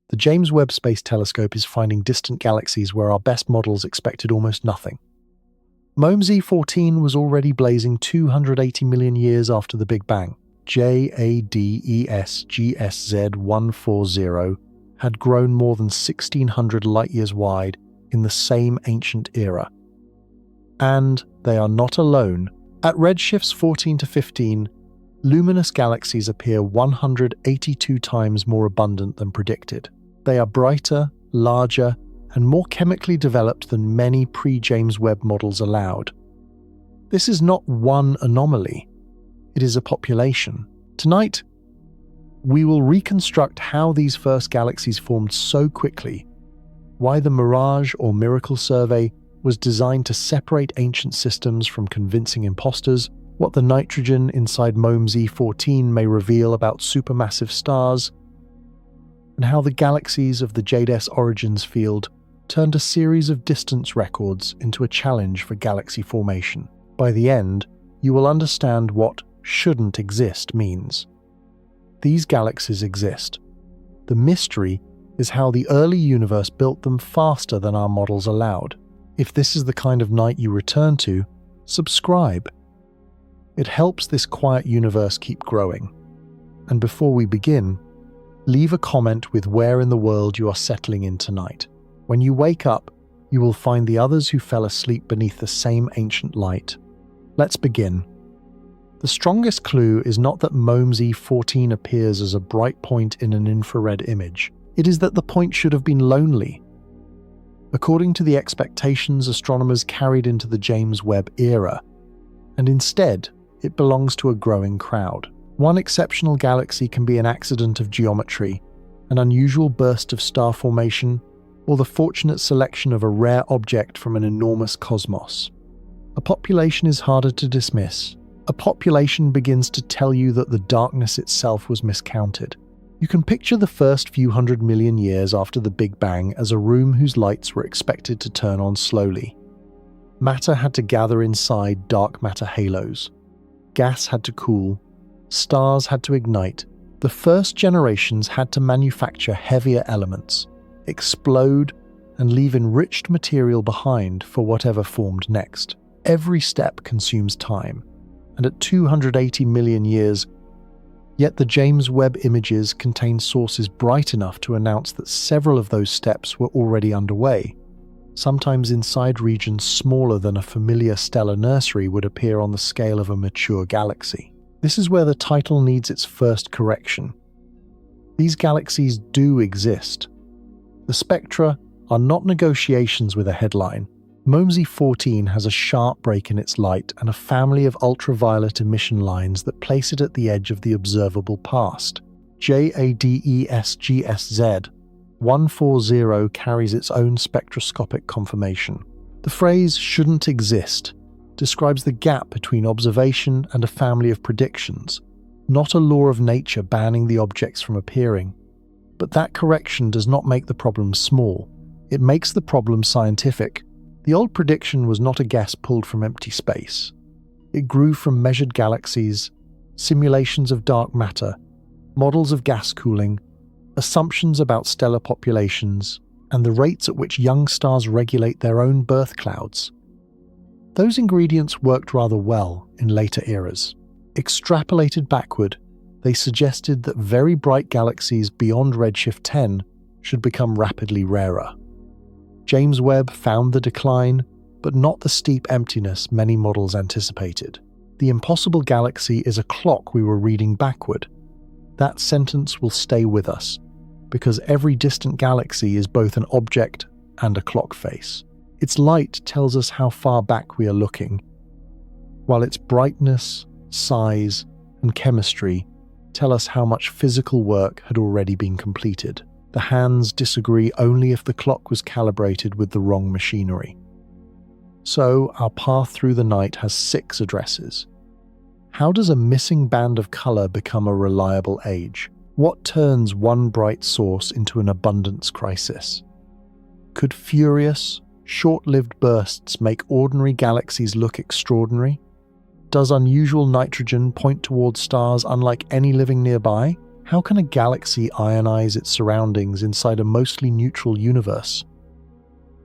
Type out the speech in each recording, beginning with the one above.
The James Webb Space Telescope is finding distant galaxies where our best models expected almost nothing. MOMS 14 was already blazing 280 million years after the Big Bang. JADES GSZ 140 had grown more than 1,600 light-years wide in the same ancient era. And they are not alone. At redshifts 14 to 15, luminous galaxies appear 182 times more abundant than predicted. They are brighter, larger, and more chemically developed than many pre-James Webb models allowed. This is not one anomaly. It is a population. Tonight, we will reconstruct how these first galaxies formed so quickly, why the Mirage or Miracle Survey was designed to separate ancient systems from convincing imposters, what the nitrogen inside MOMS 14 may reveal about supermassive stars, and how the galaxies of the JADES Origins field turned a series of distance records into a challenge for galaxy formation. By the end, you will understand what shouldn't exist means. These galaxies exist. The mystery is how the early universe built them faster than our models allowed. If this is the kind of night you return to, subscribe. It helps this quiet universe keep growing. And before we begin, leave a comment with where in the world you are settling in tonight. When you wake up, you will find the others who fell asleep beneath the same ancient light. Let's begin. The strongest clue is not that MOMS 14 appears as a bright point in an infrared image. It is that the point should have been lonely. According to the expectations astronomers carried into the James Webb era, and instead, it belongs to a growing crowd. One exceptional galaxy can be an accident of geometry, an unusual burst of star formation, or the fortunate selection of a rare object from an enormous cosmos. A population is harder to dismiss. A population begins to tell you that the darkness itself was miscounted. You can picture the first few 100 million years after the Big Bang as a room whose lights were expected to turn on slowly. Matter had to gather inside dark matter halos. Gas had to cool. Stars had to ignite. The first generations had to manufacture heavier elements, explode, and leave enriched material behind for whatever formed next. Every step consumes time, and at 280 million years, yet the James Webb images contain sources bright enough to announce that several of those steps were already underway. Sometimes inside regions smaller than a familiar stellar nursery would appear on the scale of a mature galaxy. This is where the title needs its first correction. These galaxies do exist. The spectra are not negotiations with a headline. MOMS 14 has a sharp break in its light and a family of ultraviolet emission lines that place it at the edge of the observable past. JADES GSZ 140 carries its own spectroscopic confirmation. The phrase "shouldn't exist" describes the gap between observation and a family of predictions, not a law of nature banning the objects from appearing. But that correction does not make the problem small. It makes the problem scientific. The old prediction was not a guess pulled from empty space. It grew from measured galaxies, simulations of dark matter, models of gas cooling, assumptions about stellar populations, and the rates at which young stars regulate their own birth clouds. Those ingredients worked rather well in later eras. Extrapolated backward, they suggested that very bright galaxies beyond redshift 10 should become rapidly rarer. James Webb found the decline, but not the steep emptiness many models anticipated. The impossible galaxy is a clock we were reading backward. That sentence will stay with us, because every distant galaxy is both an object and a clock face. Its light tells us how far back we are looking, while its brightness, size, and chemistry tell us how much physical work had already been completed. The hands disagree only if the clock was calibrated with the wrong machinery. So, our path through the night has 6 addresses. How does a missing band of color become a reliable age? What turns one bright source into an abundance crisis? Could furious, short-lived bursts make ordinary galaxies look extraordinary? Does unusual nitrogen point towards stars unlike any living nearby? How can a galaxy ionize its surroundings inside a mostly neutral universe?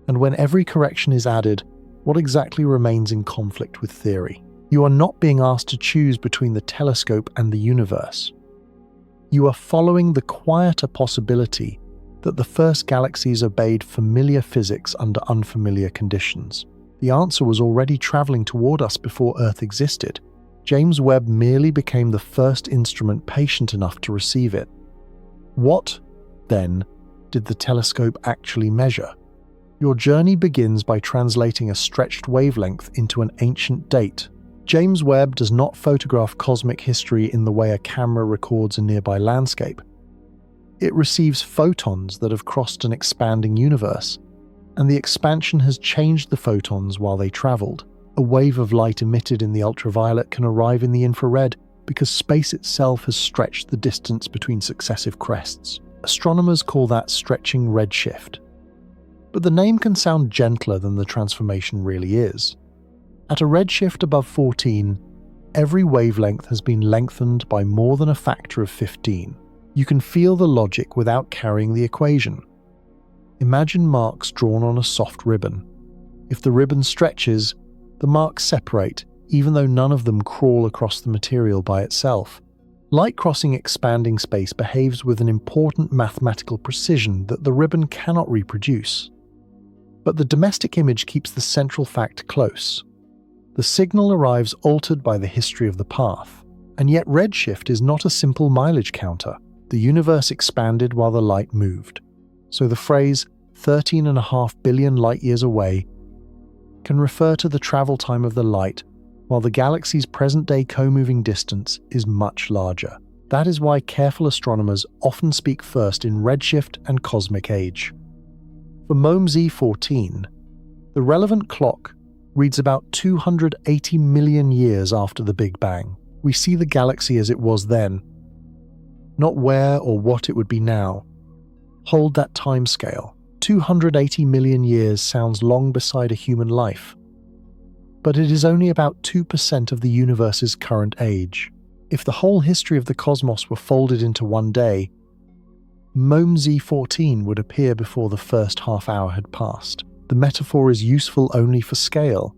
And when every correction is added, what exactly remains in conflict with theory? You are not being asked to choose between the telescope and the universe. You are following the quieter possibility that the first galaxies obeyed familiar physics under unfamiliar conditions. The answer was already traveling toward us before Earth existed. James Webb merely became the first instrument patient enough to receive it. What, then, did the telescope actually measure? Your journey begins by translating a stretched wavelength into an ancient date. James Webb does not photograph cosmic history in the way a camera records a nearby landscape. It receives photons that have crossed an expanding universe, and the expansion has changed the photons while they traveled. A wave of light emitted in the ultraviolet can arrive in the infrared because space itself has stretched the distance between successive crests. Astronomers call that stretching redshift. But the name can sound gentler than the transformation really is. At a redshift above 14, every wavelength has been lengthened by more than a factor of 15. You can feel the logic without carrying the equation. Imagine marks drawn on a soft ribbon. If the ribbon stretches, the marks separate, even though none of them crawl across the material by itself. Light crossing expanding space behaves with an important mathematical precision that the ribbon cannot reproduce. But the domestic image keeps the central fact close. The signal arrives altered by the history of the path, and yet redshift is not a simple mileage counter. The universe expanded while the light moved. So the phrase 13.5 billion light-years away can refer to the travel time of the light, while the galaxy's present-day co-moving distance is much larger. That is why careful astronomers often speak first in redshift and cosmic age. For MOMZ-14, the relevant clock reads about 280 million years after the Big Bang. We see the galaxy as it was then, not where or what it would be now. Hold that time scale. 280 million years sounds long beside a human life. But it is only about 2% of the universe's current age. If the whole history of the cosmos were folded into one day, MOMZ-14 would appear before the first half hour had passed. The metaphor is useful only for scale.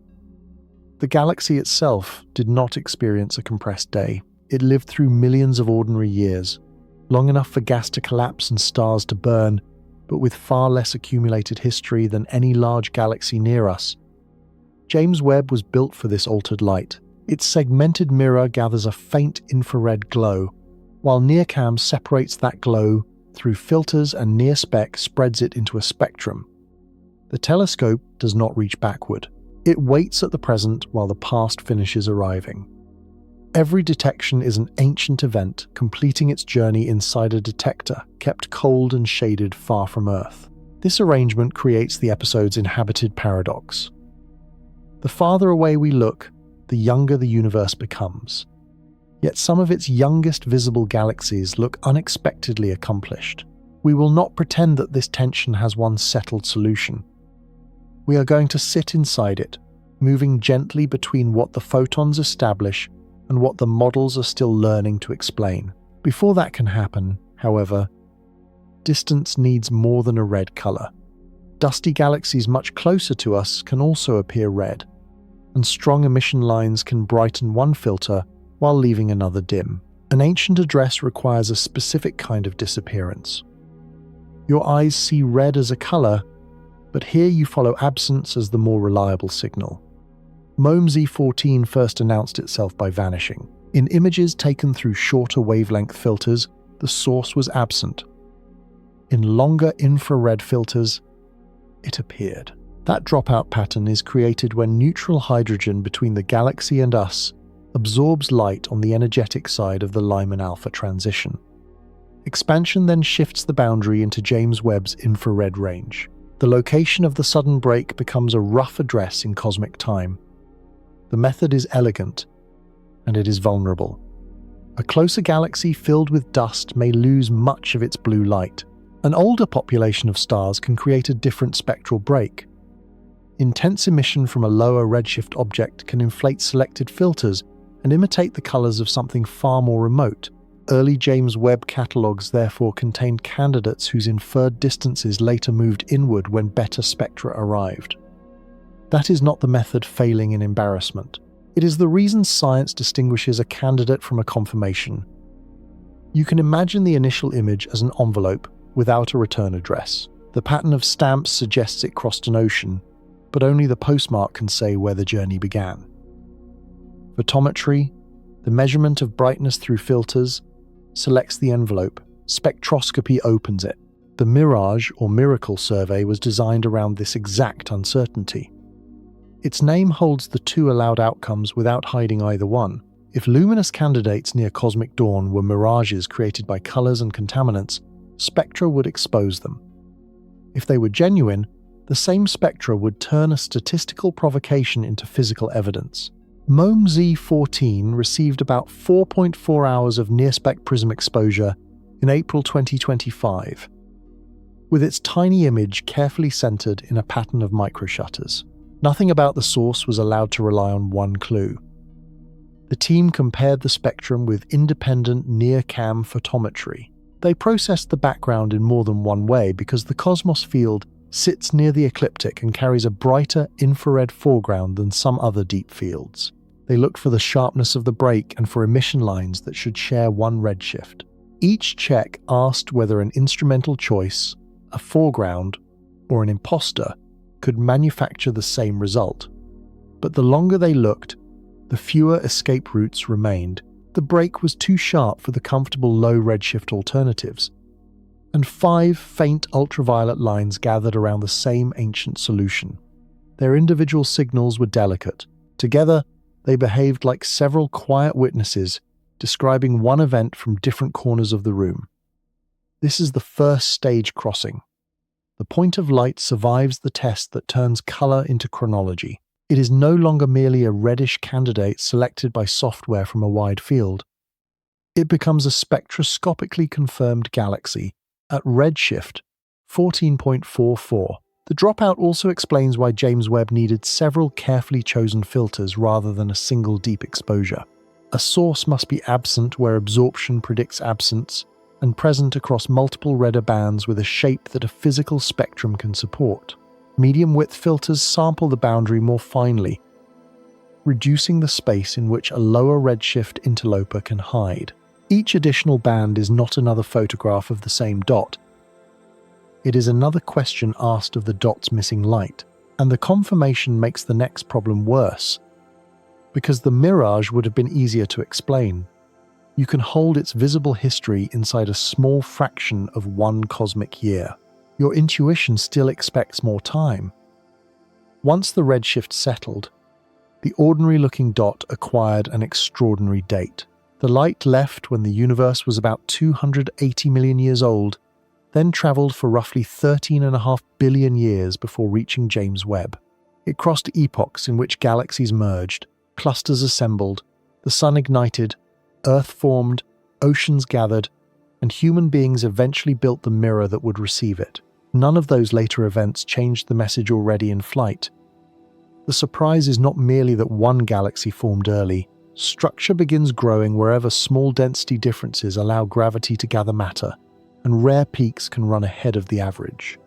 The galaxy itself did not experience a compressed day. It lived through millions of ordinary years, long enough for gas to collapse and stars to burn, but with far less accumulated history than any large galaxy near us. James Webb was built for this altered light. Its segmented mirror gathers a faint infrared glow, while NIRCam separates that glow through filters and NIRSpec spreads it into a spectrum. The telescope does not reach backward. It waits at the present while the past finishes arriving. Every detection is an ancient event completing its journey inside a detector kept cold and shaded far from Earth. This arrangement creates the episode's inhabited paradox. The farther away we look, the younger the universe becomes. Yet some of its youngest visible galaxies look unexpectedly accomplished. We will not pretend that this tension has one settled solution. We are going to sit inside it, moving gently between what the photons establish and what the models are still learning to explain. Before that can happen, however, distance needs more than a red color. Dusty galaxies much closer to us can also appear red, and strong emission lines can brighten one filter while leaving another dim. An ancient address requires a specific kind of disappearance. Your eyes see red as a color, but here you follow absence as the more reliable signal. MOMZ-14 first announced itself by vanishing. In images taken through shorter wavelength filters, the source was absent. In longer infrared filters, it appeared. That dropout pattern is created when neutral hydrogen between the galaxy and us absorbs light on the energetic side of the Lyman alpha transition. Expansion then shifts the boundary into James Webb's infrared range. The location of the sudden break becomes a rough address in cosmic time. The method is elegant, and it is vulnerable. A closer galaxy filled with dust may lose much of its blue light. An older population of stars can create a different spectral break. Intense emission from a lower redshift object can inflate selected filters and imitate the colors of something far more remote. Early James Webb catalogues therefore contained candidates whose inferred distances later moved inward when better spectra arrived. That is not the method failing in embarrassment. It is the reason science distinguishes a candidate from a confirmation. You can imagine the initial image as an envelope without a return address. The pattern of stamps suggests it crossed an ocean, but only the postmark can say where the journey began. Photometry, the measurement of brightness through filters, selects the envelope. Spectroscopy opens it. The Mirage or Miracle survey was designed around this exact uncertainty. Its name holds the two allowed outcomes without hiding either one. If luminous candidates near cosmic dawn were mirages created by colors and contaminants, spectra would expose them. If they were genuine, the same spectra would turn a statistical provocation into physical evidence. MOME Z14 received about 4.4 hours of near-spec prism exposure in April 2025, with its tiny image carefully centered in a pattern of microshutters. Nothing about the source was allowed to rely on one clue. The team compared the spectrum with independent near-cam photometry. They processed the background in more than one way because the cosmos field sits near the ecliptic and carries a brighter infrared foreground than some other deep fields. They looked for the sharpness of the break and for emission lines that should share one redshift. Each check asked whether an instrumental choice, a foreground, or an imposter could manufacture the same result. But the longer they looked, the fewer escape routes remained. The break was too sharp for the comfortable low redshift alternatives, and 5 faint ultraviolet lines gathered around the same ancient solution. Their individual signals were delicate. Together, they behaved like several quiet witnesses describing one event from different corners of the room. This is the first stage crossing. The point of light survives the test that turns color into chronology. It is no longer merely a reddish candidate selected by software from a wide field. It becomes a spectroscopically confirmed galaxy at redshift 14.44. The dropout also explains why James Webb needed several carefully chosen filters rather than a single deep exposure. A source must be absent where absorption predicts absence, and present across multiple redder bands with a shape that a physical spectrum can support. Medium-width filters sample the boundary more finely, reducing the space in which a lower redshift interloper can hide. Each additional band is not another photograph of the same dot. It is another question asked of the dot's missing light, and the confirmation makes the next problem worse, because the mirage would have been easier to explain. You can hold its visible history inside a small fraction of one cosmic year. Your intuition still expects more time. Once the redshift settled, the ordinary-looking dot acquired an extraordinary date. The light left when the universe was about 280 million years old, then travelled for roughly 13.5 billion years before reaching James Webb. It crossed epochs in which galaxies merged, clusters assembled, the sun ignited, Earth formed, oceans gathered, and human beings eventually built the mirror that would receive it. None of those later events changed the message already in flight. The surprise is not merely that one galaxy formed early. Structure begins growing wherever small density differences allow gravity to gather matter, and rare peaks can run ahead of the average.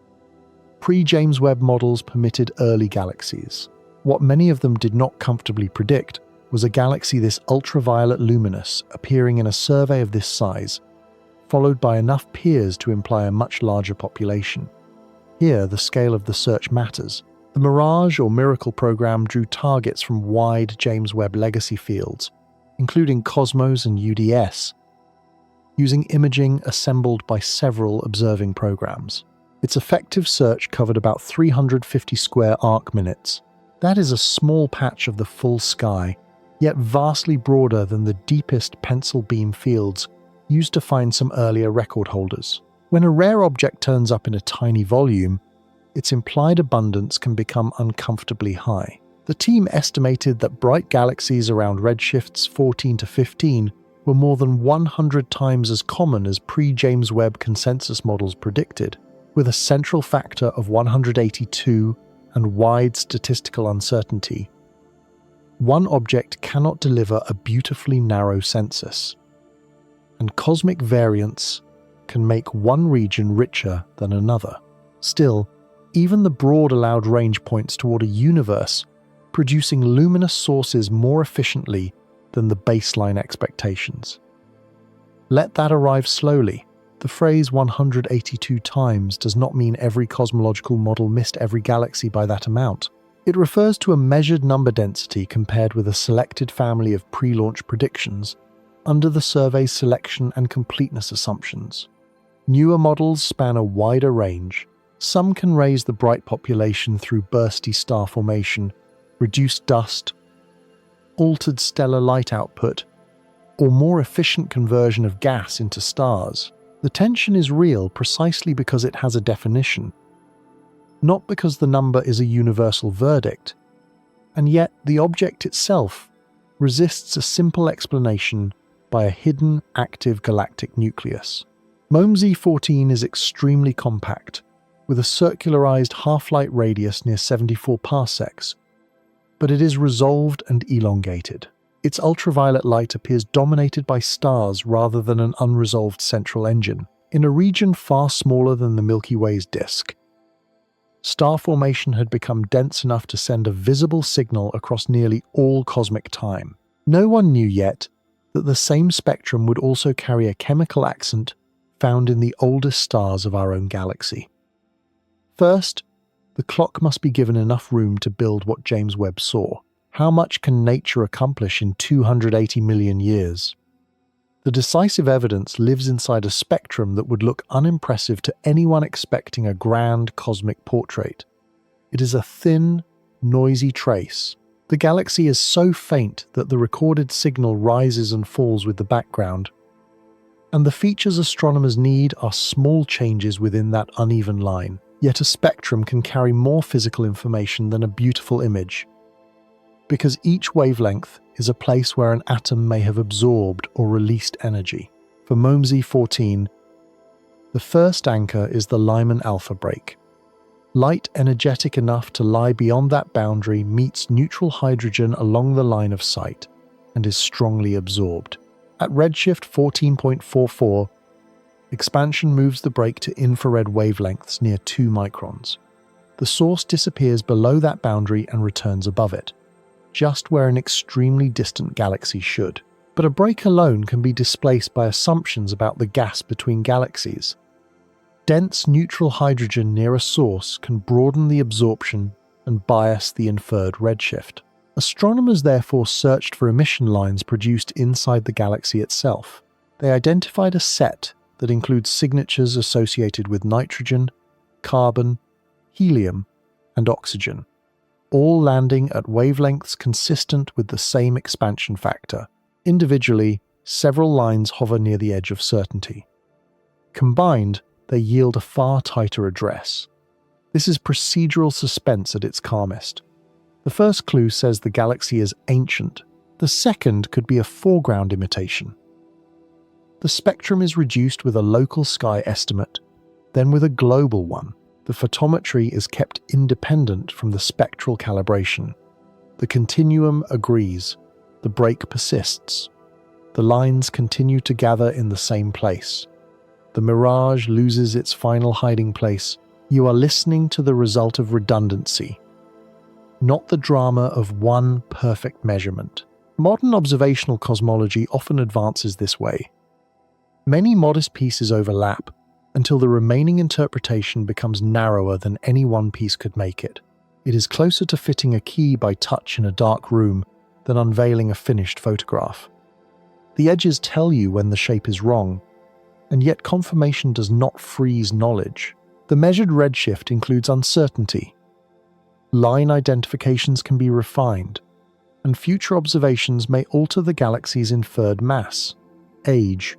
Pre-James Webb models permitted early galaxies. What many of them did not comfortably predict was a galaxy this ultraviolet luminous appearing in a survey of this size, followed by enough peers to imply a much larger population. Here, the scale of the search matters. The Mirage or Miracle program drew targets from wide James Webb legacy fields, including Cosmos and UDS, using imaging assembled by several observing programs. Its effective search covered about 350 square arc minutes. That is a small patch of the full sky, yet vastly broader than the deepest pencil beam fields used to find some earlier record holders. When a rare object turns up in a tiny volume, its implied abundance can become uncomfortably high. The team estimated that bright galaxies around redshifts 14 to 15 were more than 100 times as common as pre-James Webb consensus models predicted, with a central factor of 182 and wide statistical uncertainty. One object cannot deliver a beautifully narrow census. and cosmic variance can make one region richer than another. Still, even the broad allowed range points toward a universe producing luminous sources more efficiently than the baseline expectations. Let that arrive slowly. The phrase 182 times does not mean every cosmological model missed every galaxy by that amount. It refers to a measured number density compared with a selected family of pre-launch predictions under the survey's selection and completeness assumptions. Newer models span a wider range. Some can raise the bright population through bursty star formation, reduced dust, altered stellar light output, or more efficient conversion of gas into stars. The tension is real precisely because it has a definition, not because the number is a universal verdict, and yet the object itself resists a simple explanation by a hidden, active galactic nucleus. MOMZ-14 is extremely compact, with a circularized half-light radius near 74 parsecs, but it is resolved and elongated. Its ultraviolet light appears dominated by stars rather than an unresolved central engine. In a region far smaller than the Milky Way's disk, star formation had become dense enough to send a visible signal across nearly all cosmic time. No one knew yet that the same spectrum would also carry a chemical accent found in the oldest stars of our own galaxy. First, the clock must be given enough room to build what James Webb saw. How much can nature accomplish in 280 million years? The decisive evidence lives inside a spectrum that would look unimpressive to anyone expecting a grand cosmic portrait. It is a thin, noisy trace. The galaxy is so faint that the recorded signal rises and falls with the background, and the features astronomers need are small changes within that uneven line. Yet a spectrum can carry more physical information than a beautiful image, because each wavelength is a place where an atom may have absorbed or released energy. For MOMZ-14, the first anchor is the Lyman alpha break. Light energetic enough to lie beyond that boundary meets neutral hydrogen along the line of sight and is strongly absorbed. At redshift 14.44, expansion moves the break to infrared wavelengths near 2 microns. The source disappears below that boundary and returns above it, just where an extremely distant galaxy should. But a break alone can be displaced by assumptions about the gas between galaxies. Dense neutral hydrogen near a source can broaden the absorption and bias the inferred redshift. Astronomers therefore searched for emission lines produced inside the galaxy itself. They identified a set that includes signatures associated with nitrogen, carbon, helium, and oxygen, all landing at wavelengths consistent with the same expansion factor. Individually, several lines hover near the edge of certainty. Combined, they yield a far tighter address. This is procedural suspense at its calmest. The first clue says the galaxy is ancient. The second could be a foreground imitation. The spectrum is reduced with a local sky estimate, then with a global one. The photometry is kept independent from the spectral calibration. The continuum agrees. The break persists. The lines continue to gather in the same place. The mirage loses its final hiding place. You are listening to the result of redundancy, not the drama of one perfect measurement. Modern observational cosmology often advances this way. Many modest pieces overlap until the remaining interpretation becomes narrower than any one piece could make it. It is closer to fitting a key by touch in a dark room than unveiling a finished photograph. The edges tell you when the shape is wrong, and yet confirmation does not freeze knowledge. The measured redshift includes uncertainty. Line identifications can be refined, and future observations may alter the galaxy's inferred mass, age,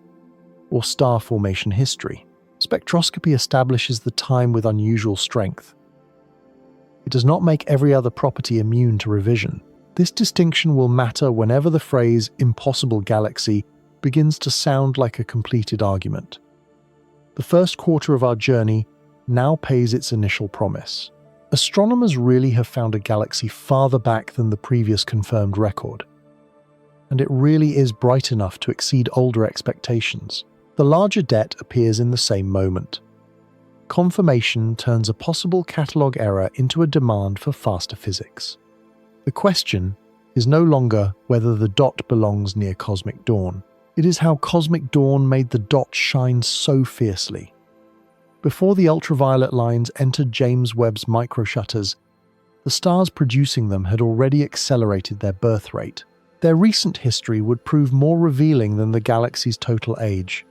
or star formation history. Spectroscopy establishes the time with unusual strength. It does not make every other property immune to revision. This distinction will matter whenever the phrase "impossible galaxy" begins to sound like a completed argument. The first quarter of our journey now pays its initial promise. Astronomers really have found a galaxy farther back than the previous confirmed record. and it really is bright enough to exceed older expectations. The larger det appears in the same moment. Confirmation turns a possible catalogue error into a demand for faster physics. The question is no longer whether the dot belongs near cosmic dawn. It is how cosmic dawn made the dot shine so fiercely. Before the ultraviolet lines entered James Webb's microshutters, the stars producing them had already accelerated their birth rate. Their recent history would prove more revealing than the galaxy's total age.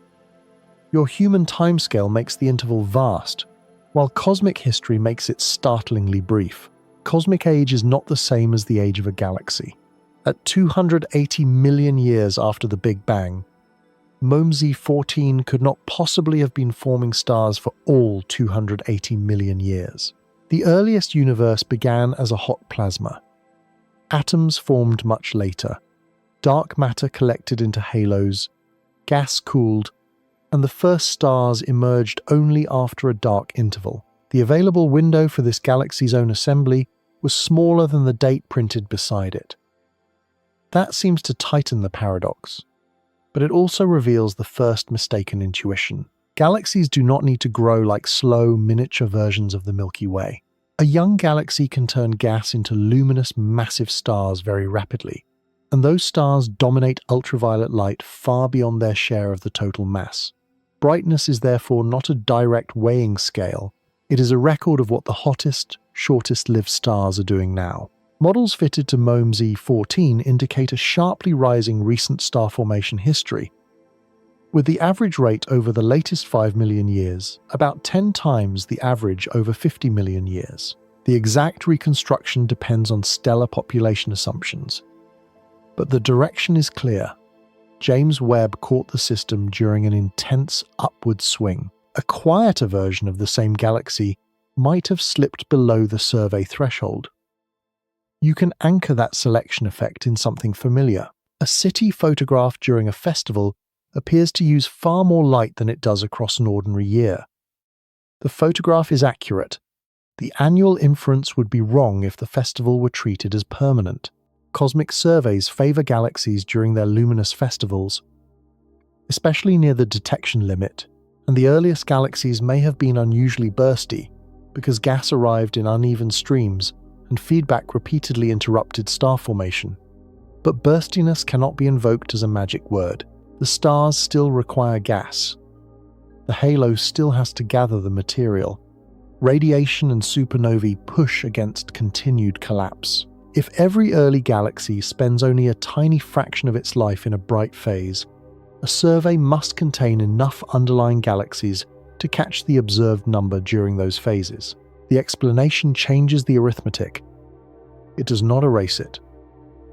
Your human timescale makes the interval vast, while cosmic history makes it startlingly brief. Cosmic age is not the same as the age of a galaxy. At 280 million years after the Big Bang, MOMZ-14 could not possibly have been forming stars for all 280 million years. The earliest universe began as a hot plasma. Atoms formed much later. Dark matter collected into halos, gas cooled, and the first stars emerged only after a dark interval. The available window for this galaxy's own assembly was smaller than the date printed beside it. That seems to tighten the paradox, but it also reveals the first mistaken intuition. Galaxies do not need to grow like slow, miniature versions of the Milky Way. A young galaxy can turn gas into luminous, massive stars very rapidly, and those stars dominate ultraviolet light far beyond their share of the total mass. Brightness is therefore not a direct weighing scale, it is a record of what the hottest, shortest-lived stars are doing now. Models fitted to MOMZ-14 indicate a sharply rising recent star formation history, with the average rate over the latest 5 million years about 10 times the average over 50 million years. The exact reconstruction depends on stellar population assumptions, but the direction is clear. James Webb caught the system during an intense upward swing. A quieter version of the same galaxy might have slipped below the survey threshold. You can anchor that selection effect in something familiar. A city photographed during a festival appears to use far more light than it does across an ordinary year. The photograph is accurate. The annual inference would be wrong if the festival were treated as permanent. Cosmic surveys favor galaxies during their luminous festivals, especially near the detection limit, and the earliest galaxies may have been unusually bursty because gas arrived in uneven streams and feedback repeatedly interrupted star formation. But burstiness cannot be invoked as a magic word. The stars still require gas. The halo still has to gather the material. Radiation and supernovae push against continued collapse. If every early galaxy spends only a tiny fraction of its life in a bright phase, a survey must contain enough underlying galaxies to catch the observed number during those phases. The explanation changes the arithmetic. It does not erase it.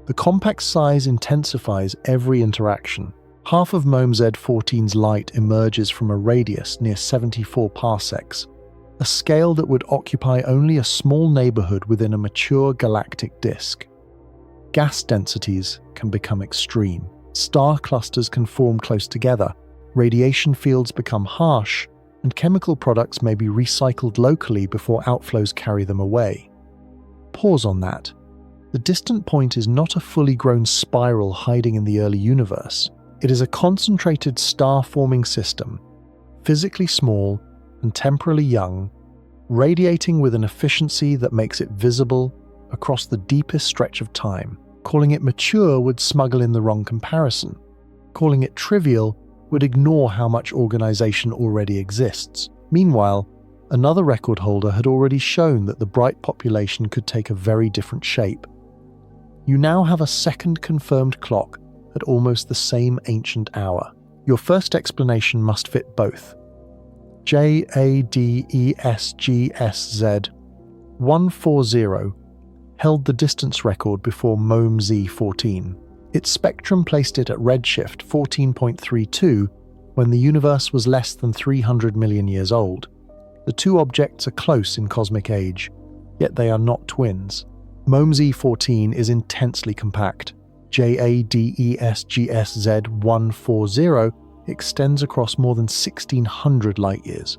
The compact size intensifies every interaction. Half of MOMZ-14's light emerges from a radius near 74 parsecs, a scale that would occupy only a small neighborhood within a mature galactic disk. Gas densities can become extreme. Star clusters can form close together, radiation fields become harsh, and chemical products may be recycled locally before outflows carry them away. Pause on that. The distant point is not a fully grown spiral hiding in the early universe. It is a concentrated star-forming system, physically small and temporally young, radiating with an efficiency that makes it visible across the deepest stretch of time. Calling it mature would smuggle in the wrong comparison. Calling it trivial would ignore how much organization already exists. Meanwhile, another record holder had already shown that the bright population could take a very different shape. You now have a second confirmed clock at almost the same ancient hour. Your first explanation must fit both. Jadesgsz 140 held the distance record before MOMZ-14. Its spectrum placed it at redshift 14.32 when the universe was less than 300 million years old. The two objects are close in cosmic age, yet they are not twins. MOMZ-14 is intensely compact. Jadesgsz 140 extends across more than 1,600 light-years,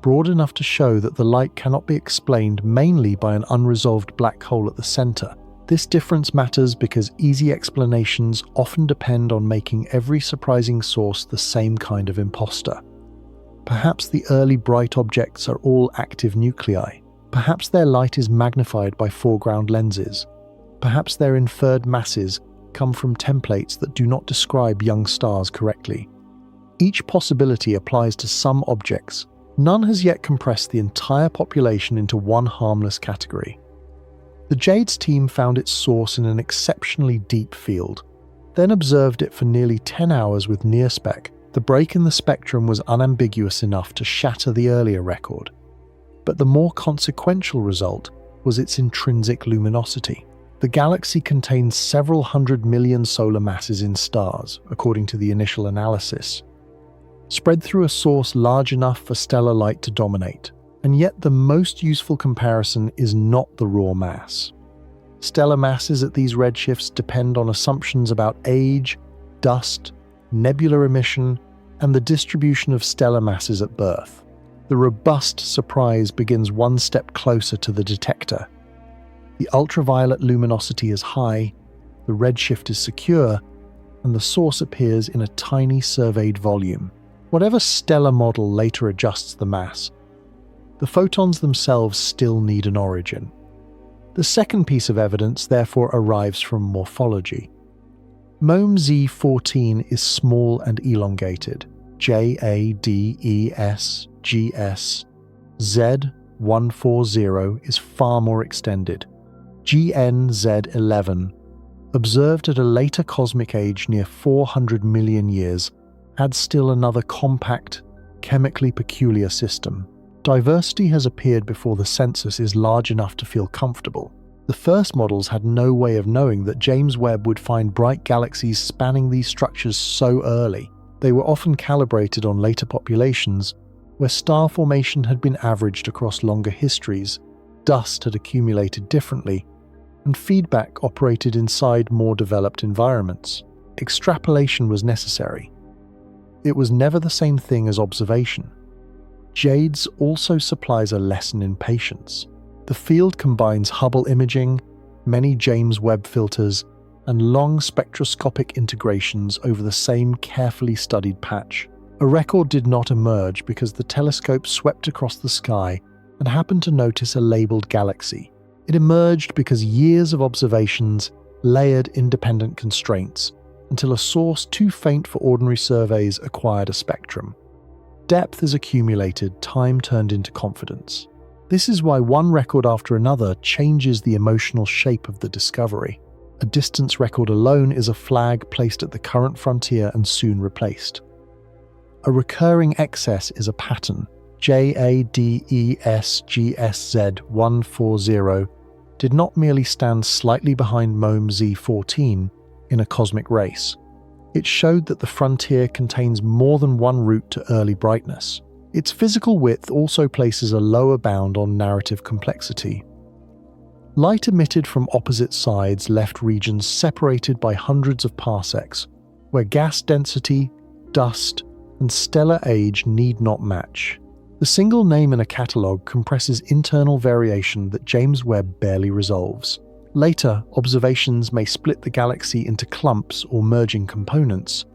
broad enough to show that the light cannot be explained mainly by an unresolved black hole at the center. This difference matters because easy explanations often depend on making every surprising source the same kind of imposter. Perhaps the early bright objects are all active nuclei. Perhaps their light is magnified by foreground lenses. Perhaps their inferred masses come from templates that do not describe young stars correctly. Each possibility applies to some objects. None has yet compressed the entire population into one harmless category. The JADES team found its source in an exceptionally deep field, then observed it for nearly 10 hours with near-spec. The break in the spectrum was unambiguous enough to shatter the earlier record. But the more consequential result was its intrinsic luminosity. The galaxy contains several 100 million solar masses in stars, according to the initial analysis, spread through a source large enough for stellar light to dominate. And yet the most useful comparison is not the raw mass. Stellar masses at these redshifts depend on assumptions about age, dust, nebula emission, and the distribution of stellar masses at birth. The robust surprise begins one step closer to the detector. The ultraviolet luminosity is high, the redshift is secure, and the source appears in a tiny surveyed volume. Whatever stellar model later adjusts the mass, the photons themselves still need an origin. The second piece of evidence therefore arrives from morphology. MOME Z14 is small and elongated. JADESGS Z140 is far more extended. GNZ11, observed at a later cosmic age near 400 million years, adds still another compact, chemically peculiar system. Diversity has appeared before the census is large enough to feel comfortable. The first models had no way of knowing that James Webb would find bright galaxies spanning these structures so early. They were often calibrated on later populations, where star formation had been averaged across longer histories, dust had accumulated differently, and feedback operated inside more developed environments. Extrapolation was necessary. It was never the same thing as observation. JADES also supplies a lesson in patience. The field combines Hubble imaging, many James Webb filters, and long spectroscopic integrations over the same carefully studied patch. A record did not emerge because the telescope swept across the sky and happened to notice a labeled galaxy. It emerged because years of observations layered independent constraints until a source too faint for ordinary surveys acquired a spectrum. Depth is accumulated, time turned into confidence. This is why one record after another changes the emotional shape of the discovery. A distance record alone is a flag placed at the current frontier and soon replaced. A recurring excess is a pattern. JADESGSZ140 did not merely stand slightly behind MOME Z14 in a cosmic race. It showed that the frontier contains more than one route to early brightness. Its physical width also places a lower bound on narrative complexity. Light emitted from opposite sides left regions separated by hundreds of parsecs, where gas density, dust, and stellar age need not match. The single name in a catalogue compresses internal variation that James Webb barely resolves. Later, observations may split the galaxy into clumps or merging components,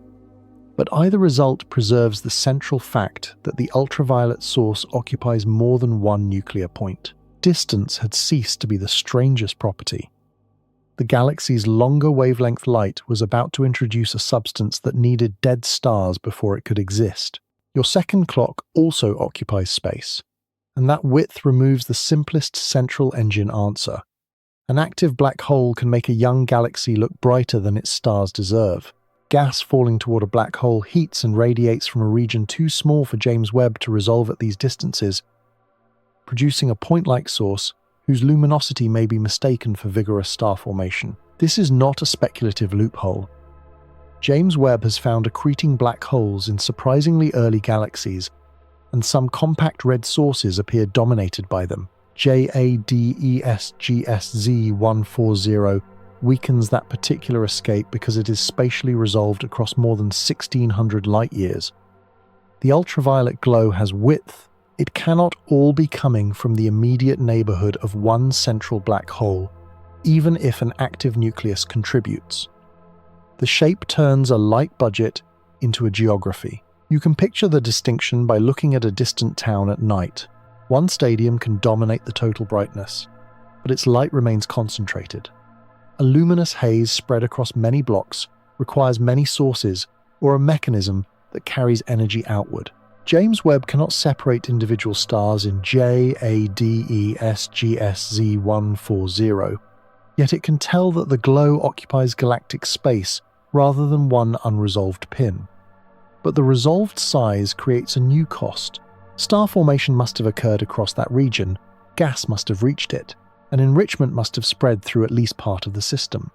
but either result preserves the central fact that the ultraviolet source occupies more than one nuclear point. Distance had ceased to be the strangest property. The galaxy's longer wavelength light was about to introduce a substance that needed dead stars before it could exist. Your second clock also occupies space, and that width removes the simplest central engine answer. An active black hole can make a young galaxy look brighter than its stars deserve. Gas falling toward a black hole heats and radiates from a region too small for James Webb to resolve at these distances, producing a point-like source whose luminosity may be mistaken for vigorous star formation. This is not a speculative loophole. James Webb has found accreting black holes in surprisingly early galaxies, and some compact red sources appear dominated by them. JADESGSZ140 weakens that particular escape because it is spatially resolved across more than 1,600 light-years. The ultraviolet glow has width. It cannot all be coming from the immediate neighborhood of one central black hole. even if an active nucleus contributes. The shape turns a light budget into a geography. You can picture the distinction by looking at a distant town at night. One stadium can dominate the total brightness, but its light remains concentrated. A luminous haze spread across many blocks requires many sources or a mechanism that carries energy outward. James Webb cannot separate individual stars in JADESGSZ140, yet it can tell that the glow occupies galactic space rather than one unresolved pin. But the resolved size creates a new cost. Star formation must have occurred across that region, gas must have reached it, and enrichment must have spread through at least part of the system.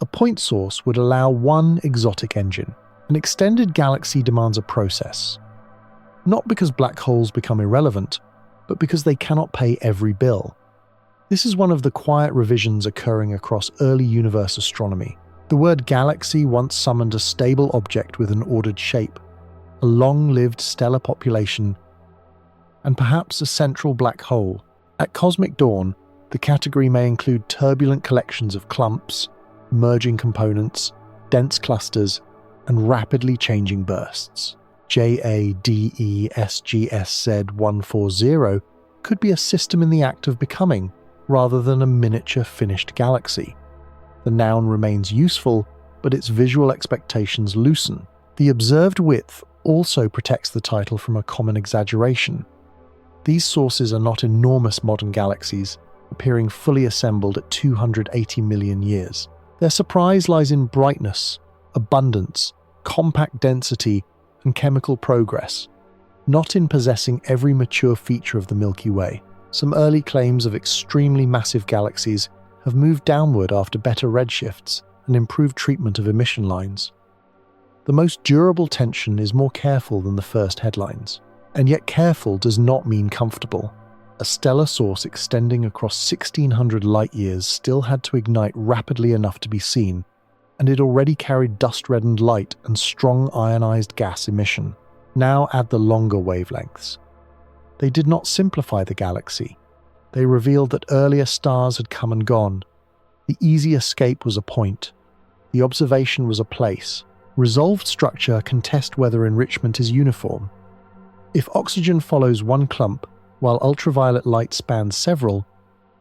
A point source would allow one exotic engine. An extended galaxy demands a process. Not because black holes become irrelevant, but because they cannot pay every bill. This is one of the quiet revisions occurring across early universe astronomy. The word galaxy once summoned a stable object with an ordered shape, a long-lived stellar population, and perhaps a central black hole. At cosmic dawn, the category may include turbulent collections of clumps, merging components, dense clusters, and rapidly changing bursts. JADESGSZ140 could be a system in the act of becoming, rather than a miniature finished galaxy. The noun remains useful, but its visual expectations loosen. The observed width also protects the title from a common exaggeration. These sources are not enormous modern galaxies, appearing fully assembled at 280 million years. Their surprise lies in brightness, abundance, compact density, and chemical progress, not in possessing every mature feature of the Milky Way. Some early claims of extremely massive galaxies have moved downward after better redshifts and improved treatment of emission lines. The most durable tension is more careful than the first headlines. And yet careful does not mean comfortable. A stellar source extending across 1,600 light-years still had to ignite rapidly enough to be seen, and it already carried dust-reddened light and strong ionized gas emission. Now add the longer wavelengths. They did not simplify the galaxy. They revealed that earlier stars had come and gone. The easy escape was a point. The observation was a place. Resolved structure can test whether enrichment is uniform. If oxygen follows one clump, while ultraviolet light spans several,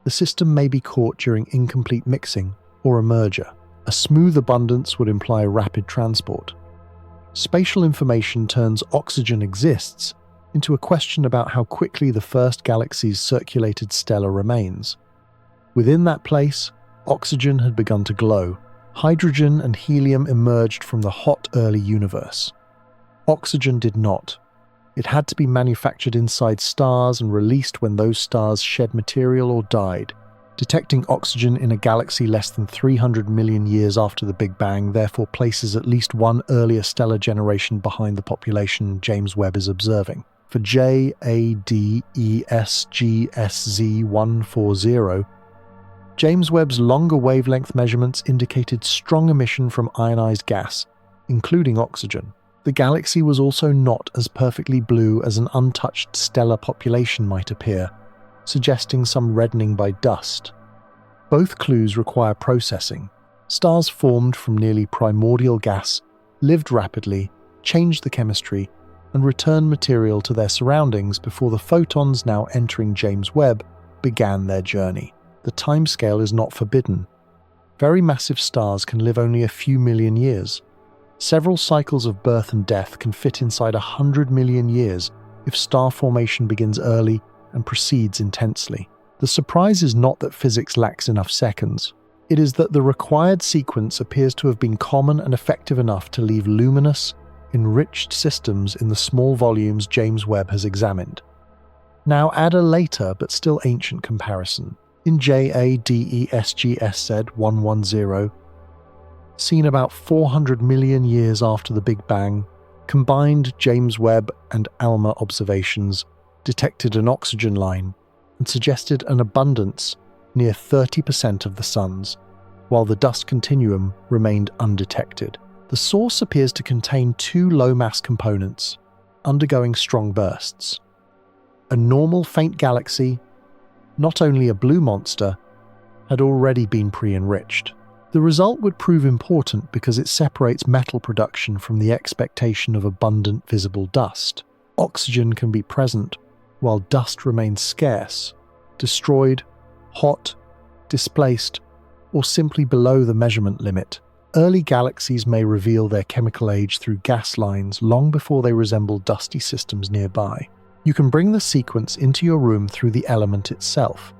the system may be caught during incomplete mixing or a merger. A smooth abundance would imply rapid transport. Spatial information turns oxygen exists into a question about how quickly the first galaxy's circulated stellar remains. Within that place, oxygen had begun to glow. Hydrogen and helium emerged from the hot early universe. Oxygen did not. It had to be manufactured inside stars and released when those stars shed material or died. Detecting oxygen in a galaxy less than 300 million years after the Big Bang therefore places at least one earlier stellar generation behind the population James Webb is observing. For JADESGSZ140, James Webb's longer wavelength measurements indicated strong emission from ionized gas, including oxygen. The galaxy was also not as perfectly blue as an untouched stellar population might appear, suggesting some reddening by dust. Both clues require processing. Stars formed from nearly primordial gas, lived rapidly, changed the chemistry, and returned material to their surroundings before the photons now entering James Webb began their journey. The timescale is not forbidden. Very massive stars can live only a few million years. Several cycles of birth and death can fit inside 100 million years if star formation begins early and proceeds intensely. The surprise is not that physics lacks enough seconds. It is that the required sequence appears to have been common and effective enough to leave luminous, enriched systems in the small volumes James Webb has examined. Now add a later but still ancient comparison. In JADESGSZ110, seen about 400 million years after the Big Bang, combined James Webb and ALMA observations detected an oxygen line and suggested an abundance near 30% of the sun's, while the dust continuum remained undetected. The source appears to contain two low-mass components, undergoing strong bursts. A normal faint galaxy, not only a blue monster, had already been pre-enriched. The result would prove important because it separates metal production from the expectation of abundant visible dust. Oxygen can be present while dust remains scarce, destroyed, hot, displaced, or simply below the measurement limit. Early galaxies may reveal their chemical age through gas lines long before they resemble dusty systems nearby. You can bring the sequence into your room through the element itself.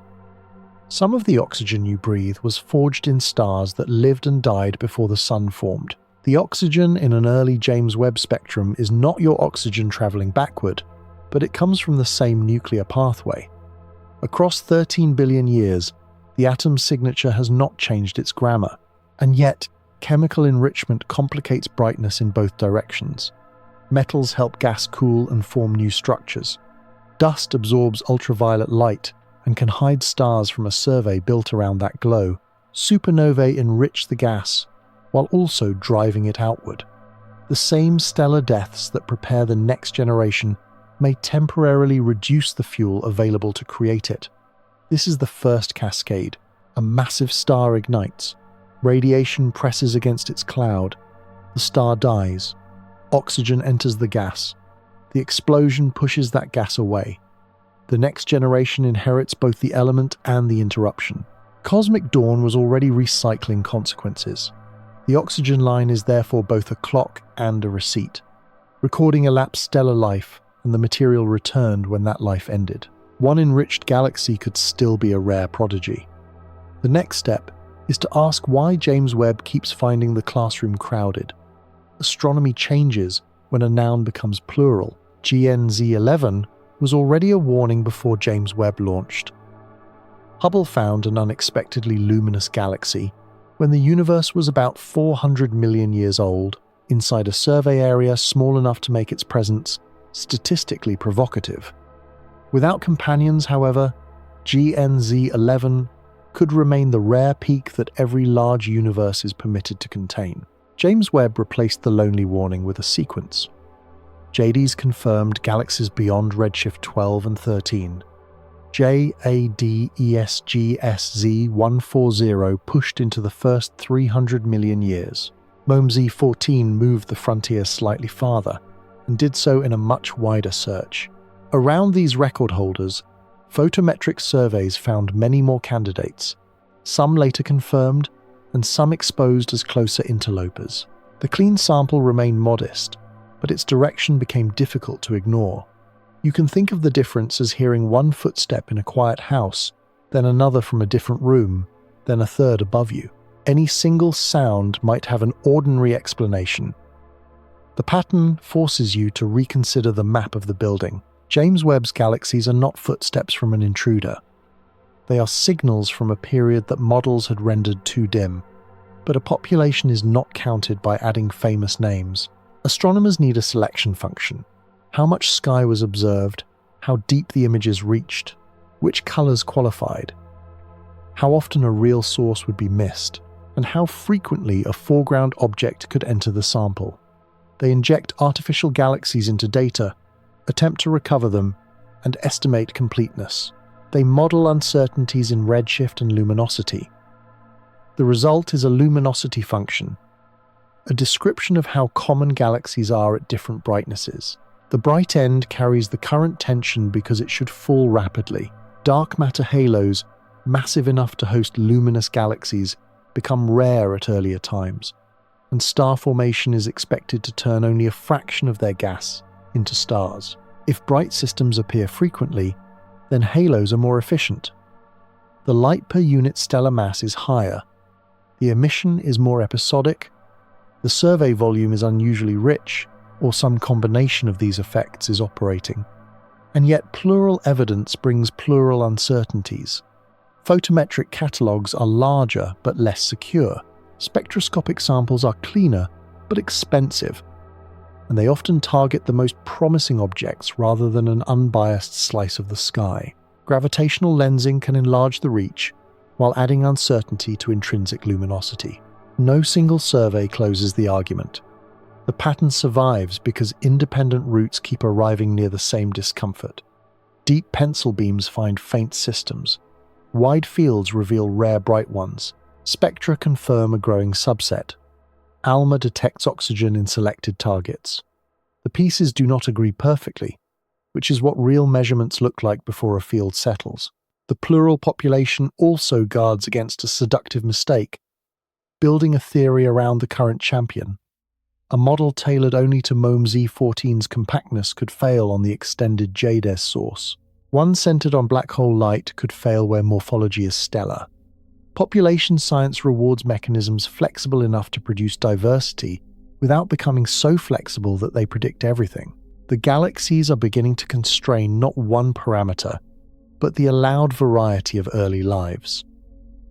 Some of the oxygen you breathe was forged in stars that lived and died before the sun formed. The oxygen in an early James Webb spectrum is not your oxygen traveling backward, but it comes from the same nuclear pathway. Across 13 billion years, the atom's signature has not changed its grammar, and yet chemical enrichment complicates brightness in both directions. Metals help gas cool and form new structures. Dust absorbs ultraviolet light and can hide stars from a survey built around that glow. Supernovae enrich the gas while also driving it outward. The same stellar deaths that prepare the next generation may temporarily reduce the fuel available to create it. This is the first cascade. A massive star ignites. Radiation presses against its cloud. The star dies. Oxygen enters the gas. The explosion pushes that gas away. The next generation inherits both the element and the interruption. Cosmic dawn was already recycling consequences. The oxygen line is therefore both a clock and a receipt, recording elapsed stellar life and the material returned when that life ended. One enriched galaxy could still be a rare prodigy. The next step is to ask why James Webb keeps finding the classroom crowded. Astronomy changes when a noun becomes plural. GNZ11 was already a warning before James Webb launched. Hubble found an unexpectedly luminous galaxy when the universe was about 400 million years old, inside a survey area small enough to make its presence statistically provocative. Without companions, however, GNZ11 could remain the rare peak that every large universe is permitted to contain. James Webb replaced the lonely warning with a sequence. JD's confirmed galaxies beyond redshift 12 and 13. JADESGSZ140 pushed into the first 300 million years. MOMZ14 moved the frontiers slightly farther, and did so in a much wider search. Around these record holders, photometric surveys found many more candidates, some later confirmed, and some exposed as closer interlopers. The clean sample remained modest, but its direction became difficult to ignore. You can think of the difference as hearing one footstep in a quiet house, then another from a different room, then a third above you. Any single sound might have an ordinary explanation. The pattern forces you to reconsider the map of the building. James Webb's galaxies are not footsteps from an intruder. They are signals from a period that models had rendered too dim. But a population is not counted by adding famous names. Astronomers need a selection function. How much sky was observed, how deep the images reached, which colors qualified, how often a real source would be missed, and how frequently a foreground object could enter the sample. They inject artificial galaxies into data, attempt to recover them, and estimate completeness. They model uncertainties in redshift and luminosity. The result is a luminosity function, a description of how common galaxies are at different brightnesses. The bright end carries the current tension because it should fall rapidly. Dark matter halos, massive enough to host luminous galaxies, become rare at earlier times, and star formation is expected to turn only a fraction of their gas into stars. If bright systems appear frequently, then halos are more efficient. The light per unit stellar mass is higher, the emission is more episodic, the survey volume is unusually rich, or some combination of these effects is operating. And yet plural evidence brings plural uncertainties. Photometric catalogues are larger but less secure. Spectroscopic samples are cleaner but expensive, and they often target the most promising objects rather than an unbiased slice of the sky. Gravitational lensing can enlarge the reach while adding uncertainty to intrinsic luminosity. No single survey closes the argument. The pattern survives because independent routes keep arriving near the same discomfort. Deep pencil beams find faint systems, Wide fields reveal rare bright ones. Spectra confirm a growing subset. ALMA detects oxygen in selected targets. The pieces do not agree perfectly, which is what real measurements look like before a field settles. The plural population also guards against a seductive mistake, building a theory around the current champion. A model tailored only to MOMS E14's compactness could fail on the extended JDES source. One centered on black hole light could fail where morphology is stellar. Population science rewards mechanisms flexible enough to produce diversity without becoming so flexible that they predict everything. The galaxies are beginning to constrain not one parameter, but the allowed variety of early lives.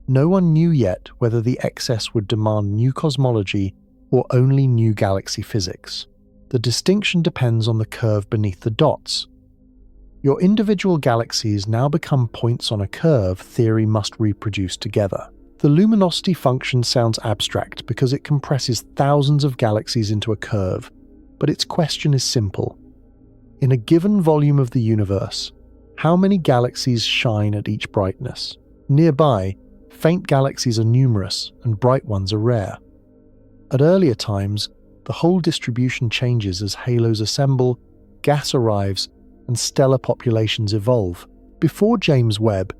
No one knew yet whether the excess would demand new cosmology or only new galaxy physics. The distinction depends on the curve beneath the dots. Your individual galaxies now become points on a curve theory must reproduce together. The luminosity function sounds abstract because it compresses thousands of galaxies into a curve, but its question is simple. In a given volume of the universe, how many galaxies shine at each brightness? Nearby, faint galaxies are numerous and bright ones are rare. At earlier times, the whole distribution changes as halos assemble, gas arrives, and stellar populations evolve. Before James Webb,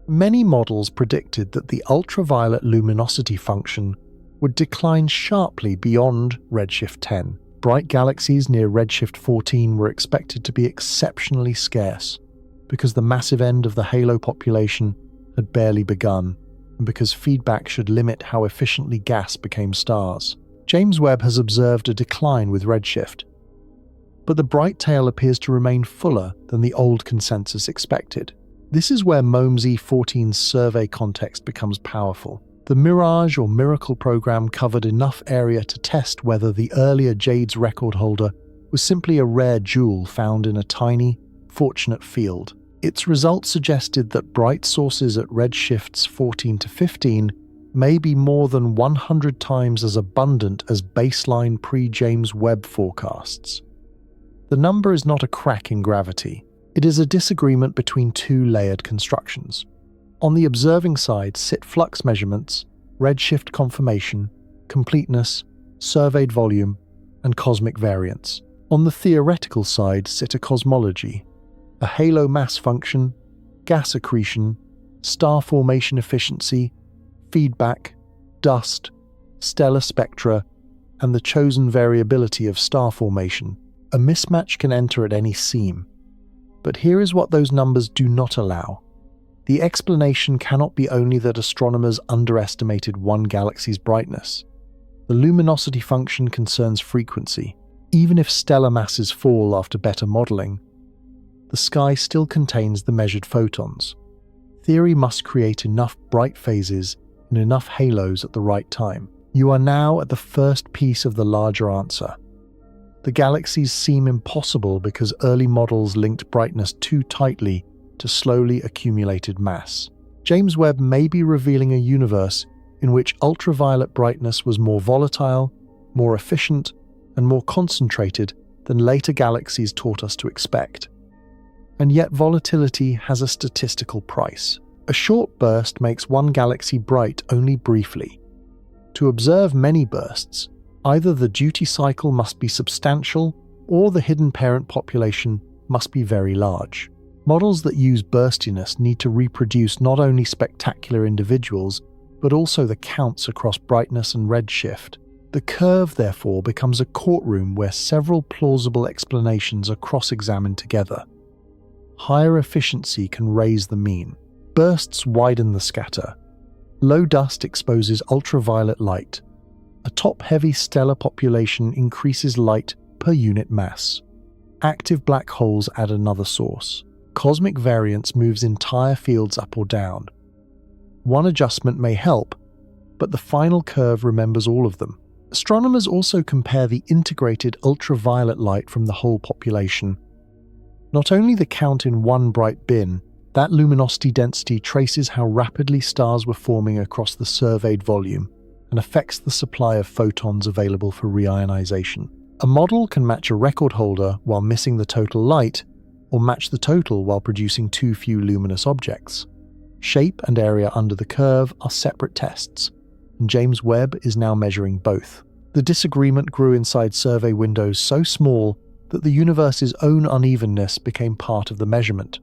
many models predicted that the ultraviolet luminosity function would decline sharply beyond redshift 10. Bright galaxies near redshift 14 were expected to be exceptionally scarce because the massive end of the halo population had barely begun and because feedback should limit how efficiently gas became stars. James Webb has observed a decline with redshift, but the bright tail appears to remain fuller than the old consensus expected. This is where MOMS E14's survey context becomes powerful. The Mirage or Miracle program covered enough area to test whether the earlier JADES record holder was simply a rare jewel found in a tiny, fortunate field. Its results suggested that bright sources at redshifts 14 to 15 may be more than 100 times as abundant as baseline pre-James Webb forecasts. The number is not a crack in gravity. It is a disagreement between two layered constructions. On the observing side sit flux measurements, redshift confirmation, completeness, surveyed volume, and cosmic variance. On the theoretical side sit a cosmology, a halo mass function, gas accretion, star formation efficiency, feedback, dust, stellar spectra, and the chosen variability of star formation. A mismatch can enter at any seam. But here is what those numbers do not allow. The explanation cannot be only that astronomers underestimated one galaxy's brightness. The luminosity function concerns frequency. Even if stellar masses fall after better modeling, the sky still contains the measured photons. Theory must create enough bright phases and enough halos at the right time. You are now at the first piece of the larger answer. The galaxies seem impossible because early models linked brightness too tightly to slowly accumulated mass. James Webb may be revealing a universe in which ultraviolet brightness was more volatile, more efficient, and more concentrated than later galaxies taught us to expect. And yet volatility has a statistical price. A short burst makes one galaxy bright only briefly. To observe many bursts, either the duty cycle must be substantial or the hidden parent population must be very large. Models that use burstiness need to reproduce not only spectacular individuals, but also the counts across brightness and redshift. The curve, therefore, becomes a courtroom where several plausible explanations are cross-examined together. Higher efficiency can raise the mean. Bursts widen the scatter. Low dust exposes ultraviolet light. A top-heavy stellar population increases light per unit mass. Active black holes add another source. Cosmic variance moves entire fields up or down. One adjustment may help, but the final curve remembers all of them. Astronomers also compare the integrated ultraviolet light from the whole population. Not only the count in one bright bin, that luminosity density traces how rapidly stars were forming across the surveyed volume and affects the supply of photons available for reionization. A model can match a record holder while missing the total light, or match the total while producing too few luminous objects. Shape and area under the curve are separate tests, and James Webb is now measuring both. The disagreement grew inside survey windows so small that the universe's own unevenness became part of the measurement.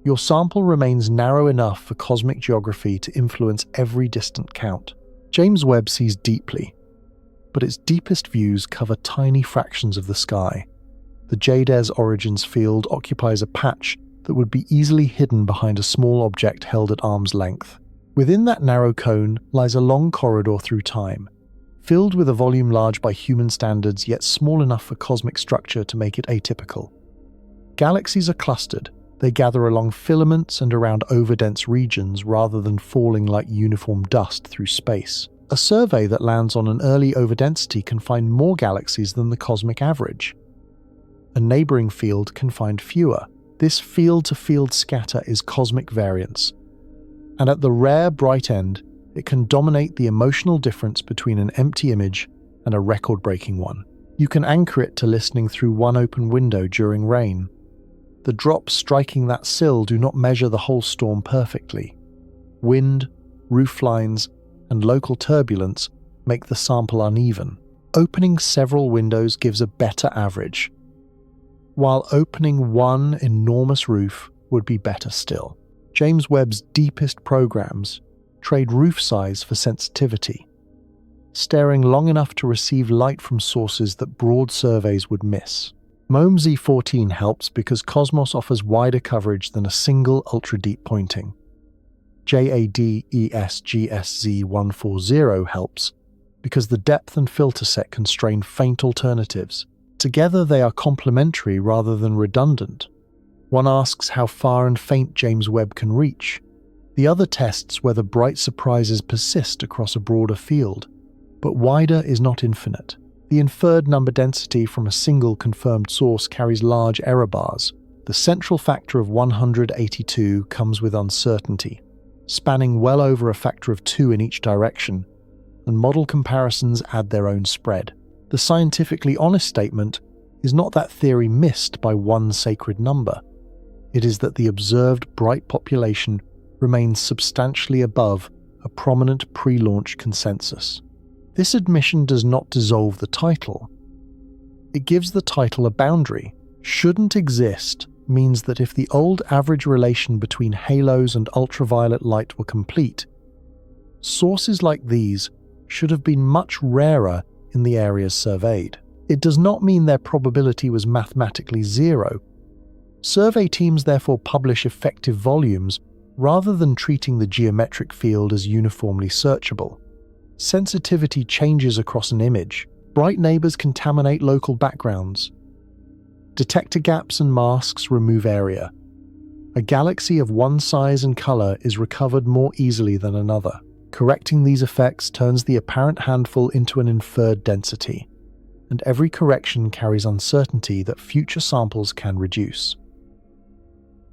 Your sample remains narrow enough for cosmic geography to influence every distant count. James Webb sees deeply, but its deepest views cover tiny fractions of the sky. The Jades Origins field occupies a patch that would be easily hidden behind a small object held at arm's length. Within that narrow cone lies a long corridor through time, filled with a volume large by human standards yet small enough for cosmic structure to make it atypical. Galaxies are clustered. They gather along filaments and around overdense regions rather than falling like uniform dust through space. A survey that lands on an early overdensity can find more galaxies than the cosmic average. A neighboring field can find fewer. This field-to-field scatter is cosmic variance, and at the rare bright end, it can dominate the emotional difference between an empty image and a record-breaking one. You can anchor it to listening through one open window during rain. The drops striking that sill do not measure the whole storm perfectly. Wind, roof lines, and local turbulence make the sample uneven. Opening several windows gives a better average, while opening one enormous roof would be better still. James Webb's deepest programs trade roof size for sensitivity, staring long enough to receive light from sources that broad surveys would miss. MOME 14 helps because Cosmos offers wider coverage than a single ultra-deep pointing. JADESGSZ 140 helps because the depth and filter set constrain faint alternatives. Together they are complementary rather than redundant. One asks how far and faint James Webb can reach. The other tests whether bright surprises persist across a broader field. But wider is not infinite. The inferred number density from a single confirmed source carries large error bars. The central factor of 182 comes with uncertainty, spanning well over a factor of 2 in each direction, and model comparisons add their own spread. The scientifically honest statement is not that theory missed by one sacred number. It is that the observed bright population remains substantially above a prominent pre-launch consensus. This admission does not dissolve the title. It gives the title a boundary. Shouldn't exist means that if the old average relation between halos and ultraviolet light were complete, sources like these should have been much rarer in the areas surveyed. It does not mean their probability was mathematically zero. Survey teams therefore publish effective volumes rather than treating the geometric field as uniformly searchable. Sensitivity changes across an image. Bright neighbors contaminate local backgrounds. Detector gaps and masks remove area. A galaxy of one size and color is recovered more easily than another. Correcting these effects turns the apparent handful into an inferred density, and every correction carries uncertainty that future samples can reduce.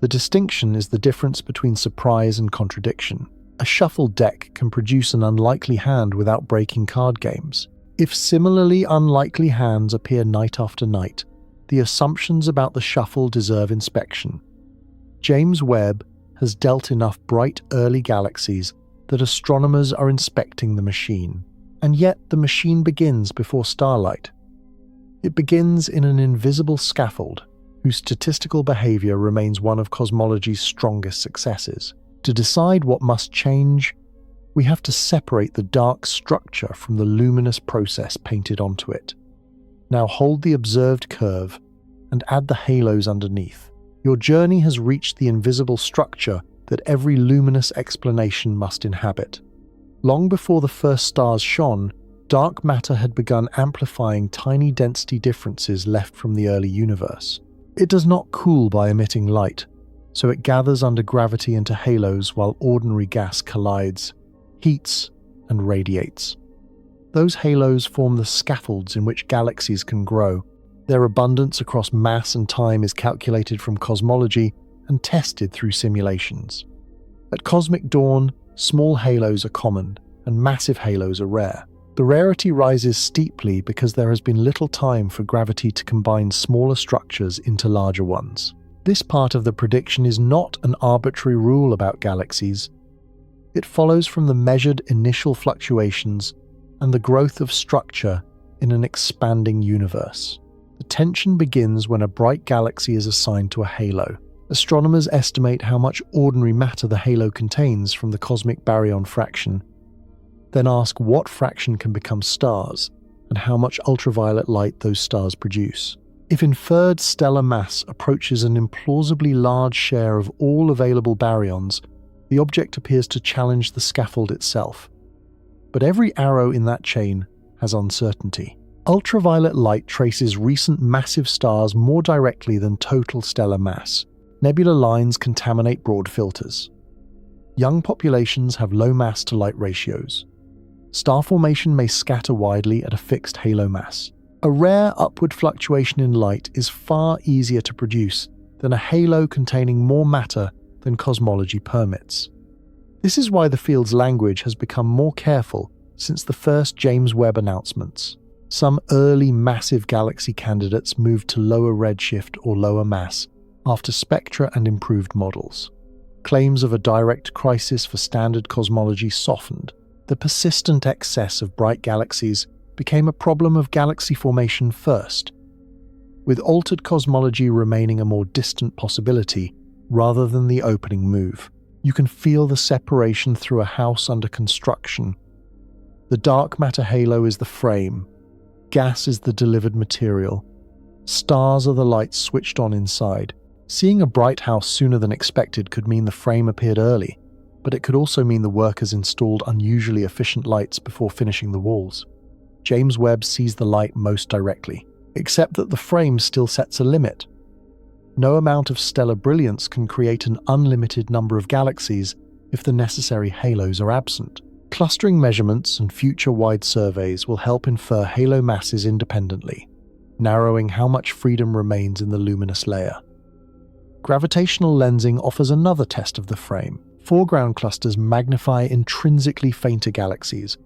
The distinction is the difference between surprise and contradiction. A shuffled deck can produce an unlikely hand without breaking card games. If similarly unlikely hands appear night after night, the assumptions about the shuffle deserve inspection. James Webb has dealt enough bright early galaxies that astronomers are inspecting the machine. And yet the machine begins before starlight. It begins in an invisible scaffold, whose statistical behavior remains one of cosmology's strongest successes. To decide what must change, we have to separate the dark structure from the luminous process painted onto it. Now hold the observed curve and add the halos underneath. Your journey has reached the invisible structure that every luminous explanation must inhabit. Long before the first stars shone, dark matter had begun amplifying tiny density differences left from the early universe. It does not cool by emitting light, so it gathers under gravity into halos while ordinary gas collides, heats, and radiates. Those halos form the scaffolds in which galaxies can grow. Their abundance across mass and time is calculated from cosmology and tested through simulations. At cosmic dawn, small halos are common, and massive halos are rare. The rarity rises steeply because there has been little time for gravity to combine smaller structures into larger ones. This part of the prediction is not an arbitrary rule about galaxies. It follows from the measured initial fluctuations and the growth of structure in an expanding universe. The tension begins when a bright galaxy is assigned to a halo. Astronomers estimate how much ordinary matter the halo contains from the cosmic baryon fraction, then ask what fraction can become stars and how much ultraviolet light those stars produce. If inferred stellar mass approaches an implausibly large share of all available baryons, the object appears to challenge the scaffold itself. But every arrow in that chain has uncertainty. Ultraviolet light traces recent massive stars more directly than total stellar mass. Nebula lines contaminate broad filters. Young populations have low mass to light ratios. Star formation may scatter widely at a fixed halo mass. A rare upward fluctuation in light is far easier to produce than a halo containing more matter than cosmology permits. This is why the field's language has become more careful since the first James Webb announcements. Some early massive galaxy candidates moved to lower redshift or lower mass after spectra and improved models. Claims of a direct crisis for standard cosmology softened. The persistent excess of bright galaxies became a problem of galaxy formation first, with altered cosmology remaining a more distant possibility rather than the opening move. You can feel the separation through a house under construction. The dark matter halo is the frame. Gas is the delivered material. Stars are the lights switched on inside. Seeing a bright house sooner than expected could mean the frame appeared early, but it could also mean the workers installed unusually efficient lights before finishing the walls. James Webb sees the light most directly, except that the frame still sets a limit. No amount of stellar brilliance can create an unlimited number of galaxies if the necessary halos are absent. Clustering measurements and future-wide surveys will help infer halo masses independently, narrowing how much freedom remains in the luminous layer. Gravitational lensing offers another test of the frame. Foreground clusters magnify intrinsically fainter galaxies,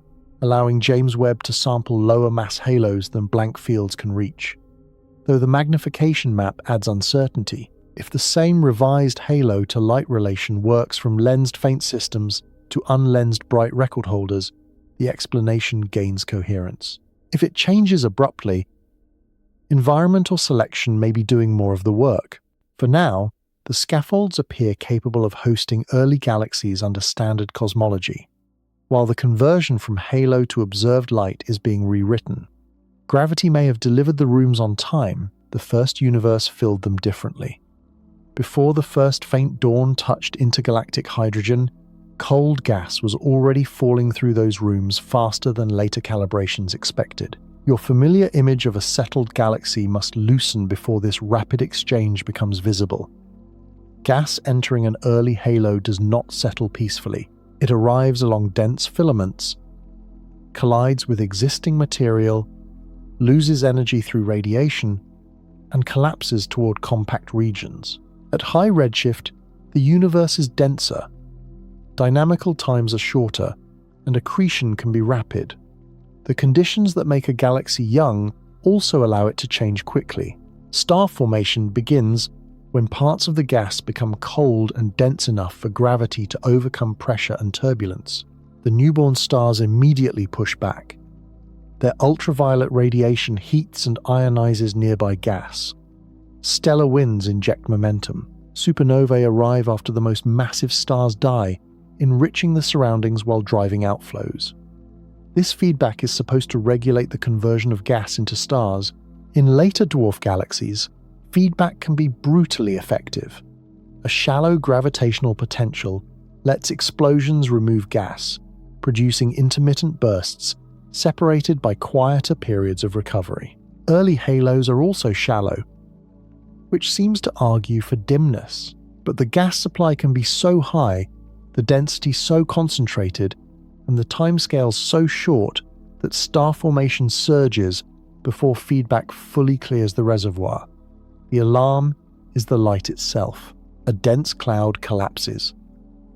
allowing James Webb to sample lower mass halos than blank fields can reach. Though the magnification map adds uncertainty, if the same revised halo to light relation works from lensed faint systems to unlensed bright record holders, the explanation gains coherence. If it changes abruptly, environment or selection may be doing more of the work. For now, the scaffolds appear capable of hosting early galaxies under standard cosmology, while the conversion from halo to observed light is being rewritten. Gravity may have delivered the rooms on time, the first universe filled them differently. Before the first faint dawn touched intergalactic hydrogen, cold gas was already falling through those rooms faster than later calibrations expected. Your familiar image of a settled galaxy must loosen before this rapid exchange becomes visible. Gas entering an early halo does not settle peacefully. It arrives along dense filaments, collides with existing material, loses energy through radiation, and collapses toward compact regions. At high redshift, the universe is denser. Dynamical times are shorter, and accretion can be rapid. The conditions that make a galaxy young also allow it to change quickly. Star formation begins when parts of the gas become cold and dense enough for gravity to overcome pressure and turbulence. The newborn stars immediately push back. Their ultraviolet radiation heats and ionizes nearby gas. Stellar winds inject momentum. Supernovae arrive after the most massive stars die, enriching the surroundings while driving outflows. This feedback is supposed to regulate the conversion of gas into stars. In later dwarf galaxies, feedback can be brutally effective. A shallow gravitational potential lets explosions remove gas, producing intermittent bursts separated by quieter periods of recovery. Early halos are also shallow, which seems to argue for dimness, but the gas supply can be so high, the density so concentrated, and the timescales so short that star formation surges before feedback fully clears the reservoir. The alarm is the light itself. A dense cloud collapses.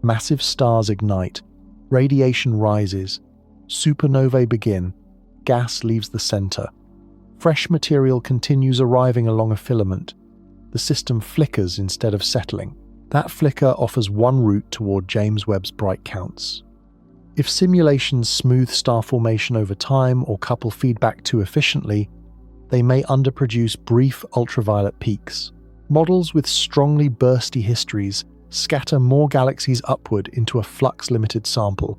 Massive stars ignite. Radiation rises. Supernovae begin. Gas leaves the center. Fresh material continues arriving along a filament. The the system flickers instead of settling. That flicker offers one route toward James Webb's bright counts. If simulations smooth star formation over time or couple feedback too efficiently, they may underproduce brief ultraviolet peaks. Models with strongly bursty histories scatter more galaxies upward into a flux-limited sample,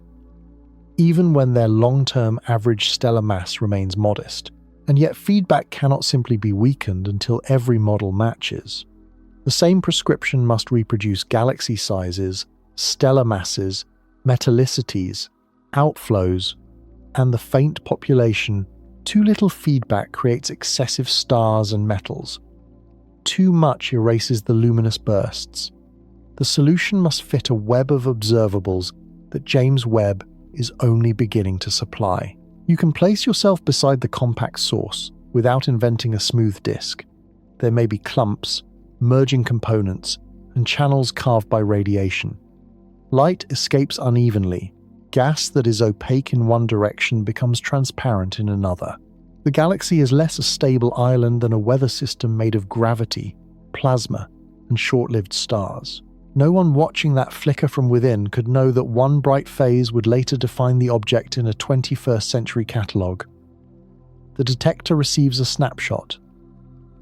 even when their long-term average stellar mass remains modest. And yet feedback cannot simply be weakened until every model matches. The same prescription must reproduce galaxy sizes, stellar masses, metallicities, outflows, and the faint population. Too little feedback creates excessive stars and metals. Too much erases the luminous bursts. The solution must fit a web of observables that James Webb is only beginning to supply. You can place yourself beside the compact source without inventing a smooth disk. There may be clumps, merging components, and channels carved by radiation. Light escapes unevenly. Gas that is opaque in one direction becomes transparent in another. The galaxy is less a stable island than a weather system made of gravity, plasma, and short-lived stars. No one watching that flicker from within could know that one bright phase would later define the object in a 21st century catalogue. The detector receives a snapshot.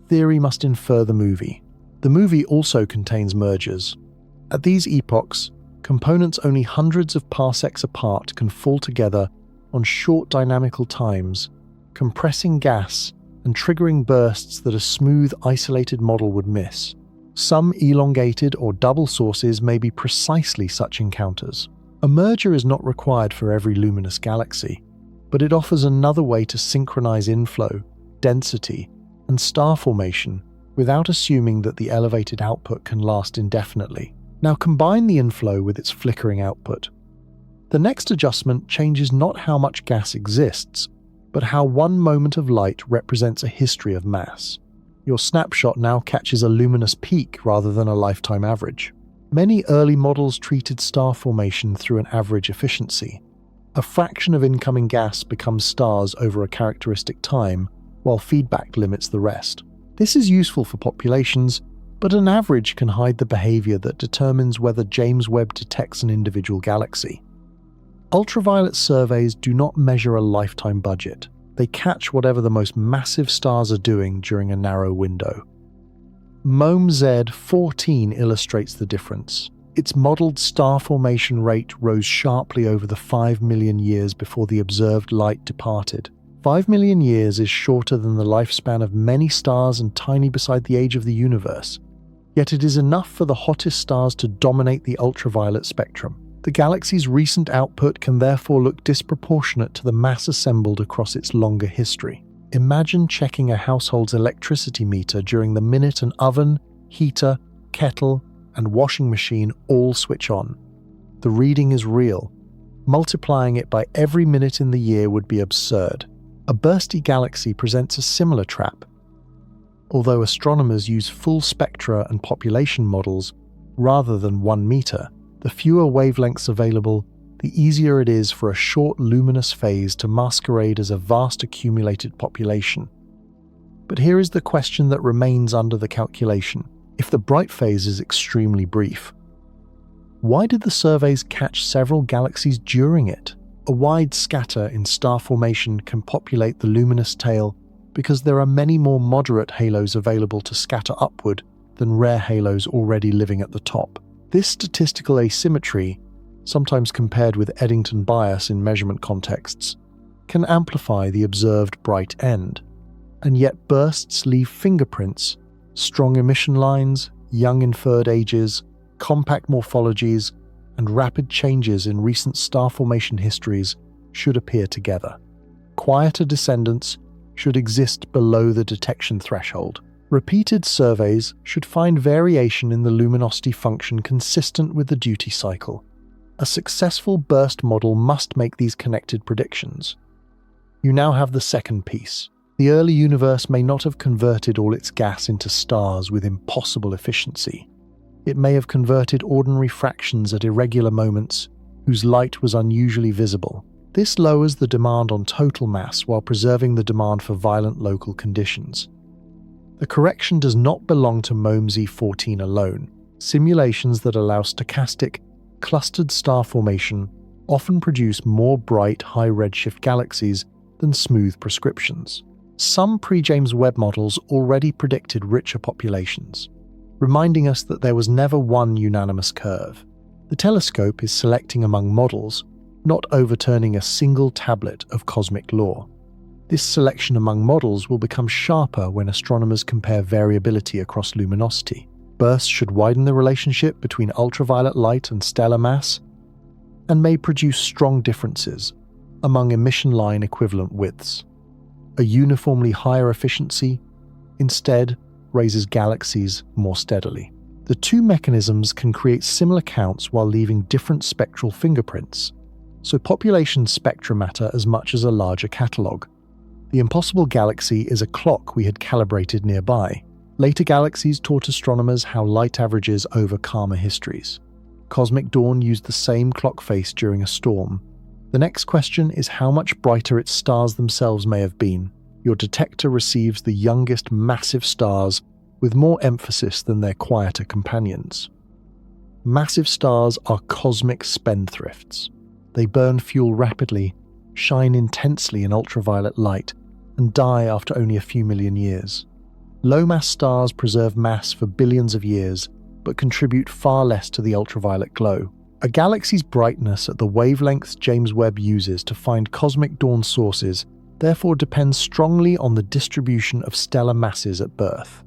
Theory must infer the movie. The movie also contains mergers. At these epochs, components only hundreds of parsecs apart can fall together on short dynamical times, compressing gas and triggering bursts that a smooth, isolated model would miss. Some elongated or double sources may be precisely such encounters. A merger is not required for every luminous galaxy, but it offers another way to synchronize inflow, density, and star formation without assuming that the elevated output can last indefinitely. Now combine the inflow with its flickering output. The next adjustment changes not how much gas exists, but how one moment of light represents a history of mass. Your snapshot now catches a luminous peak rather than a lifetime average. Many early models treated star formation through an average efficiency. A fraction of incoming gas becomes stars over a characteristic time, while feedback limits the rest. This is useful for populations, but an average can hide the behavior that determines whether James Webb detects an individual galaxy. Ultraviolet surveys do not measure a lifetime budget. They catch whatever the most massive stars are doing during a narrow window. MOME-Z 14 illustrates the difference. Its modeled star formation rate rose sharply over the 5 million years before the observed light departed. 5 million years is shorter than the lifespan of many stars and tiny beside the age of the universe. Yet it is enough for the hottest stars to dominate the ultraviolet spectrum. The galaxy's recent output can therefore look disproportionate to the mass assembled across its longer history. Imagine checking a household's electricity meter during the minute an oven, heater, kettle, and washing machine all switch on. The reading is real. Multiplying it by every minute in the year would be absurd. A bursty galaxy presents a similar trap. Although astronomers use full spectra and population models rather than 1 meter, the fewer wavelengths available, the easier it is for a short luminous phase to masquerade as a vast accumulated population. But here is the question that remains under the calculation. If the bright phase is extremely brief, why did the surveys catch several galaxies during it? A wide scatter in star formation can populate the luminous tail because there are many more moderate halos available to scatter upward than rare halos already living at the top. This statistical asymmetry, sometimes compared with Eddington bias in measurement contexts, can amplify the observed bright end. And yet bursts leave fingerprints, strong emission lines, young inferred ages, compact morphologies, and rapid changes in recent star formation histories should appear together. Quieter descendants should exist below the detection threshold. Repeated surveys should find variation in the luminosity function consistent with the duty cycle. A successful burst model must make these connected predictions. You now have the second piece. The early universe may not have converted all its gas into stars with impossible efficiency. It may have converted ordinary fractions at irregular moments whose light was unusually visible. This lowers the demand on total mass while preserving the demand for violent local conditions. The correction does not belong to MOMSI-14 alone. Simulations that allow stochastic, clustered star formation often produce more bright, high redshift galaxies than smooth prescriptions. Some pre-James Webb models already predicted richer populations, reminding us that there was never one unanimous curve. The telescope is selecting among models, not overturning a single tablet of cosmic law. This selection among models will become sharper when astronomers compare variability across luminosity. Bursts should widen the relationship between ultraviolet light and stellar mass, and may produce strong differences among emission line equivalent widths. A uniformly higher efficiency instead raises galaxies more steadily. The two mechanisms can create similar counts while leaving different spectral fingerprints, so population spectra matter as much as a larger catalogue. The impossible galaxy is a clock we had calibrated nearby. Later galaxies taught astronomers how light averages over calmer histories. Cosmic Dawn used the same clock face during a storm. The next question is how much brighter its stars themselves may have been. Your detector receives the youngest massive stars with more emphasis than their quieter companions. Massive stars are cosmic spendthrifts. They burn fuel rapidly, shine intensely in ultraviolet light, and die after only a few million years. Low-mass stars preserve mass for billions of years, but contribute far less to the ultraviolet glow. A galaxy's brightness at the wavelengths James Webb uses to find cosmic dawn sources therefore depends strongly on the distribution of stellar masses at birth.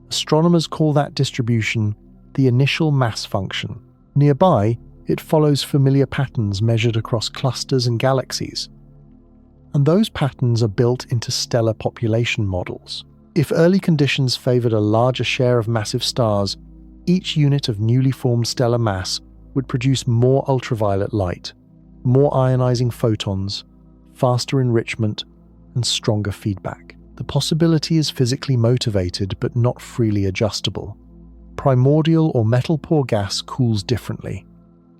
Astronomers call that distribution the initial mass function. Nearby, it follows familiar patterns measured across clusters and galaxies. And those patterns are built into stellar population models. If early conditions favored a larger share of massive stars, each unit of newly formed stellar mass would produce more ultraviolet light, more ionizing photons, faster enrichment, and stronger feedback. The possibility is physically motivated but not freely adjustable. Primordial or metal-poor gas cools differently.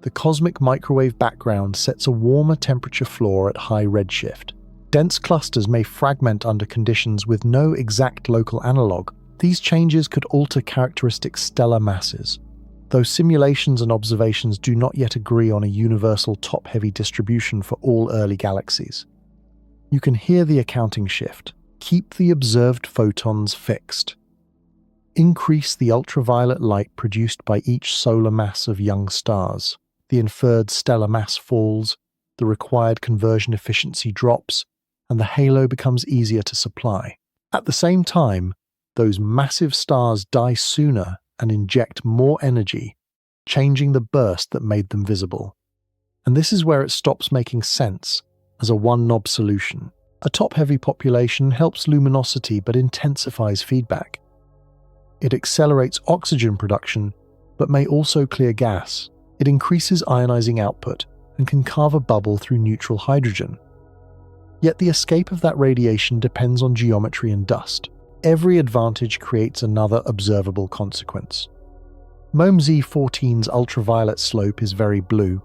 The cosmic microwave background sets a warmer temperature floor at high redshift. Dense clusters may fragment under conditions with no exact local analog. These changes could alter characteristic stellar masses, though simulations and observations do not yet agree on a universal top-heavy distribution for all early galaxies. You can hear the accounting shift. Keep the observed photons fixed. Increase the ultraviolet light produced by each solar mass of young stars. The inferred stellar mass falls, the required conversion efficiency drops, and the halo becomes easier to supply. At the same time, those massive stars die sooner and inject more energy, changing the burst that made them visible. And this is where it stops making sense as a one-knob solution. A top-heavy population helps luminosity but intensifies feedback. It accelerates oxygen production, but may also clear gas. It increases ionizing output and can carve a bubble through neutral hydrogen. Yet the escape of that radiation depends on geometry and dust. Every advantage creates another observable consequence. MOMSI-14's ultraviolet slope is very blue,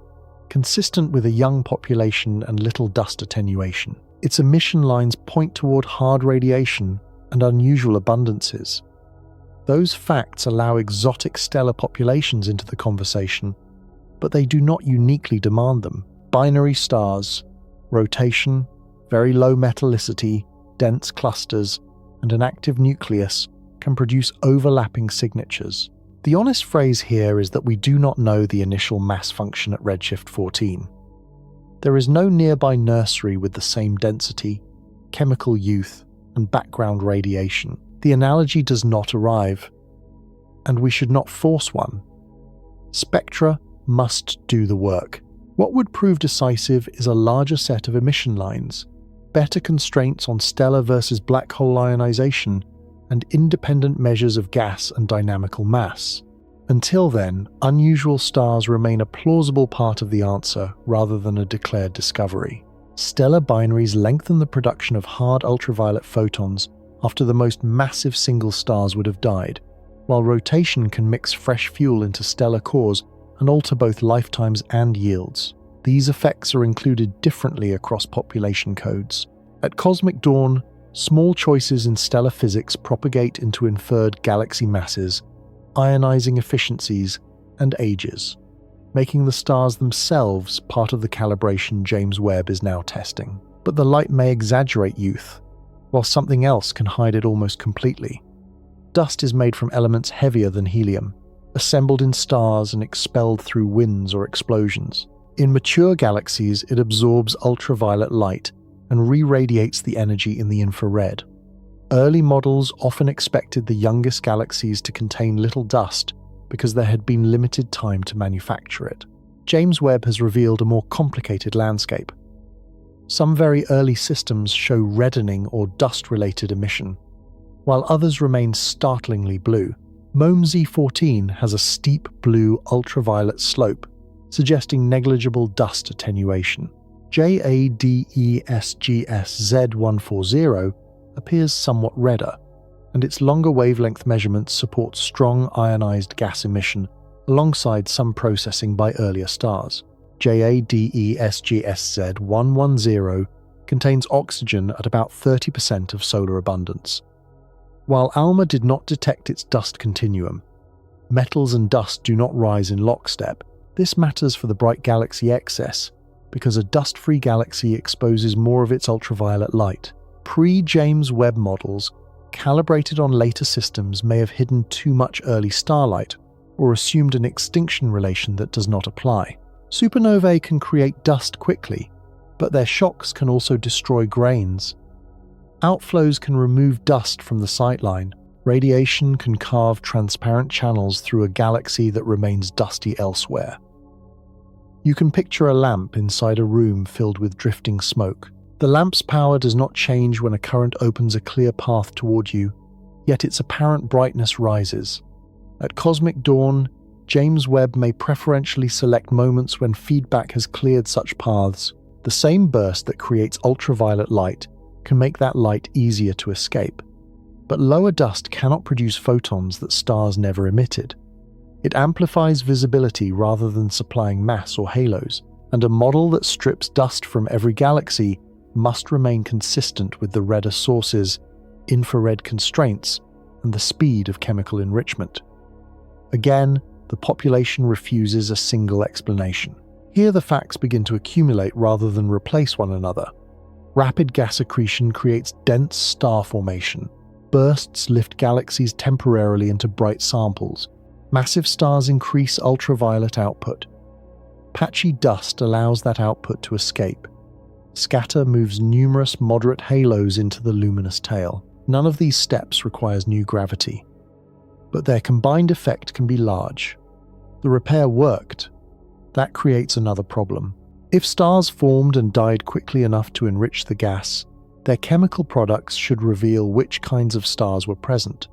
consistent with a young population and little dust attenuation. Its emission lines point toward hard radiation and unusual abundances. Those facts allow exotic stellar populations into the conversation, but they do not uniquely demand them. Binary stars, rotation, very low metallicity, dense clusters, and an active nucleus can produce overlapping signatures. The honest phrase here is that we do not know the initial mass function at redshift 14. There is no nearby nursery with the same density, chemical youth, and background radiation. The analogy does not arrive, and we should not force one. Spectra must do the work. What would prove decisive is a larger set of emission lines, better constraints on stellar versus black hole ionization, and independent measures of gas and dynamical mass. Until then, unusual stars remain a plausible part of the answer rather than a declared discovery. Stellar binaries lengthen the production of hard ultraviolet photons after the most massive single stars would have died, while rotation can mix fresh fuel into stellar cores and alter both lifetimes and yields. These effects are included differently across population codes. At cosmic dawn, Small choices in stellar physics propagate into inferred galaxy masses, ionizing efficiencies, and ages, making the stars themselves part of the calibration James Webb is now testing. But the light may exaggerate youth, while something else can hide it almost completely. Dust is made from elements heavier than helium, assembled in stars and expelled through winds or explosions. In mature galaxies, it absorbs ultraviolet light and re-radiates the energy in the infrared. Early models often expected the youngest galaxies to contain little dust because there had been limited time to manufacture it. James Webb has revealed a more complicated landscape. Some very early systems show reddening or dust-related emission, while others remain startlingly blue. MOMZ-14 has a steep blue ultraviolet slope, suggesting negligible dust attenuation. JADESGS-Z140 appears somewhat redder, and its longer wavelength measurements support strong ionized gas emission alongside some processing by earlier stars. JADESGS-Z110 contains oxygen at about 30% of solar abundance. While ALMA did not detect its dust continuum, metals and dust do not rise in lockstep. This matters for the bright galaxy excess, because a dust-free galaxy exposes more of its ultraviolet light. Pre-James Webb models, calibrated on later systems, may have hidden too much early starlight, or assumed an extinction relation that does not apply. Supernovae can create dust quickly, but their shocks can also destroy grains. Outflows can remove dust from the sightline. Radiation can carve transparent channels through a galaxy that remains dusty elsewhere. You can picture a lamp inside a room filled with drifting smoke. The lamp's power does not change when a current opens a clear path toward you, yet its apparent brightness rises. At cosmic dawn, James Webb may preferentially select moments when feedback has cleared such paths. The same burst that creates ultraviolet light can make that light easier to escape. But lower dust cannot produce photons that stars never emitted. It amplifies visibility rather than supplying mass or halos, and a model that strips dust from every galaxy must remain consistent with the redder sources, infrared constraints, and the speed of chemical enrichment. Again, the population refuses a single explanation. Here the facts begin to accumulate rather than replace one another. Rapid gas accretion creates dense star formation. Bursts lift galaxies temporarily into bright samples. Massive stars increase ultraviolet output. Patchy dust allows that output to escape. Scatter moves numerous moderate halos into the luminous tail. None of these steps requires new gravity, but their combined effect can be large. The repair worked. That creates another problem. If stars formed and died quickly enough to enrich the gas, their chemical products should reveal which kinds of stars were present.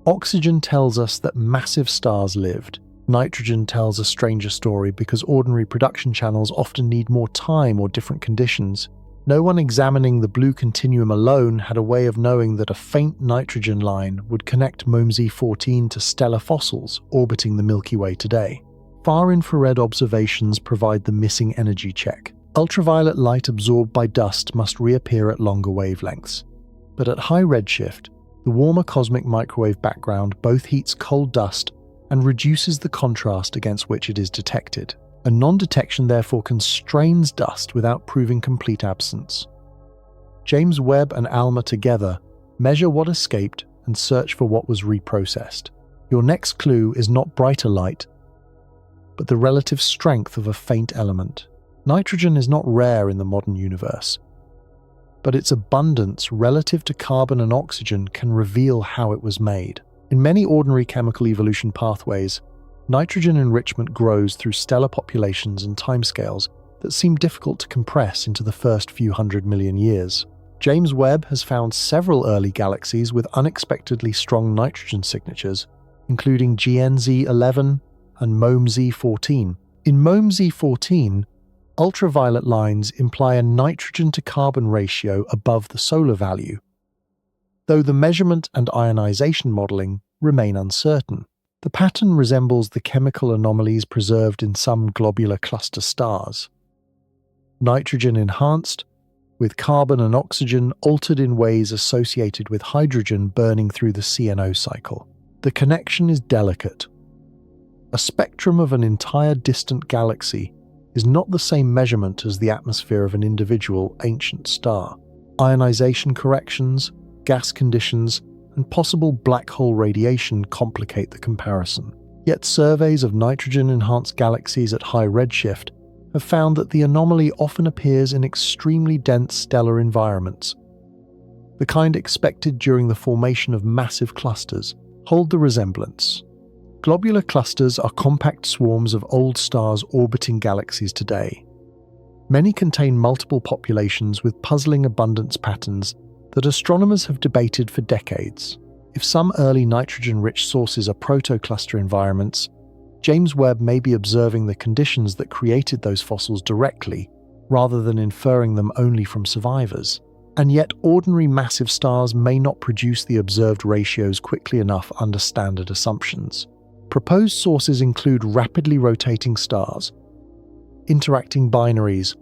Oxygen tells us that massive stars lived. Nitrogen tells a stranger story because ordinary production channels often need more time or different conditions. No one examining the blue continuum alone had a way of knowing that a faint nitrogen line would connect MOMZ-14 to stellar fossils orbiting the Milky Way today. Far infrared observations provide the missing energy check. Ultraviolet light absorbed by dust must reappear at longer wavelengths. But at high redshift, the warmer cosmic microwave background both heats cold dust and reduces the contrast against which it is detected. A non-detection therefore constrains dust without proving complete absence. James Webb and ALMA together measure what escaped and search for what was reprocessed. Your next clue is not brighter light, but the relative strength of a faint element. Nitrogen is not rare in the modern universe, but its abundance relative to carbon and oxygen can reveal how it was made. In many ordinary chemical evolution pathways, nitrogen enrichment grows through stellar populations and timescales that seem difficult to compress into the first few 100 million years. James Webb has found several early galaxies with unexpectedly strong nitrogen signatures, including GNZ11 and MOMZ-14. In MOMZ-14, ultraviolet lines imply a nitrogen-to-carbon ratio above the solar value, though the measurement and ionization modeling remain uncertain. The pattern resembles the chemical anomalies preserved in some globular cluster stars. Nitrogen enhanced, with carbon and oxygen altered in ways associated with hydrogen burning through the CNO cycle. The connection is delicate. A spectrum of an entire distant galaxy is not the same measurement as the atmosphere of an individual ancient star. Ionization corrections, gas conditions, and possible black hole radiation complicate the comparison. Yet surveys of nitrogen-enhanced galaxies at high redshift have found that the anomaly often appears in extremely dense stellar environments. The kind expected during the formation of massive clusters hold the resemblance. Globular clusters are compact swarms of old stars orbiting galaxies today. Many contain multiple populations with puzzling abundance patterns that astronomers have debated for decades. If some early nitrogen-rich sources are protocluster environments, James Webb may be observing the conditions that created those fossils directly, rather than inferring them only from survivors. And yet, ordinary massive stars may not produce the observed ratios quickly enough under standard assumptions. Proposed sources include rapidly rotating stars, interacting binaries,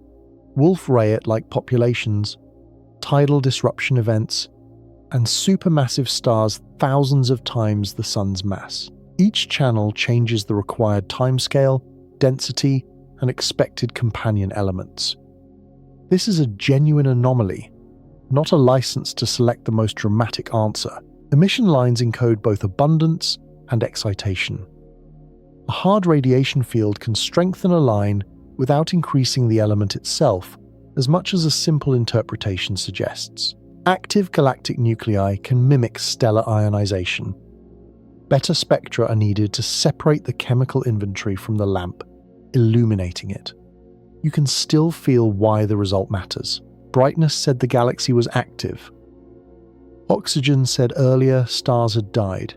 Wolf-Rayet-like populations, tidal disruption events, and supermassive stars thousands of times the Sun's mass. Each channel changes the required timescale, density, and expected companion elements. This is a genuine anomaly, not a license to select the most dramatic answer. Emission lines encode both abundance and excitation. A hard radiation field can strengthen a line without increasing the element itself, as much as a simple interpretation suggests. Active galactic nuclei can mimic stellar ionization. Better spectra are needed to separate the chemical inventory from the lamp, illuminating it. You can still feel why the result matters. Brightness said the galaxy was active. Oxygen said earlier stars had died.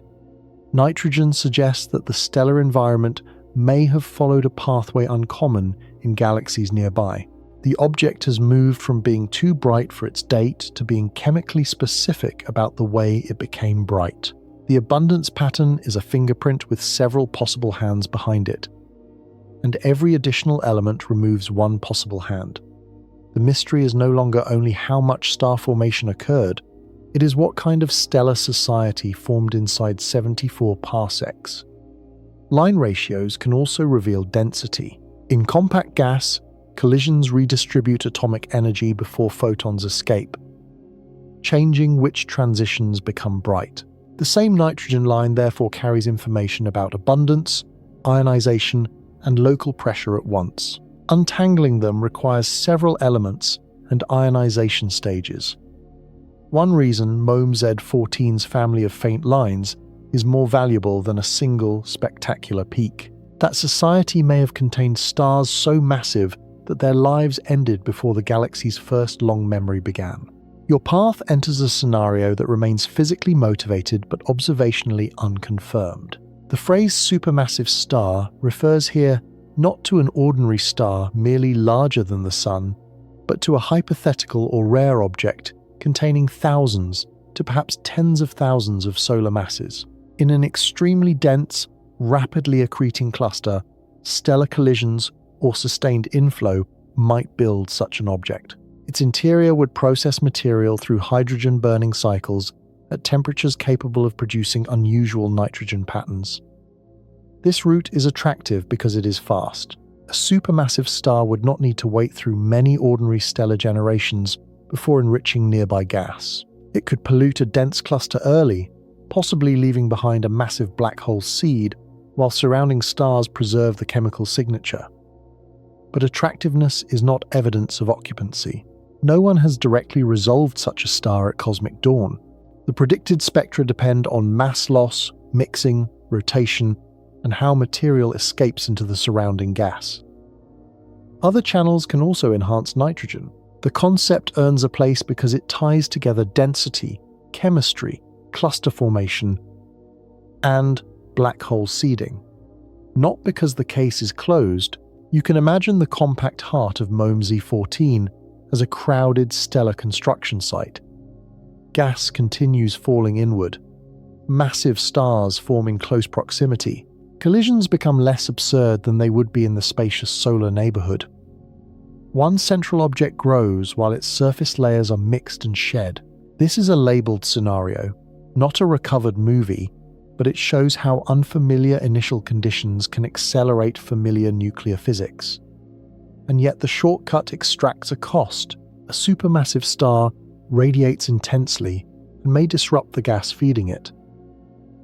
Nitrogen suggests that the stellar environment may have followed a pathway uncommon in galaxies nearby. The object has moved from being too bright for its date to being chemically specific about the way it became bright. The abundance pattern is a fingerprint with several possible hands behind it, and every additional element removes one possible hand. The mystery is no longer only how much star formation occurred, it is what kind of stellar society formed inside 74 parsecs. Line ratios can also reveal density. In compact gas, collisions redistribute atomic energy before photons escape, changing which transitions become bright. The same nitrogen line therefore carries information about abundance, ionization, and local pressure at once. Untangling them requires several elements and ionization stages. One reason MOME Z14's family of faint lines is more valuable than a single spectacular peak. That society may have contained stars so massive that their lives ended before the galaxy's first long memory began. Your path enters a scenario that remains physically motivated but observationally unconfirmed. The phrase supermassive star refers here not to an ordinary star merely larger than the Sun, but to a hypothetical or rare object containing thousands to perhaps tens of thousands of solar masses. In an extremely dense, rapidly accreting cluster, stellar collisions or sustained inflow might build such an object. Its interior would process material through hydrogen-burning cycles at temperatures capable of producing unusual nitrogen patterns. This route is attractive because it is fast. A supermassive star would not need to wait through many ordinary stellar generations before enriching nearby gas. It could pollute a dense cluster early, possibly leaving behind a massive black hole seed, while surrounding stars preserve the chemical signature. But attractiveness is not evidence of occupancy. No one has directly resolved such a star at cosmic dawn. The predicted spectra depend on mass loss, mixing, rotation, and how material escapes into the surrounding gas. Other channels can also enhance nitrogen. The concept earns a place because it ties together density, chemistry, cluster formation, and black hole seeding. Not because the case is closed. You can imagine the compact heart of MOME Z14 as a crowded stellar construction site. Gas continues falling inward. Massive stars form in close proximity. Collisions become less absurd than they would be in the spacious solar neighborhood. One central object grows while its surface layers are mixed and shed. This is a labeled scenario, not a recovered movie, but it shows how unfamiliar initial conditions can accelerate familiar nuclear physics. And yet the shortcut extracts a cost. A supermassive star radiates intensely and may disrupt the gas feeding it.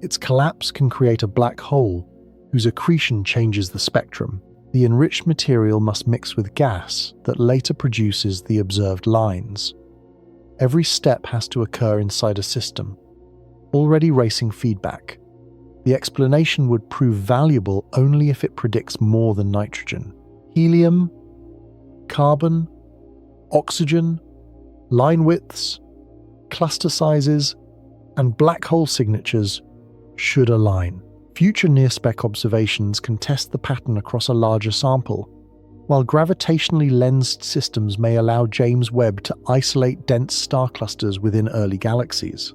Its collapse can create a black hole, whose accretion changes the spectrum. The enriched material must mix with gas that later produces the observed lines. Every step has to occur inside a system, already racing feedback. The explanation would prove valuable only if it predicts more than nitrogen. Helium, carbon, oxygen, line widths, cluster sizes, and black hole signatures should align. Future near-spec observations can test the pattern across a larger sample, while gravitationally lensed systems may allow James Webb to isolate dense star clusters within early galaxies.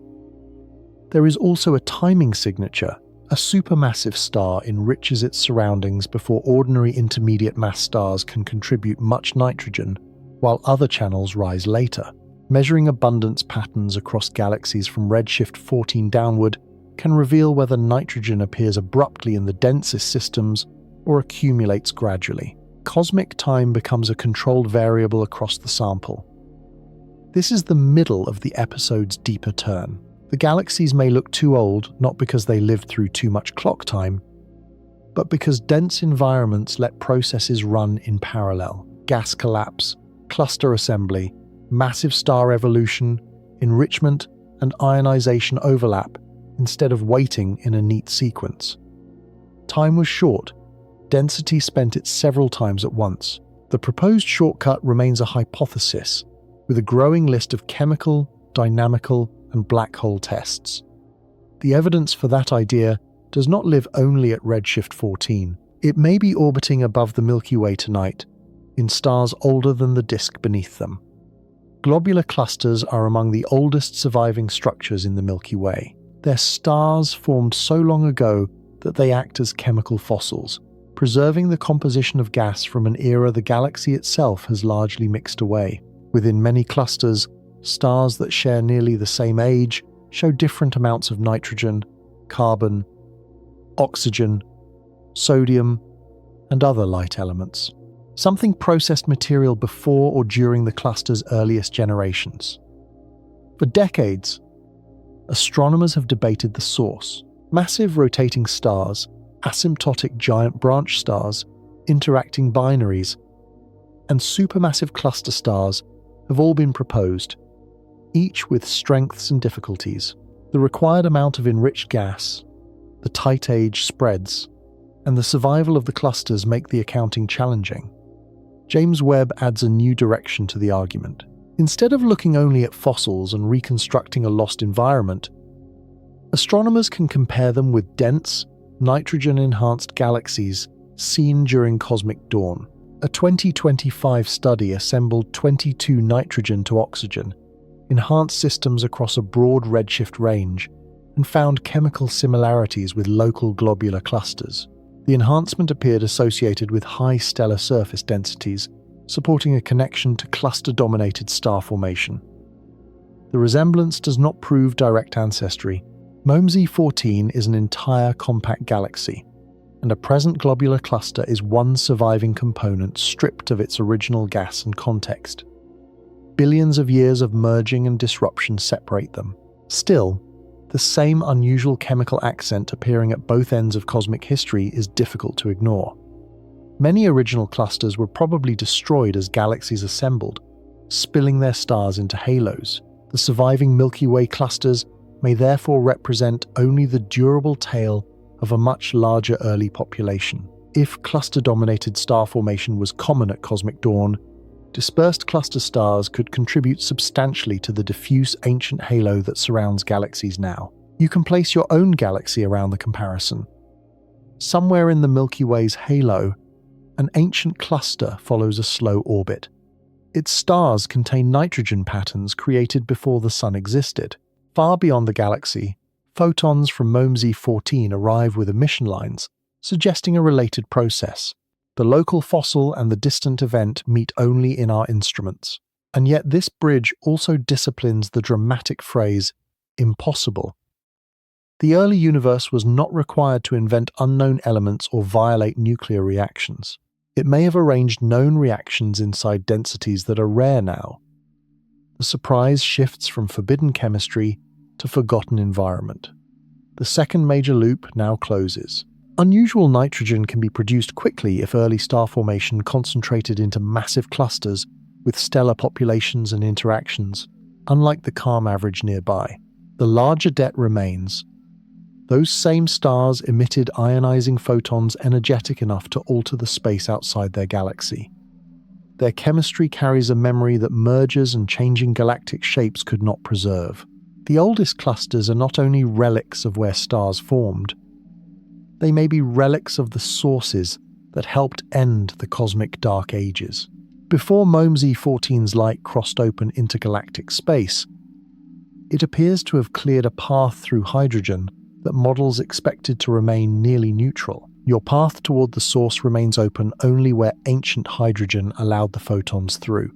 There is also a timing signature. A supermassive star enriches its surroundings before ordinary intermediate mass stars can contribute much nitrogen, while other channels rise later. Measuring abundance patterns across galaxies from redshift 14 downward can reveal whether nitrogen appears abruptly in the densest systems or accumulates gradually. Cosmic time becomes a controlled variable across the sample. This is the middle of the episode's deeper turn. The galaxies may look too old, not because they lived through too much clock time, but because dense environments let processes run in parallel. Gas collapse, cluster assembly, massive star evolution, enrichment, and ionization overlap instead of waiting in a neat sequence. Time was short. Density spent it several times at once. The proposed shortcut remains a hypothesis, with a growing list of chemical, dynamical, and black hole tests. The evidence for that idea does not live only at redshift 14. It may be orbiting above the Milky Way tonight, in stars older than the disk beneath them. Globular clusters are among the oldest surviving structures in the Milky Way. Their stars formed so long ago that they act as chemical fossils, preserving the composition of gas from an era the galaxy itself has largely mixed away. Within many clusters, stars that share nearly the same age show different amounts of nitrogen, carbon, oxygen, sodium, and other light elements. Something processed material before or during the cluster's earliest generations. For decades, astronomers have debated the source. Massive rotating stars, asymptotic giant branch stars, interacting binaries, and supermassive cluster stars have all been proposed, each with strengths and difficulties. The required amount of enriched gas, the tight age spreads, and the survival of the clusters make the accounting challenging. James Webb adds a new direction to the argument. Instead of looking only at fossils and reconstructing a lost environment, astronomers can compare them with dense, nitrogen-enhanced galaxies seen during cosmic dawn. A 2025 study assembled 22 nitrogen to oxygen, enhanced systems across a broad redshift range, and found chemical similarities with local globular clusters. The enhancement appeared associated with high stellar surface densities, supporting a connection to cluster-dominated star formation. The resemblance does not prove direct ancestry. MOMSI-14 is an entire compact galaxy, and a present globular cluster is one surviving component stripped of its original gas and context. Billions of years of merging and disruption separate them. Still, the same unusual chemical accent appearing at both ends of cosmic history is difficult to ignore. Many original clusters were probably destroyed as galaxies assembled, spilling their stars into halos. The surviving Milky Way clusters may therefore represent only the durable tail of a much larger early population. If cluster-dominated star formation was common at cosmic dawn, dispersed cluster stars could contribute substantially to the diffuse ancient halo that surrounds galaxies now. You can place your own galaxy around the comparison. Somewhere in the Milky Way's halo, an ancient cluster follows a slow orbit. Its stars contain nitrogen patterns created before the Sun existed. Far beyond the galaxy, photons from MOMSI-14 arrive with emission lines, suggesting a related process. The local fossil and the distant event meet only in our instruments. And yet this bridge also disciplines the dramatic phrase, impossible. The early universe was not required to invent unknown elements or violate nuclear reactions. It may have arranged known reactions inside densities that are rare now. The surprise shifts from forbidden chemistry to forgotten environment. The second major loop now closes. Unusual nitrogen can be produced quickly if early star formation concentrated into massive clusters with stellar populations and interactions, unlike the calm average nearby. The larger debt remains. Those same stars emitted ionizing photons energetic enough to alter the space outside their galaxy. Their chemistry carries a memory that mergers and changing galactic shapes could not preserve. The oldest clusters are not only relics of where stars formed, they may be relics of the sources that helped end the cosmic dark ages. Before MOMZ-14's light crossed open intergalactic space, it appears to have cleared a path through hydrogen that models expected to remain nearly neutral. Your path toward the source remains open only where ancient hydrogen allowed the photons through.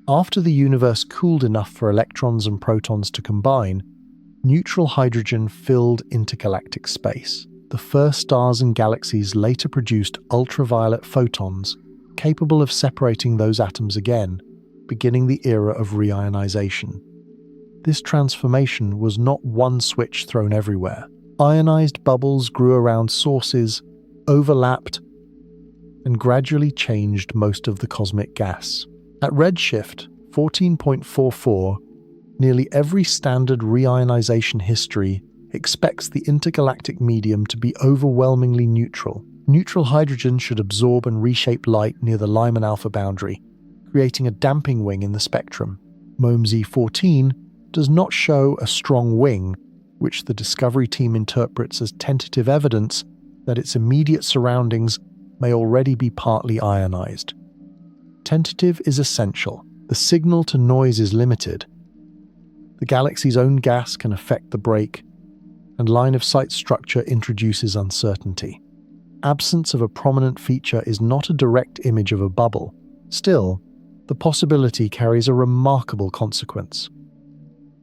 After the universe cooled enough for electrons and protons to combine, neutral hydrogen filled intergalactic space. The first stars and galaxies later produced ultraviolet photons capable of separating those atoms again, beginning the era of reionization. This transformation was not one switch thrown everywhere. Ionized bubbles grew around sources, overlapped, and gradually changed most of the cosmic gas. At redshift 14.44, nearly every standard reionization history expects the intergalactic medium to be overwhelmingly neutral. Neutral hydrogen should absorb and reshape light near the Lyman alpha boundary, creating a damping wing in the spectrum. MOMZ-14 does not show a strong wing, which the Discovery team interprets as tentative evidence that its immediate surroundings may already be partly ionized. Tentative is essential. The signal to noise is limited. The galaxy's own gas can affect the break, and line-of-sight structure introduces uncertainty. Absence of a prominent feature is not a direct image of a bubble. Still, the possibility carries a remarkable consequence.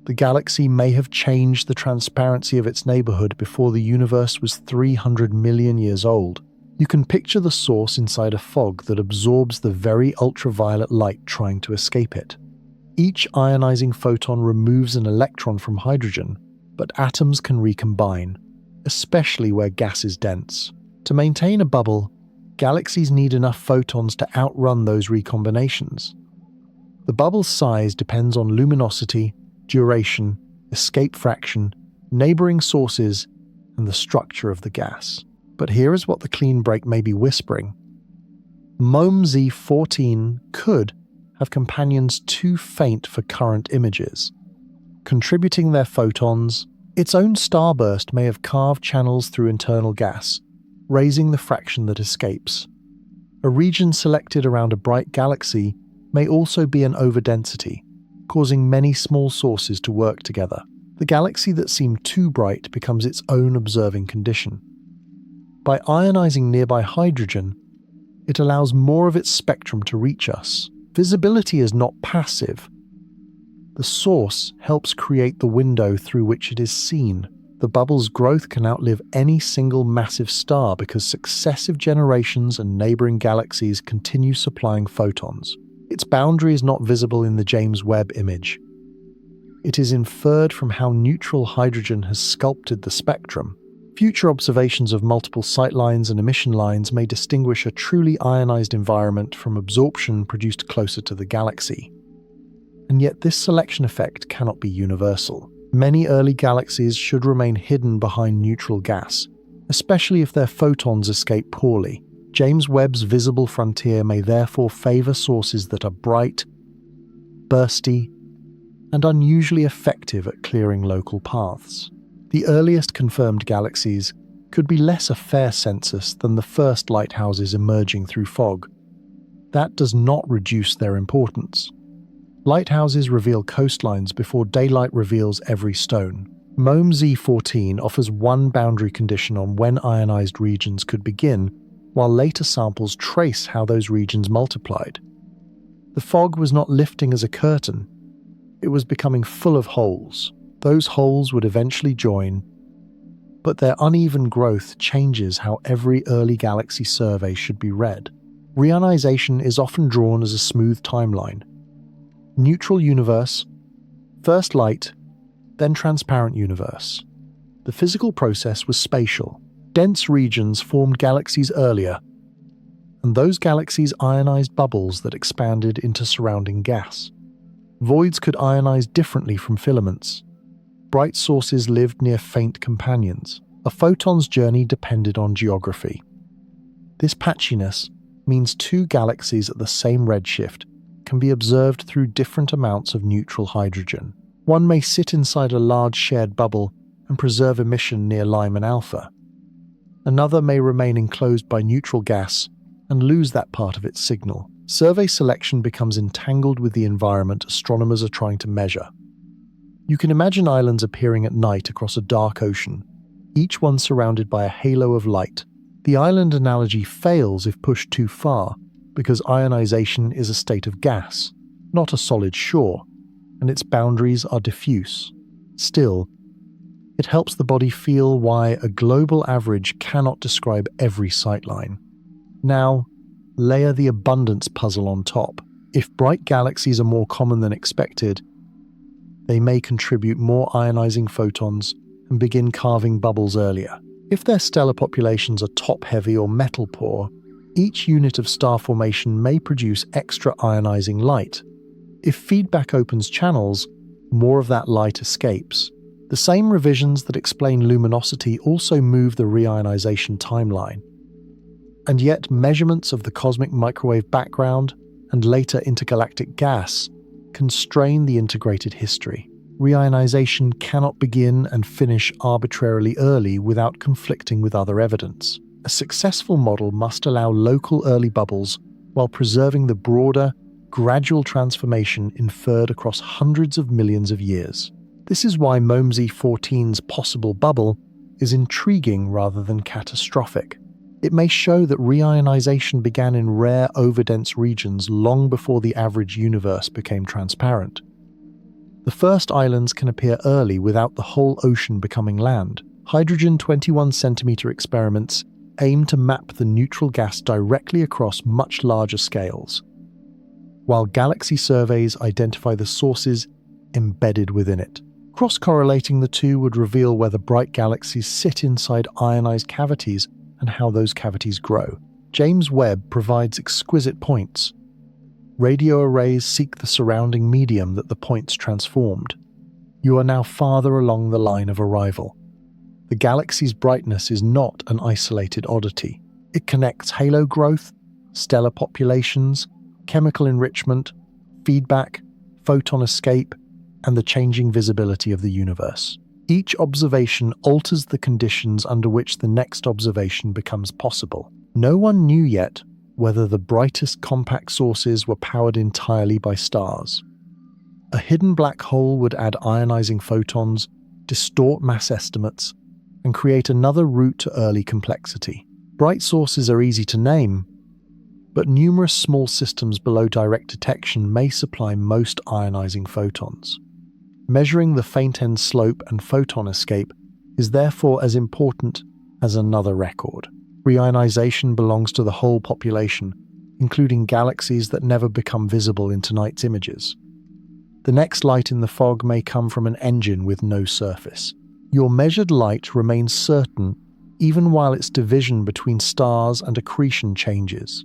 The galaxy may have changed the transparency of its neighborhood before the universe was 300 million years old. You can picture the source inside a fog that absorbs the very ultraviolet light trying to escape it. Each ionizing photon removes an electron from hydrogen, but atoms can recombine, especially where gas is dense. To maintain a bubble, galaxies need enough photons to outrun those recombinations. The bubble's size depends on luminosity, duration, escape fraction, neighboring sources, and the structure of the gas. But here is what the clean break may be whispering. MOMZ-14 could have companions too faint for current images. Contributing their photons, its own starburst may have carved channels through internal gas, raising the fraction that escapes. A region selected around a bright galaxy may also be an overdensity, causing many small sources to work together. The galaxy that seemed too bright becomes its own observing condition. By ionizing nearby hydrogen, it allows more of its spectrum to reach us. Visibility is not passive. The source helps create the window through which it is seen. The bubble's growth can outlive any single massive star because successive generations and neighboring galaxies continue supplying photons. Its boundary is not visible in the James Webb image. It is inferred from how neutral hydrogen has sculpted the spectrum. Future observations of multiple sightlines and emission lines may distinguish a truly ionized environment from absorption produced closer to the galaxy. And yet this selection effect cannot be universal. Many early galaxies should remain hidden behind neutral gas, especially if their photons escape poorly. James Webb's visible frontier may therefore favor sources that are bright, bursty, and unusually effective at clearing local paths. The earliest confirmed galaxies could be less a fair census than the first lighthouses emerging through fog. That does not reduce their importance. Lighthouses reveal coastlines before daylight reveals every stone. MOMZ-14 offers one boundary condition on when ionized regions could begin, while later samples trace how those regions multiplied. The fog was not lifting as a curtain, it was becoming full of holes. Those holes would eventually join, but their uneven growth changes how every early galaxy survey should be read. Reionization is often drawn as a smooth timeline. Neutral universe, first light, then transparent universe. The physical process was spatial. Dense regions formed galaxies earlier, and those galaxies ionized bubbles that expanded into surrounding gas. Voids could ionize differently from filaments. Bright sources lived near faint companions. A photon's journey depended on geography. This patchiness means two galaxies at the same redshift can be observed through different amounts of neutral hydrogen. One may sit inside a large shared bubble and preserve emission near Lyman alpha. Another may remain enclosed by neutral gas and lose that part of its signal. Survey selection becomes entangled with the environment astronomers are trying to measure. You can imagine islands appearing at night across a dark ocean, each one surrounded by a halo of light. The island analogy fails if pushed too far, because ionization is a state of gas, not a solid shore, and its boundaries are diffuse. Still, it helps the body feel why a global average cannot describe every sightline. Now, layer the abundance puzzle on top. If bright galaxies are more common than expected, they may contribute more ionizing photons and begin carving bubbles earlier. If their stellar populations are top-heavy or metal-poor, each unit of star formation may produce extra ionizing light. If feedback opens channels, more of that light escapes. The same revisions that explain luminosity also move the reionization timeline. And yet measurements of the cosmic microwave background and later intergalactic gas constrain the integrated history. Reionization cannot begin and finish arbitrarily early without conflicting with other evidence. A successful model must allow local early bubbles while preserving the broader, gradual transformation inferred across hundreds of millions of years. This is why MOMSI 14's possible bubble is intriguing rather than catastrophic. It may show that reionization began in rare overdense regions long before the average universe became transparent. The first islands can appear early without the whole ocean becoming land. Hydrogen 21 centimeter experiments aim to map the neutral gas directly across much larger scales, while galaxy surveys identify the sources embedded within it. Cross-correlating the two would reveal whether bright galaxies sit inside ionized cavities and how those cavities grow. James Webb provides exquisite points. Radio arrays seek the surrounding medium that the points transformed. You are now farther along the line of arrival. The galaxy's brightness is not an isolated oddity. It connects halo growth, stellar populations, chemical enrichment, feedback, photon escape, and the changing visibility of the universe. Each observation alters the conditions under which the next observation becomes possible. No one knew yet whether the brightest compact sources were powered entirely by stars. A hidden black hole would add ionizing photons, distort mass estimates, and create another route to early complexity. Bright sources are easy to name, but numerous small systems below direct detection may supply most ionizing photons. Measuring the faint-end slope and photon escape is therefore as important as another record. Reionization belongs to the whole population, including galaxies that never become visible in tonight's images. The next light in the fog may come from an engine with no surface. Your measured light remains certain even while its division between stars and accretion changes.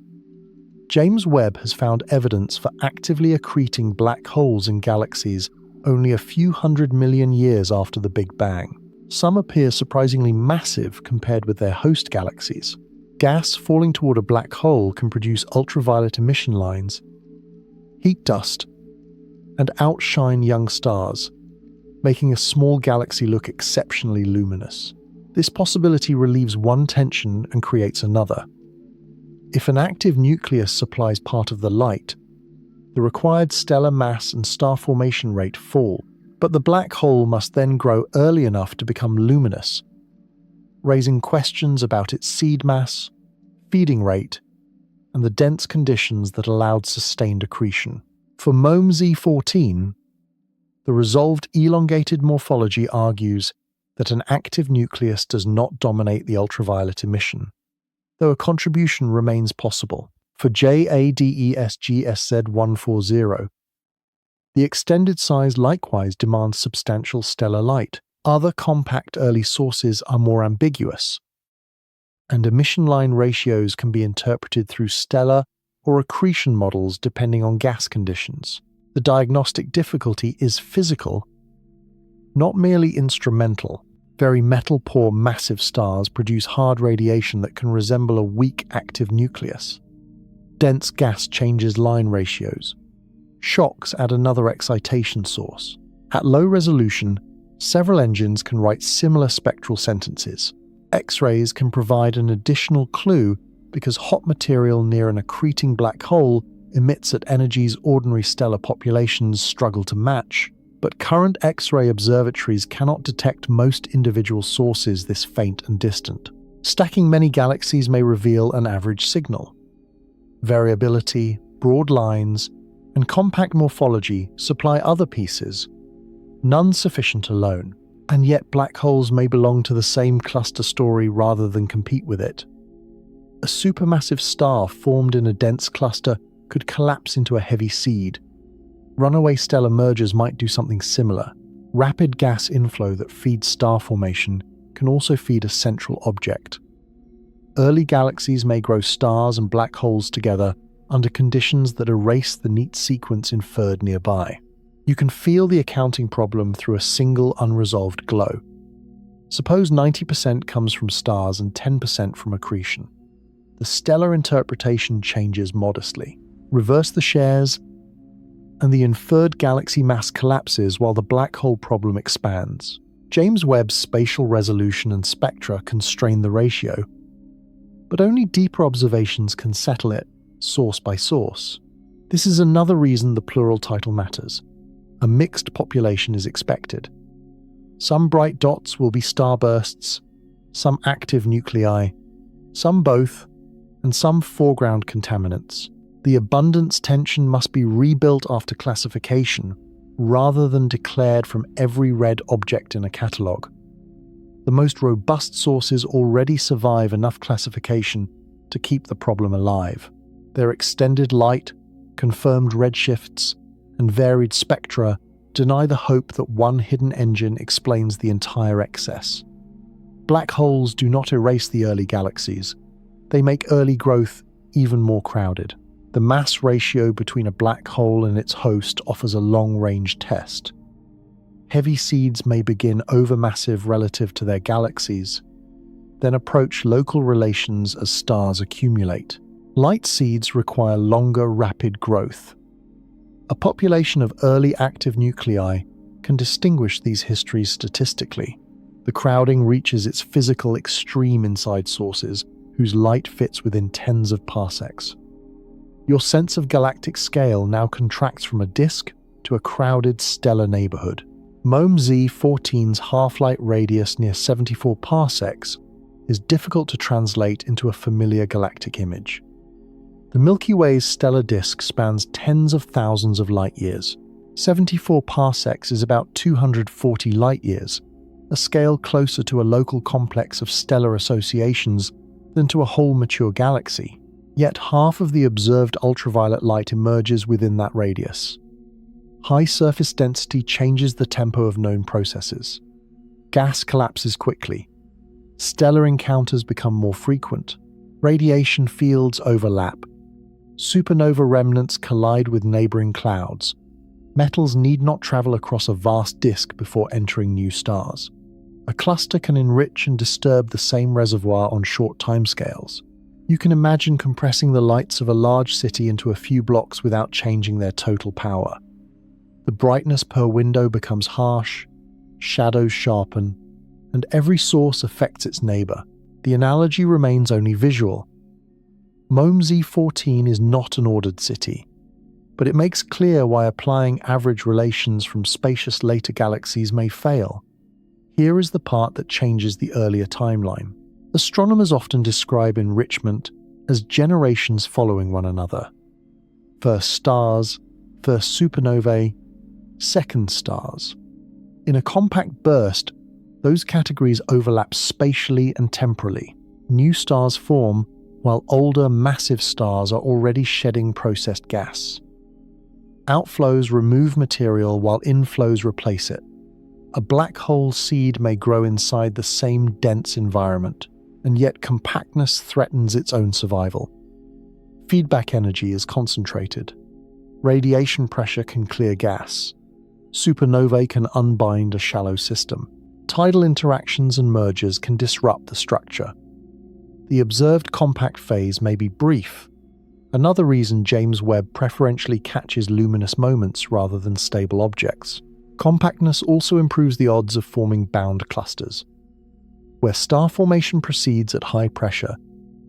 James Webb has found evidence for actively accreting black holes in galaxies only a few 100 million years after the Big Bang. Some appear surprisingly massive compared with their host galaxies. Gas falling toward a black hole can produce ultraviolet emission lines, heat dust, and outshine young stars, making a small galaxy look exceptionally luminous. This possibility relieves one tension and creates another. If an active nucleus supplies part of the light, the required stellar mass and star formation rate fall, but the black hole must then grow early enough to become luminous, raising questions about its seed mass, feeding rate, and the dense conditions that allowed sustained accretion. For MOMZ-14, the resolved elongated morphology argues that an active nucleus does not dominate the ultraviolet emission, though a contribution remains possible. For JADESGSZ140, the extended size likewise demands substantial stellar light. Other compact early sources are more ambiguous, and emission line ratios can be interpreted through stellar or accretion models depending on gas conditions. The diagnostic difficulty is physical, not merely instrumental. Very metal-poor massive stars produce hard radiation that can resemble a weak active nucleus. Dense gas changes line ratios. Shocks add another excitation source. At low resolution, several engines can write similar spectral sentences. X-rays can provide an additional clue because hot material near an accreting black hole emits at energies ordinary stellar populations struggle to match, but current X-ray observatories cannot detect most individual sources this faint and distant. Stacking many galaxies may reveal an average signal. Variability, broad lines, and compact morphology supply other pieces, none sufficient alone, and yet black holes may belong to the same cluster story rather than compete with it. A supermassive star formed in a dense cluster could collapse into a heavy seed. Runaway stellar mergers might do something similar. Rapid gas inflow that feeds star formation can also feed a central object. Early galaxies may grow stars and black holes together under conditions that erase the neat sequence inferred nearby. You can feel the accounting problem through a single unresolved glow. Suppose 90% comes from stars and 10% from accretion. The stellar interpretation changes modestly. Reverse the shares, and the inferred galaxy mass collapses while the black hole problem expands. James Webb's spatial resolution and spectra constrain the ratio, but only deeper observations can settle it, source by source. This is another reason the plural title matters. A mixed population is expected. Some bright dots will be starbursts, some active nuclei, some both, and some foreground contaminants. The abundance tension must be rebuilt after classification, rather than declared from every red object in a catalogue. The most robust sources already survive enough classification to keep the problem alive. Their extended light, confirmed redshifts, and varied spectra deny the hope that one hidden engine explains the entire excess. Black holes do not erase the early galaxies. They make early growth even more crowded. The mass ratio between a black hole and its host offers a long-range test. Heavy seeds may begin overmassive relative to their galaxies, then approach local relations as stars accumulate. Light seeds require longer, rapid growth. A population of early active nuclei can distinguish these histories statistically. The crowding reaches its physical extreme inside sources, whose light fits within tens of parsecs. Your sense of galactic scale now contracts from a disk to a crowded stellar neighborhood. MOMZ-14's half-light radius near 74 parsecs is difficult to translate into a familiar galactic image. The Milky Way's stellar disk spans tens of thousands of light-years. 74 parsecs is about 240 light-years, a scale closer to a local complex of stellar associations than to a whole mature galaxy. Yet half of the observed ultraviolet light emerges within that radius. High surface density changes the tempo of known processes. Gas collapses quickly. Stellar encounters become more frequent. Radiation fields overlap. Supernova remnants collide with neighboring clouds. Metals need not travel across a vast disk before entering new stars. A cluster can enrich and disturb the same reservoir on short timescales. You can imagine compressing the lights of a large city into a few blocks without changing their total power. The brightness per window becomes harsh, shadows sharpen, and every source affects its neighbor. The analogy remains only visual. MOMZ-14 is not an ordered city, but it makes clear why applying average relations from spacious later galaxies may fail. Here is the part that changes the earlier timeline. Astronomers often describe enrichment as generations following one another. First stars, first supernovae, second stars. In a compact burst, those categories overlap spatially and temporally. New stars form, while older, massive stars are already shedding processed gas. Outflows remove material while inflows replace it. A black hole seed may grow inside the same dense environment, and yet compactness threatens its own survival. Feedback energy is concentrated. Radiation pressure can clear gas. Supernovae can unbind a shallow system. Tidal interactions and mergers can disrupt the structure. The observed compact phase may be brief, another reason James Webb preferentially catches luminous moments rather than stable objects. Compactness also improves the odds of forming bound clusters. Where star formation proceeds at high pressure,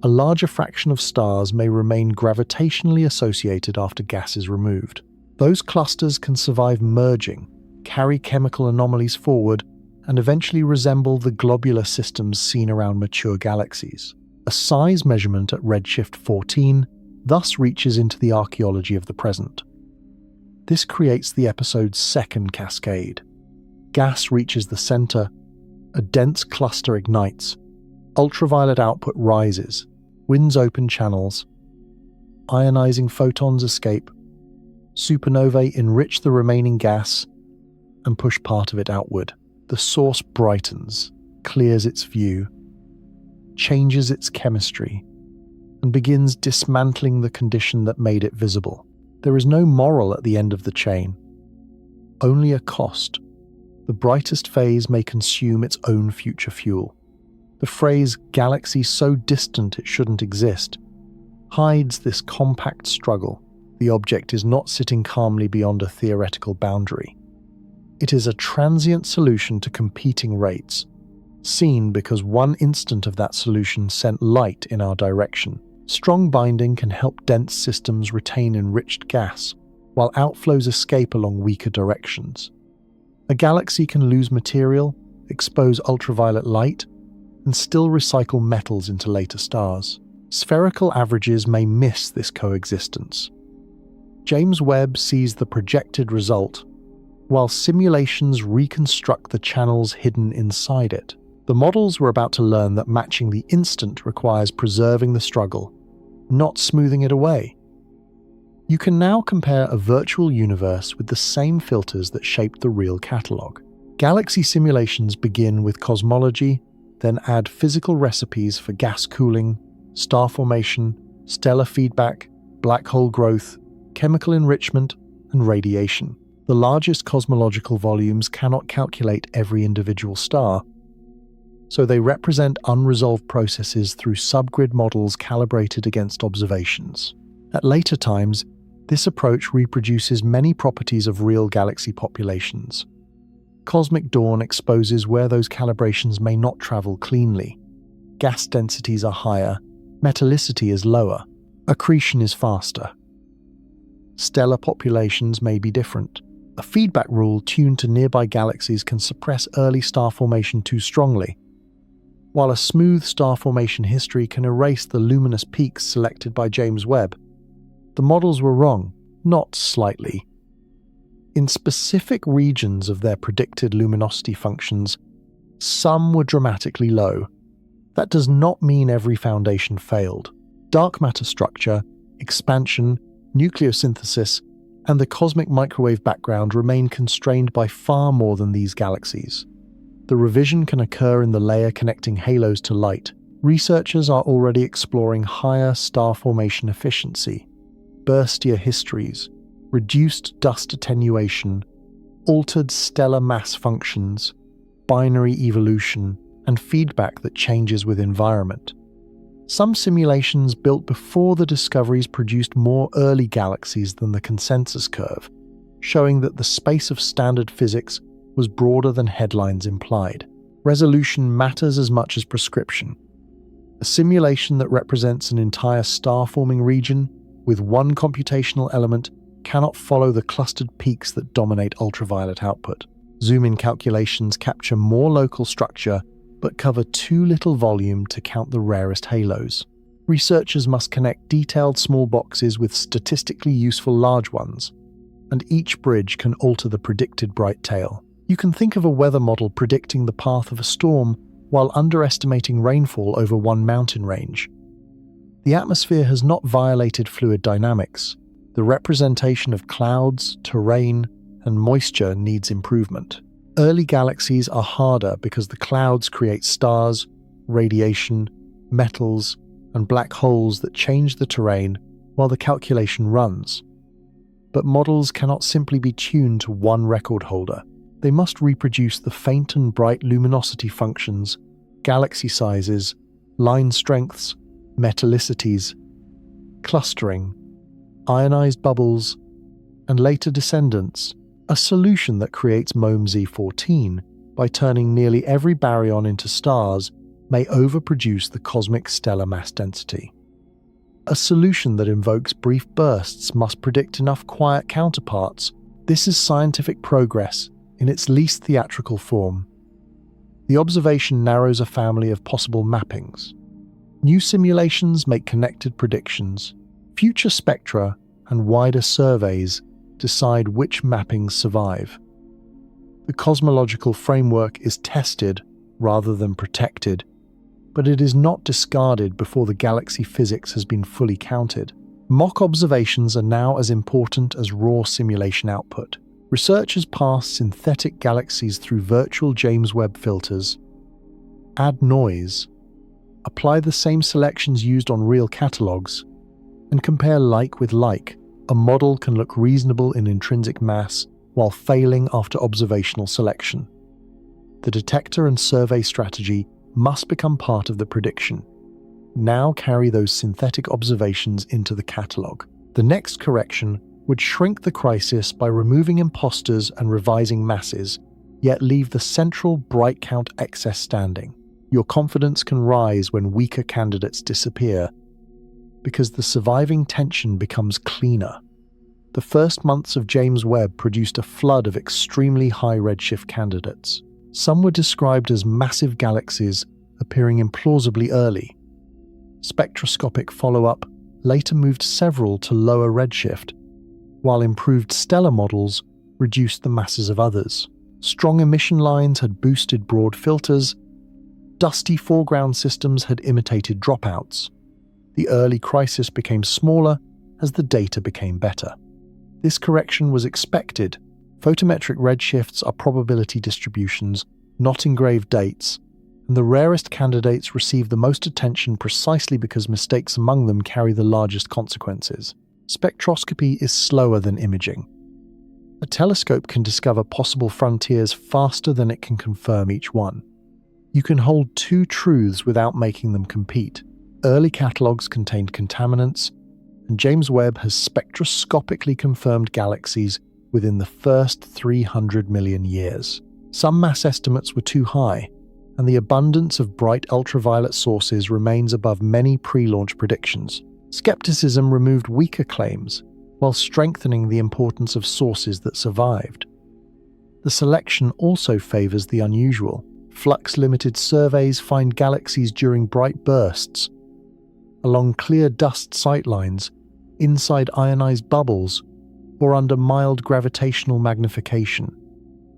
a larger fraction of stars may remain gravitationally associated after gas is removed. Those clusters can survive merging, carry chemical anomalies forward, and eventually resemble the globular systems seen around mature galaxies. A size measurement at redshift 14 thus reaches into the archaeology of the present. This creates the episode's second cascade. Gas reaches the center, a dense cluster ignites, ultraviolet output rises, winds open channels, ionizing photons escape, supernovae enrich the remaining gas and push part of it outward. The source brightens, clears its view, changes its chemistry, and begins dismantling the condition that made it visible. There is no moral at the end of the chain, only a cost. The brightest phase may consume its own future fuel. The phrase "galaxy so distant it shouldn't exist" hides this compact struggle. The object is not sitting calmly beyond a theoretical boundary. It is a transient solution to competing rates, seen because one instant of that solution sent light in our direction. Strong binding can help dense systems retain enriched gas, while outflows escape along weaker directions. A galaxy can lose material, expose ultraviolet light, and still recycle metals into later stars. Spherical averages may miss this coexistence. James Webb sees the projected result, while simulations reconstruct the channels hidden inside it. The models were about to learn that matching the instant requires preserving the struggle, not smoothing it away. You can now compare a virtual universe with the same filters that shaped the real catalogue. Galaxy simulations begin with cosmology, then add physical recipes for gas cooling, star formation, stellar feedback, black hole growth, chemical enrichment, and radiation. The largest cosmological volumes cannot calculate every individual star, so they represent unresolved processes through subgrid models calibrated against observations. At later times, this approach reproduces many properties of real galaxy populations. Cosmic dawn exposes where those calibrations may not travel cleanly. Gas densities are higher, metallicity is lower, accretion is faster. Stellar populations may be different. A feedback rule tuned to nearby galaxies can suppress early star formation too strongly, while a smooth star formation history can erase the luminous peaks selected by James Webb. The models were wrong, not slightly. In specific regions of their predicted luminosity functions, some were dramatically low. That does not mean every foundation failed. Dark matter structure, expansion, nucleosynthesis, and the cosmic microwave background remain constrained by far more than these galaxies. The revision can occur in the layer connecting halos to light. Researchers are already exploring higher star formation efficiency, burstier histories, reduced dust attenuation, altered stellar mass functions, binary evolution, and feedback that changes with environment. Some simulations built before the discoveries produced more early galaxies than the consensus curve, showing that the space of standard physics was broader than headlines implied. Resolution matters as much as prescription. A simulation that represents an entire star-forming region with one computational element cannot follow the clustered peaks that dominate ultraviolet output. Zoom-in calculations capture more local structure but cover too little volume to count the rarest halos. Researchers must connect detailed small boxes with statistically useful large ones, and each bridge can alter the predicted bright tail. You can think of a weather model predicting the path of a storm while underestimating rainfall over one mountain range. The atmosphere has not violated fluid dynamics. The representation of clouds, terrain, and moisture needs improvement. Early galaxies are harder because the clouds create stars, radiation, metals, and black holes that change the terrain while the calculation runs. But models cannot simply be tuned to one record holder. They must reproduce the faint and bright luminosity functions, galaxy sizes, line strengths, metallicities, clustering, ionized bubbles, and later descendants, a solution that creates MOMZ-14 by turning nearly every baryon into stars may overproduce the cosmic stellar mass density. A solution that invokes brief bursts must predict enough quiet counterparts. This is scientific progress in its least theatrical form. The observation narrows a family of possible mappings. New simulations make connected predictions. Future spectra and wider surveys decide which mappings survive. The cosmological framework is tested rather than protected, but it is not discarded before the galaxy physics has been fully counted. Mock observations are now as important as raw simulation output. Researchers pass synthetic galaxies through virtual James Webb filters, add noise, apply the same selections used on real catalogues, and compare like with like. A model can look reasonable in intrinsic mass while failing after observational selection. The detector and survey strategy must become part of the prediction. Now carry those synthetic observations into the catalogue. The next correction would shrink the crisis by removing imposters and revising masses, yet leave the central bright count excess standing. Your confidence can rise when weaker candidates disappear, because the surviving tension becomes cleaner. The first months of James Webb produced a flood of extremely high redshift candidates. Some were described as massive galaxies appearing implausibly early. Spectroscopic follow-up later moved several to lower redshift, while improved stellar models reduced the masses of others. Strong emission lines had boosted broad filters. Dusty foreground systems had imitated dropouts. The early crisis became smaller as the data became better. This correction was expected. Photometric redshifts are probability distributions, not engraved dates, and the rarest candidates receive the most attention precisely because mistakes among them carry the largest consequences. Spectroscopy is slower than imaging. A telescope can discover possible frontiers faster than it can confirm each one. You can hold two truths without making them compete. Early catalogues contained contaminants, and James Webb has spectroscopically confirmed galaxies within the first 300 million years. Some mass estimates were too high, and the abundance of bright ultraviolet sources remains above many pre-launch predictions. Skepticism removed weaker claims, while strengthening the importance of sources that survived. The selection also favors the unusual. Flux-limited surveys find galaxies during bright bursts, along clear dust sightlines, inside ionized bubbles, or under mild gravitational magnification.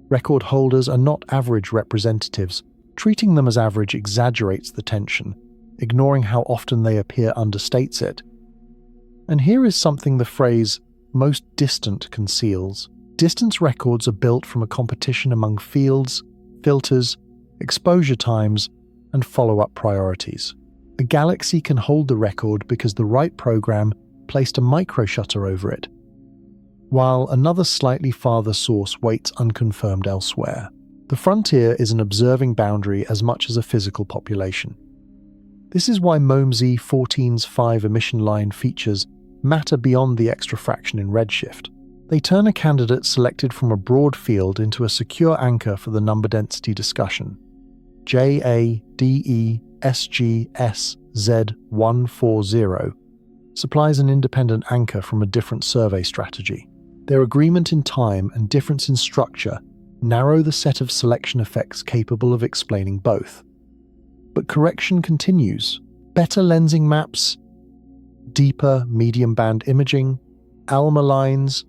Record holders are not average representatives. Treating them as average exaggerates the tension. Ignoring how often they appear understates it. And here is something the phrase "most distant" conceals. Distance records are built from a competition among fields, filters, exposure times, and follow-up priorities. A galaxy can hold the record because the right program placed a microshutter over it, while another slightly farther source waits unconfirmed elsewhere. The frontier is an observing boundary as much as a physical population. This is why MOMZ-14's 5 emission line features matter beyond the extra fraction in redshift. They turn a candidate selected from a broad field into a secure anchor for the number density discussion. JADESGSZ140 supplies an independent anchor from a different survey strategy. Their agreement in time and difference in structure narrow the set of selection effects capable of explaining both. But correction continues. Better lensing maps, deeper medium-band imaging, ALMA lines,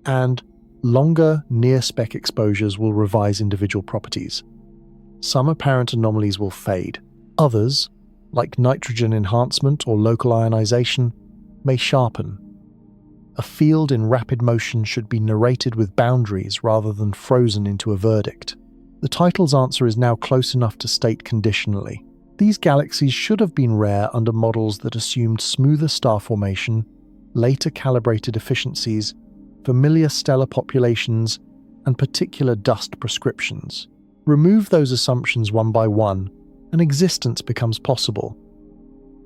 and longer near-spec exposures will revise individual properties. Some apparent anomalies will fade. Others, like nitrogen enhancement or local ionization, may sharpen. A field in rapid motion should be narrated with boundaries rather than frozen into a verdict. The title's answer is now close enough to state conditionally. These galaxies should have been rare under models that assumed smoother star formation, later calibrated efficiencies, familiar stellar populations, and particular dust prescriptions. Remove those assumptions one by one, and existence becomes possible.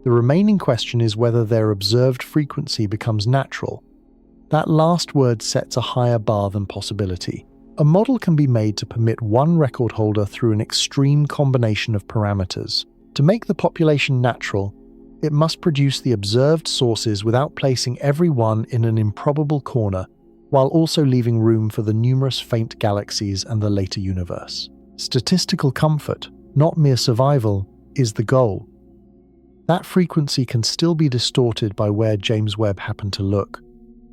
The remaining question is whether their observed frequency becomes natural. That last word sets a higher bar than possibility. A model can be made to permit one record holder through an extreme combination of parameters. To make the population natural, it must produce the observed sources without placing every one in an improbable corner, while also leaving room for the numerous faint galaxies and the later universe. Statistical comfort, not mere survival, is the goal. That frequency can still be distorted by where James Webb happened to look.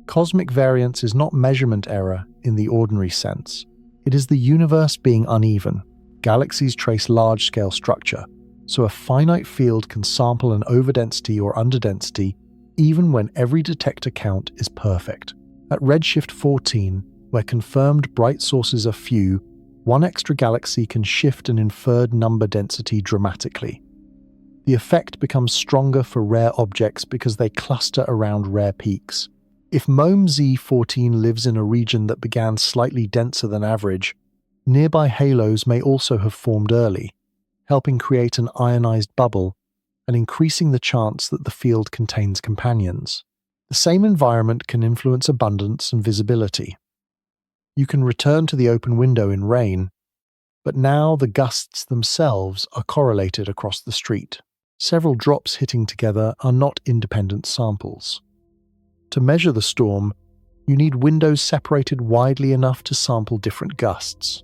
Cosmic variance is not measurement error in the ordinary sense. It is the universe being uneven. Galaxies trace large-scale structure, so a finite field can sample an overdensity or underdensity even when every detector count is perfect. At redshift 14, where confirmed bright sources are few, one extra galaxy can shift an inferred number density dramatically. The effect becomes stronger for rare objects because they cluster around rare peaks. If MOME Z14 lives in a region that began slightly denser than average, nearby halos may also have formed early, helping create an ionized bubble and increasing the chance that the field contains companions. The same environment can influence abundance and visibility. You can return to the open window in rain, but now the gusts themselves are correlated across the street. Several drops hitting together are not independent samples. To measure the storm, you need windows separated widely enough to sample different gusts.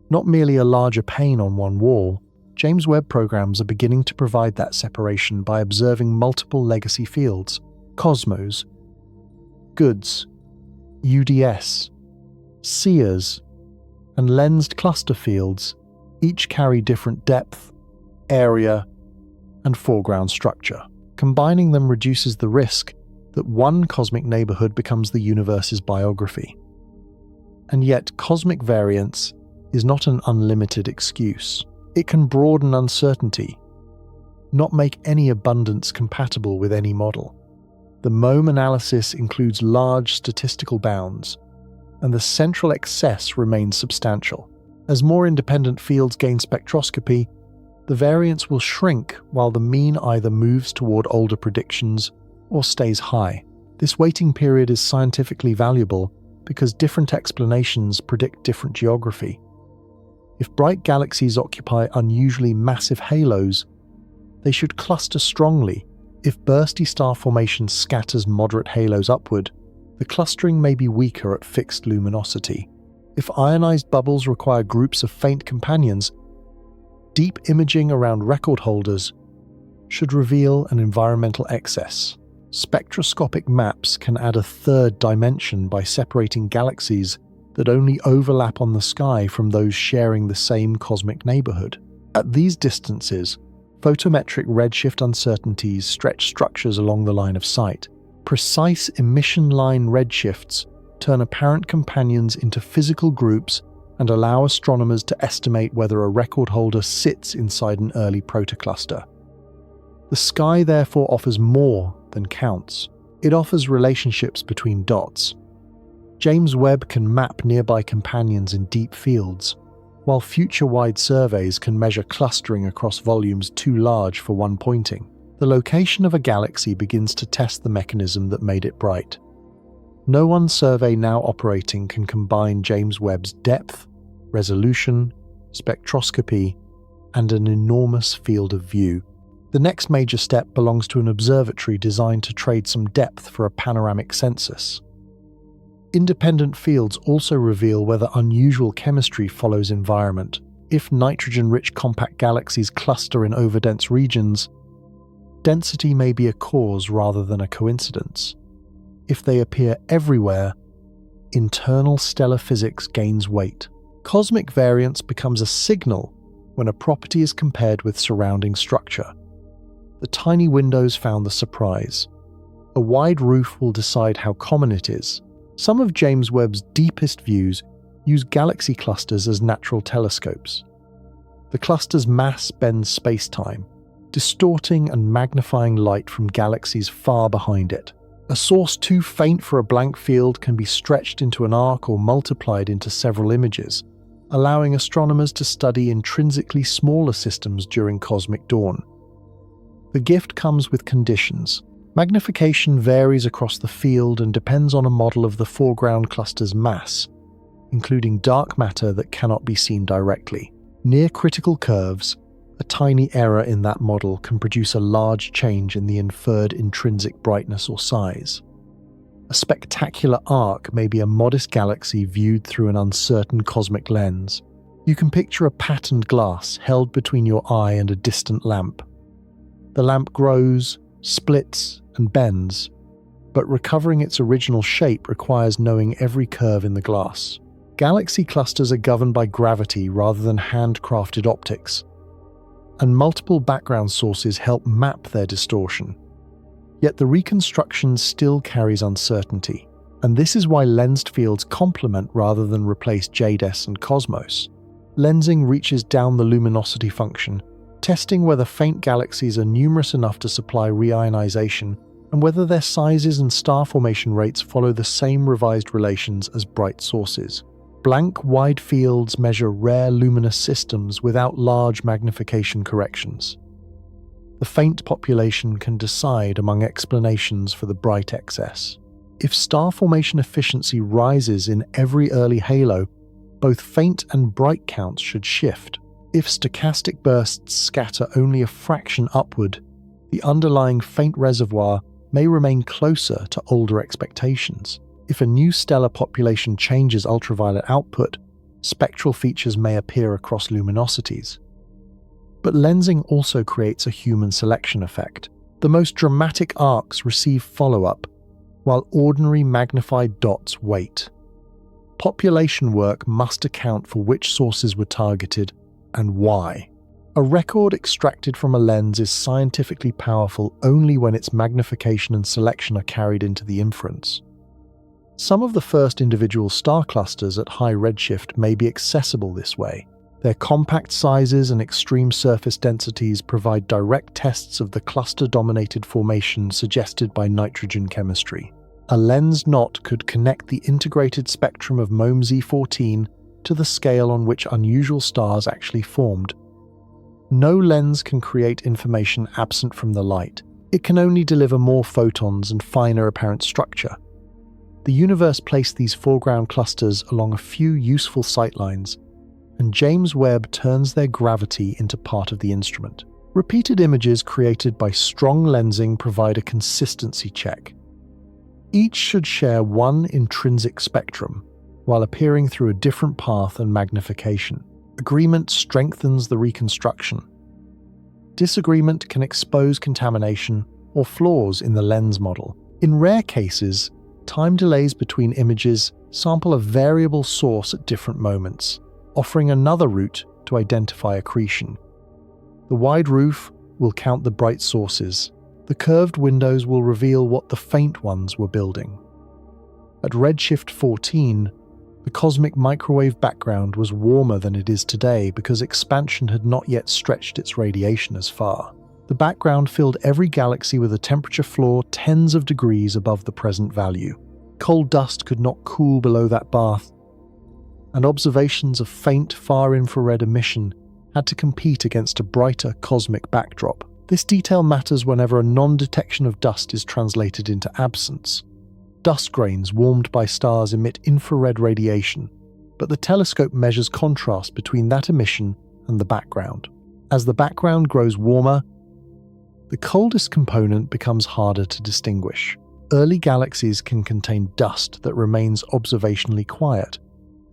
Not merely a larger pane on one wall, James Webb programs are beginning to provide that separation by observing multiple legacy fields: Cosmos, GOODS, UDS, Sears, and lensed cluster fields. Each carry different depth, area, and foreground structure. Combining them reduces the risk that one cosmic neighborhood becomes the universe's biography. And yet, cosmic variance is not an unlimited excuse. It can broaden uncertainty, not make any abundance compatible with any model. The MOME analysis includes large statistical bounds, and the central excess remains substantial. As more independent fields gain spectroscopy, the variance will shrink while the mean either moves toward older predictions or stays high. This waiting period is scientifically valuable because different explanations predict different geography. If bright galaxies occupy unusually massive halos, they should cluster strongly. If bursty star formation scatters moderate halos upward, the clustering may be weaker at fixed luminosity. If ionized bubbles require groups of faint companions, deep imaging around record holders should reveal an environmental excess. Spectroscopic maps can add a third dimension by separating galaxies that only overlap on the sky from those sharing the same cosmic neighborhood. At these distances, photometric redshift uncertainties stretch structures along the line of sight. Precise emission line redshifts turn apparent companions into physical groups and allow astronomers to estimate whether a record holder sits inside an early protocluster. The sky therefore offers more than counts. It offers relationships between dots. James Webb can map nearby companions in deep fields, while future-wide surveys can measure clustering across volumes too large for one pointing. The location of a galaxy begins to test the mechanism that made it bright. No one survey now operating can combine James Webb's depth, resolution, spectroscopy, and an enormous field of view. The next major step belongs to an observatory designed to trade some depth for a panoramic census. Independent fields also reveal whether unusual chemistry follows environment. If nitrogen-rich compact galaxies cluster in overdense regions, density may be a cause rather than a coincidence. If they appear everywhere, internal stellar physics gains weight. Cosmic variance becomes a signal when a property is compared with surrounding structure. The tiny windows found the surprise. A wide roof will decide how common it is. Some of James Webb's deepest views use galaxy clusters as natural telescopes. The cluster's mass bends space-time, distorting and magnifying light from galaxies far behind it. A source too faint for a blank field can be stretched into an arc or multiplied into several images, allowing astronomers to study intrinsically smaller systems during cosmic dawn. The gift comes with conditions. Magnification varies across the field and depends on a model of the foreground cluster's mass, including dark matter that cannot be seen directly. Near critical curves, a tiny error in that model can produce a large change in the inferred intrinsic brightness or size. A spectacular arc may be a modest galaxy viewed through an uncertain cosmic lens. You can picture a patterned glass held between your eye and a distant lamp. The lamp grows, splits, and bends, but recovering its original shape requires knowing every curve in the glass. Galaxy clusters are governed by gravity rather than handcrafted optics, and multiple background sources help map their distortion. Yet the reconstruction still carries uncertainty, and this is why lensed fields complement rather than replace JDES and Cosmos. Lensing reaches down the luminosity function, testing whether faint galaxies are numerous enough to supply reionization and whether their sizes and star formation rates follow the same revised relations as bright sources. Blank wide fields measure rare luminous systems without large magnification corrections. The faint population can decide among explanations for the bright excess. If star formation efficiency rises in every early halo, both faint and bright counts should shift. If stochastic bursts scatter only a fraction upward, the underlying faint reservoir may remain closer to older expectations. If a new stellar population changes ultraviolet output, spectral features may appear across luminosities. But lensing also creates a human selection effect. The most dramatic arcs receive follow-up, while ordinary magnified dots wait. Population work must account for which sources were targeted and why. A record extracted from a lens is scientifically powerful only when its magnification and selection are carried into the inference. Some of the first individual star clusters at high redshift may be accessible this way. Their compact sizes and extreme surface densities provide direct tests of the cluster-dominated formation suggested by nitrogen chemistry. A lens knot could connect the integrated spectrum of MOME Z14 to the scale on which unusual stars actually formed. No lens can create information absent from the light. It can only deliver more photons and finer apparent structure. The universe placed these foreground clusters along a few useful sightlines, and James Webb turns their gravity into part of the instrument. Repeated images created by strong lensing provide a consistency check. Each should share one intrinsic spectrum, while appearing through a different path and magnification. Agreement strengthens the reconstruction. Disagreement can expose contamination or flaws in the lens model. In rare cases, time delays between images sample a variable source at different moments, offering another route to identify accretion. The wide roof will count the bright sources. The curved windows will reveal what the faint ones were building. At redshift 14, the cosmic microwave background was warmer than it is today because expansion had not yet stretched its radiation as far. The background filled every galaxy with a temperature floor tens of degrees above the present value. Cold dust could not cool below that bath, and observations of faint far-infrared emission had to compete against a brighter cosmic backdrop. This detail matters whenever a non-detection of dust is translated into absence. Dust grains warmed by stars emit infrared radiation, but the telescope measures contrast between that emission and the background. As the background grows warmer, the coldest component becomes harder to distinguish. Early galaxies can contain dust that remains observationally quiet,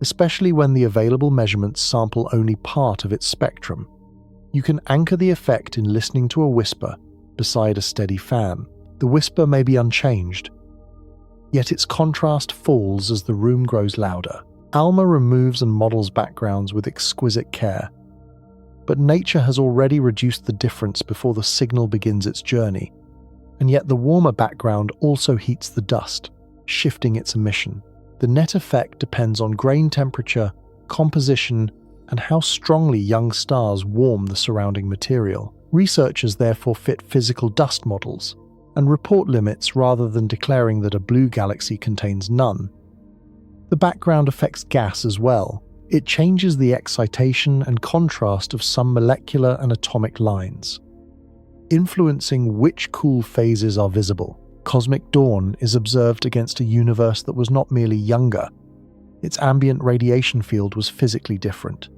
especially when the available measurements sample only part of its spectrum. You can anchor the effect in listening to a whisper, beside a steady fan. The whisper may be unchanged, yet its contrast falls as the room grows louder. Alma removes and models backgrounds with exquisite care, but nature has already reduced the difference before the signal begins its journey, and yet the warmer background also heats the dust, shifting its emission. The net effect depends on grain temperature, composition, and how strongly young stars warm the surrounding material. Researchers therefore fit physical dust models and report limits rather than declaring that a blue galaxy contains none. The background affects gas as well. It changes the excitation and contrast of some molecular and atomic lines, influencing which cool phases are visible. Cosmic dawn is observed against a universe that was not merely younger. Its ambient radiation field was physically different.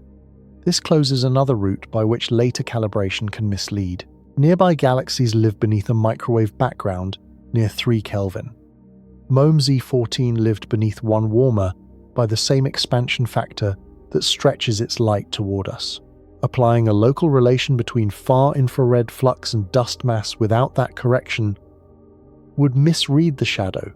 This closes another route by which later calibration can mislead. Nearby galaxies live beneath a microwave background near 3 Kelvin. MOMZ-14 lived beneath one warmer by the same expansion factor that stretches its light toward us. Applying a local relation between far infrared flux and dust mass without that correction would misread the shadow,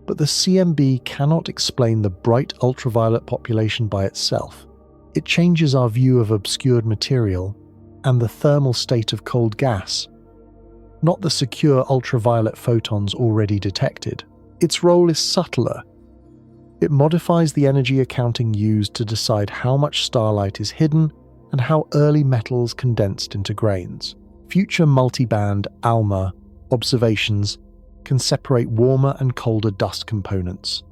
but the CMB cannot explain the bright ultraviolet population by itself. It changes our view of obscured material and the thermal state of cold gas, not the secure ultraviolet photons already detected. Its role is subtler. It modifies the energy accounting used to decide how much starlight is hidden and how early metals condensed into grains. Future multiband ALMA observations can separate warmer and colder dust components,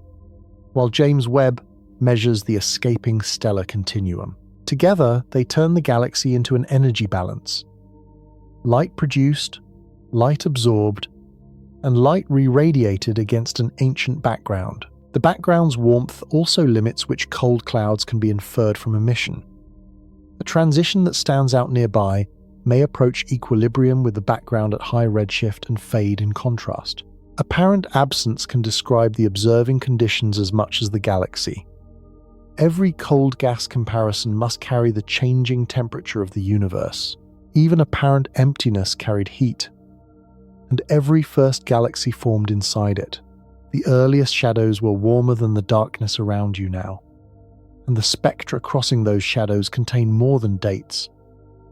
while James Webb measures the escaping stellar continuum. Together, they turn the galaxy into an energy balance. Light produced, light absorbed, and light re-radiated against an ancient background. The background's warmth also limits which cold clouds can be inferred from emission. A transition that stands out nearby may approach equilibrium with the background at high redshift and fade in contrast. Apparent absence can describe the observing conditions as much as the galaxy. Every cold gas comparison must carry the changing temperature of the universe. Even apparent emptiness carried heat, and every first galaxy formed inside it. The earliest shadows were warmer than the darkness around you now, and the spectra crossing those shadows contain more than dates.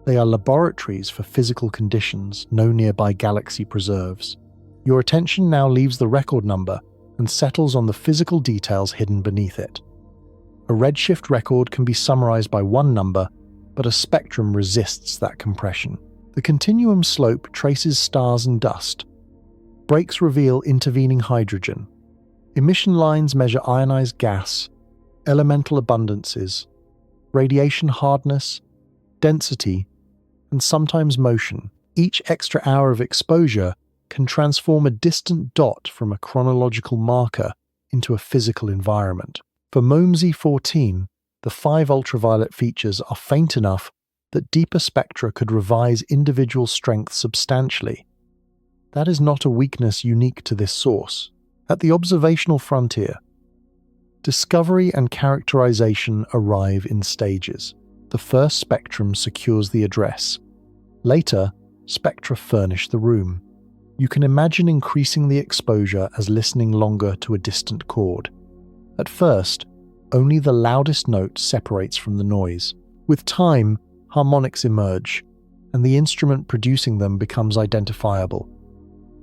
They are laboratories for physical conditions no nearby galaxy preserves. Your attention now leaves the record number and settles on the physical details hidden beneath it. A redshift record can be summarized by one number, but a spectrum resists that compression. The continuum slope traces stars and dust. Breaks reveal intervening hydrogen. Emission lines measure ionized gas, elemental abundances, radiation hardness, density, and sometimes motion. Each extra hour of exposure can transform a distant dot from a chronological marker into a physical environment. For MOMZ-14, the 5 ultraviolet features are faint enough that deeper spectra could revise individual strength substantially. That is not a weakness unique to this source. At the observational frontier, discovery and characterization arrive in stages. The first spectrum secures the address. Later, spectra furnish the room. You can imagine increasing the exposure as listening longer to a distant chord. At first, only the loudest note separates from the noise. With time, harmonics emerge, and the instrument producing them becomes identifiable.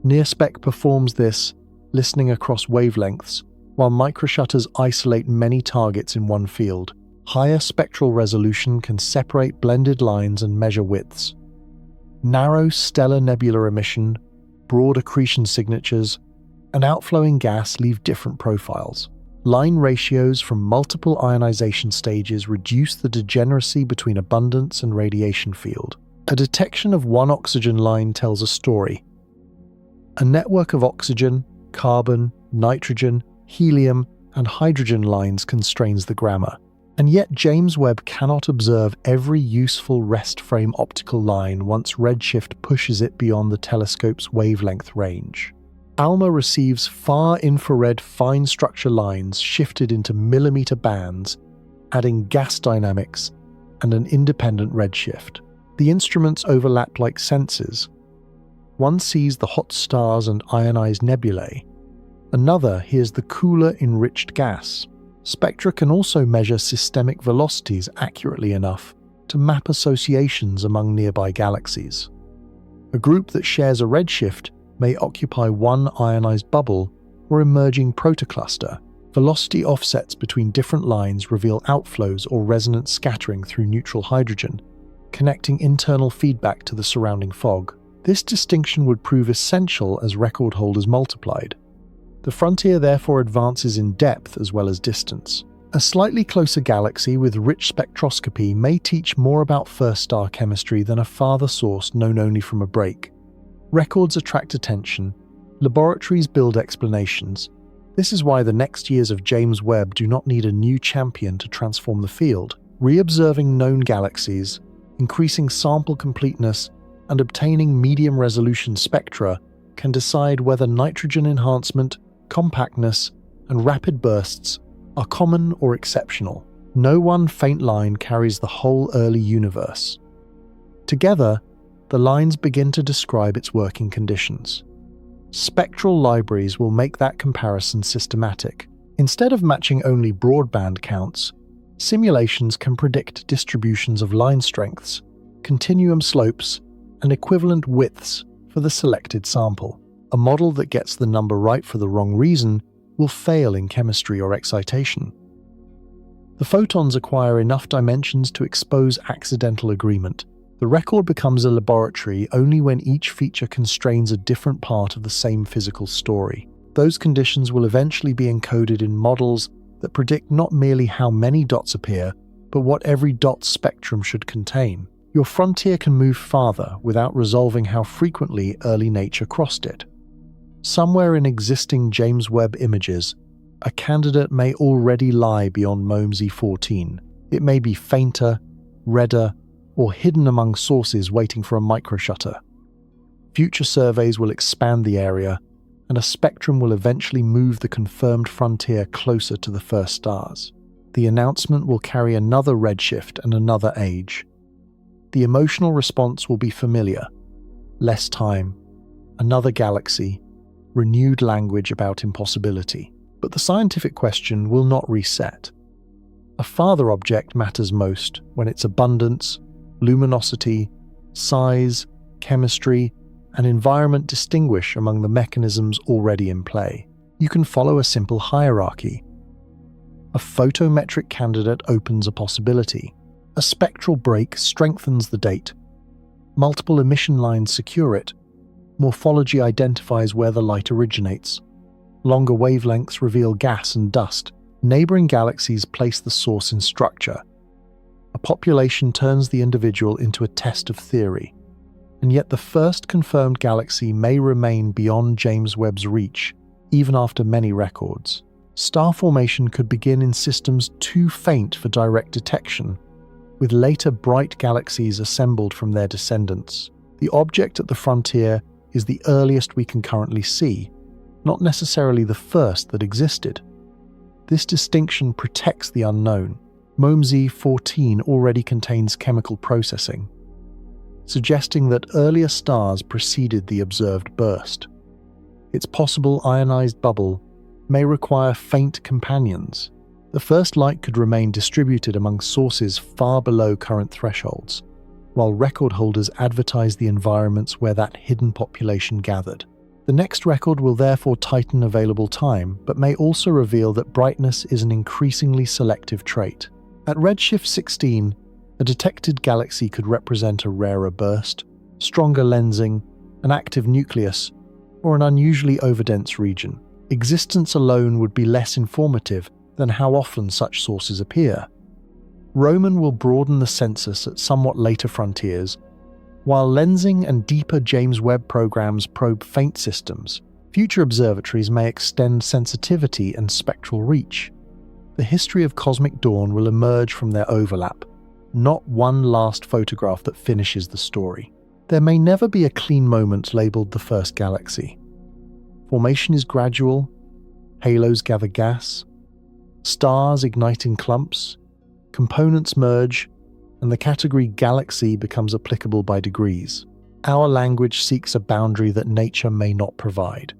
NearSpec performs this, listening across wavelengths, while microshutters isolate many targets in one field. Higher spectral resolution can separate blended lines and measure widths. Narrow stellar nebular emission, broad accretion signatures, and outflowing gas leave different profiles. Line ratios from multiple ionization stages reduce the degeneracy between abundance and radiation field. A detection of one oxygen line tells a story. A network of oxygen, carbon, nitrogen, helium, and hydrogen lines constrains the grammar. And yet James Webb cannot observe every useful rest frame optical line once redshift pushes it beyond the telescope's wavelength range. ALMA receives far infrared fine structure lines shifted into millimeter bands, adding gas dynamics and an independent redshift. The instruments overlap like sensors, One sees the hot stars and ionized nebulae. Another hears the cooler, enriched gas. Spectra can also measure systemic velocities accurately enough to map associations among nearby galaxies. A group that shares a redshift may occupy one ionized bubble or emerging protocluster. Velocity offsets between different lines reveal outflows or resonance scattering through neutral hydrogen, connecting internal feedback to the surrounding fog. This distinction would prove essential as record holders multiplied. The frontier therefore advances in depth as well as distance. A slightly closer galaxy with rich spectroscopy may teach more about first-star chemistry than a farther source known only from a break. Records attract attention, laboratories build explanations. This is why the next years of James Webb do not need a new champion to transform the field. Reobserving known galaxies, increasing sample completeness, and obtaining medium-resolution spectra can decide whether nitrogen enhancement, compactness, and rapid bursts are common or exceptional. No one faint line carries the whole early universe. Together, the lines begin to describe its working conditions. Spectral libraries will make that comparison systematic. Instead of matching only broadband counts, simulations can predict distributions of line strengths, continuum slopes, and equivalent widths for the selected sample. A model that gets the number right for the wrong reason will fail in chemistry or excitation. The photons acquire enough dimensions to expose accidental agreement. The record becomes a laboratory only when each feature constrains a different part of the same physical story. Those conditions will eventually be encoded in models that predict not merely how many dots appear, but what every dot's spectrum should contain. Your frontier can move farther without resolving how frequently early nature crossed it. Somewhere in existing James Webb images, a candidate may already lie beyond MOMSI 14. It may be fainter, redder, or hidden among sources waiting for a microshutter. Future surveys will expand the area, and a spectrum will eventually move the confirmed frontier closer to the first stars. The announcement will carry another redshift and another age. The emotional response will be familiar. Less time, another galaxy, renewed language about impossibility. But the scientific question will not reset. A farther object matters most when its abundance, luminosity, size, chemistry, and environment distinguish among the mechanisms already in play. You can follow a simple hierarchy. A photometric candidate opens a possibility. A spectral break strengthens the date. Multiple emission lines secure it. Morphology identifies where the light originates. Longer wavelengths reveal gas and dust. Neighboring galaxies place the source in structure. A population turns the individual into a test of theory. And yet the first confirmed galaxy may remain beyond James Webb's reach, even after many records. Star formation could begin in systems too faint for direct detection, with later bright galaxies assembled from their descendants. The object at the frontier is the earliest we can currently see, not necessarily the first that existed. This distinction protects the unknown. MOMSI 14 already contains chemical processing, suggesting that earlier stars preceded the observed burst. Its possible ionized bubble may require faint companions. The first light could remain distributed among sources far below current thresholds, while record holders advertise the environments where that hidden population gathered. The next record will therefore tighten available time, but may also reveal that brightness is an increasingly selective trait. At redshift 16, a detected galaxy could represent a rarer burst, stronger lensing, an active nucleus, or an unusually overdense region. Existence alone would be less informative than how often such sources appear. Roman will broaden the census at somewhat later frontiers, while lensing and deeper James Webb programs probe faint systems. Future observatories may extend sensitivity and spectral reach. The history of cosmic dawn will emerge from their overlap, not one last photograph that finishes the story. There may never be a clean moment labeled the first galaxy. Formation is gradual, halos gather gas, stars ignite in clumps, components merge, and the category galaxy becomes applicable by degrees. Our language seeks a boundary that nature may not provide.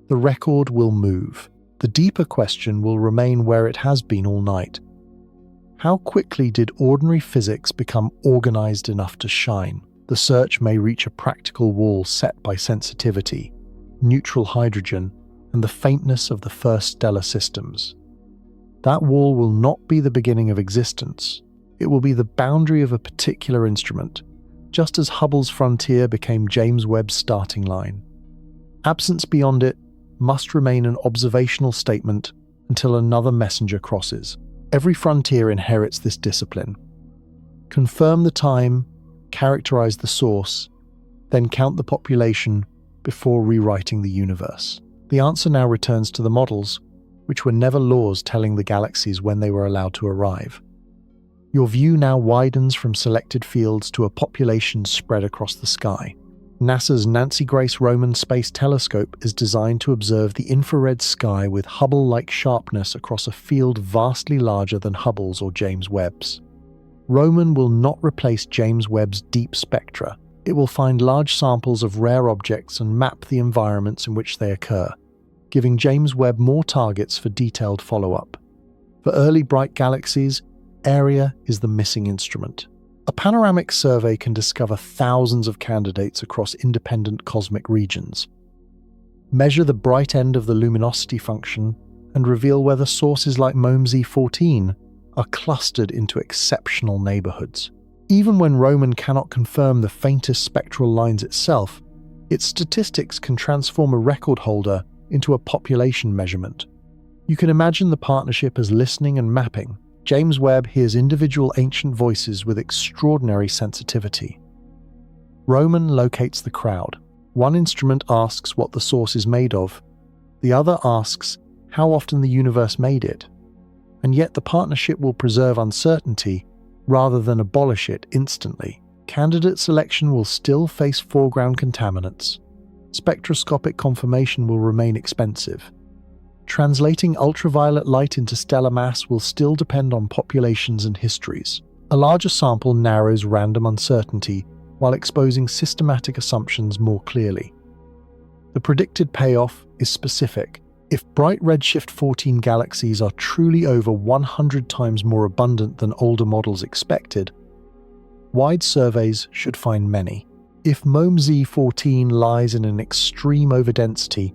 The record will move. The deeper question will remain where it has been all night. How quickly did ordinary physics become organized enough to shine? The search may reach a practical wall set by sensitivity, neutral hydrogen, and the faintness of the first stellar systems. That wall will not be the beginning of existence. It will be the boundary of a particular instrument, just as Hubble's frontier became James Webb's starting line. Absence beyond it must remain an observational statement until another messenger crosses. Every frontier inherits this discipline. Confirm the time, characterize the source, then count the population before rewriting the universe. The answer now returns to the models, which were never laws telling the galaxies when they were allowed to arrive. Your view now widens from selected fields to a population spread across the sky. NASA's Nancy Grace Roman Space Telescope is designed to observe the infrared sky with Hubble-like sharpness across a field vastly larger than Hubble's or James Webb's. Roman will not replace James Webb's deep spectra. It will find large samples of rare objects and map the environments in which they occur, giving James Webb more targets for detailed follow-up. For early bright galaxies, area is the missing instrument. A panoramic survey can discover thousands of candidates across independent cosmic regions. Measure the bright end of the luminosity function and reveal whether sources like MOMZ-14 are clustered into exceptional neighborhoods. Even when Roman cannot confirm the faintest spectral lines itself, its statistics can transform a record holder into a population measurement. You can imagine the partnership as listening and mapping. James Webb hears individual ancient voices with extraordinary sensitivity. Roman locates the crowd. One instrument asks what the source is made of. The other asks how often the universe made it. And yet the partnership will preserve uncertainty rather than abolish it instantly. Candidate selection will still face foreground contaminants. Spectroscopic confirmation will remain expensive. Translating ultraviolet light into stellar mass will still depend on populations and histories. A larger sample narrows random uncertainty while exposing systematic assumptions more clearly. The predicted payoff is specific. If bright redshift 14 galaxies are truly over 100 times more abundant than older models expected, wide surveys should find many. If MOMZ-14 lies in an extreme overdensity,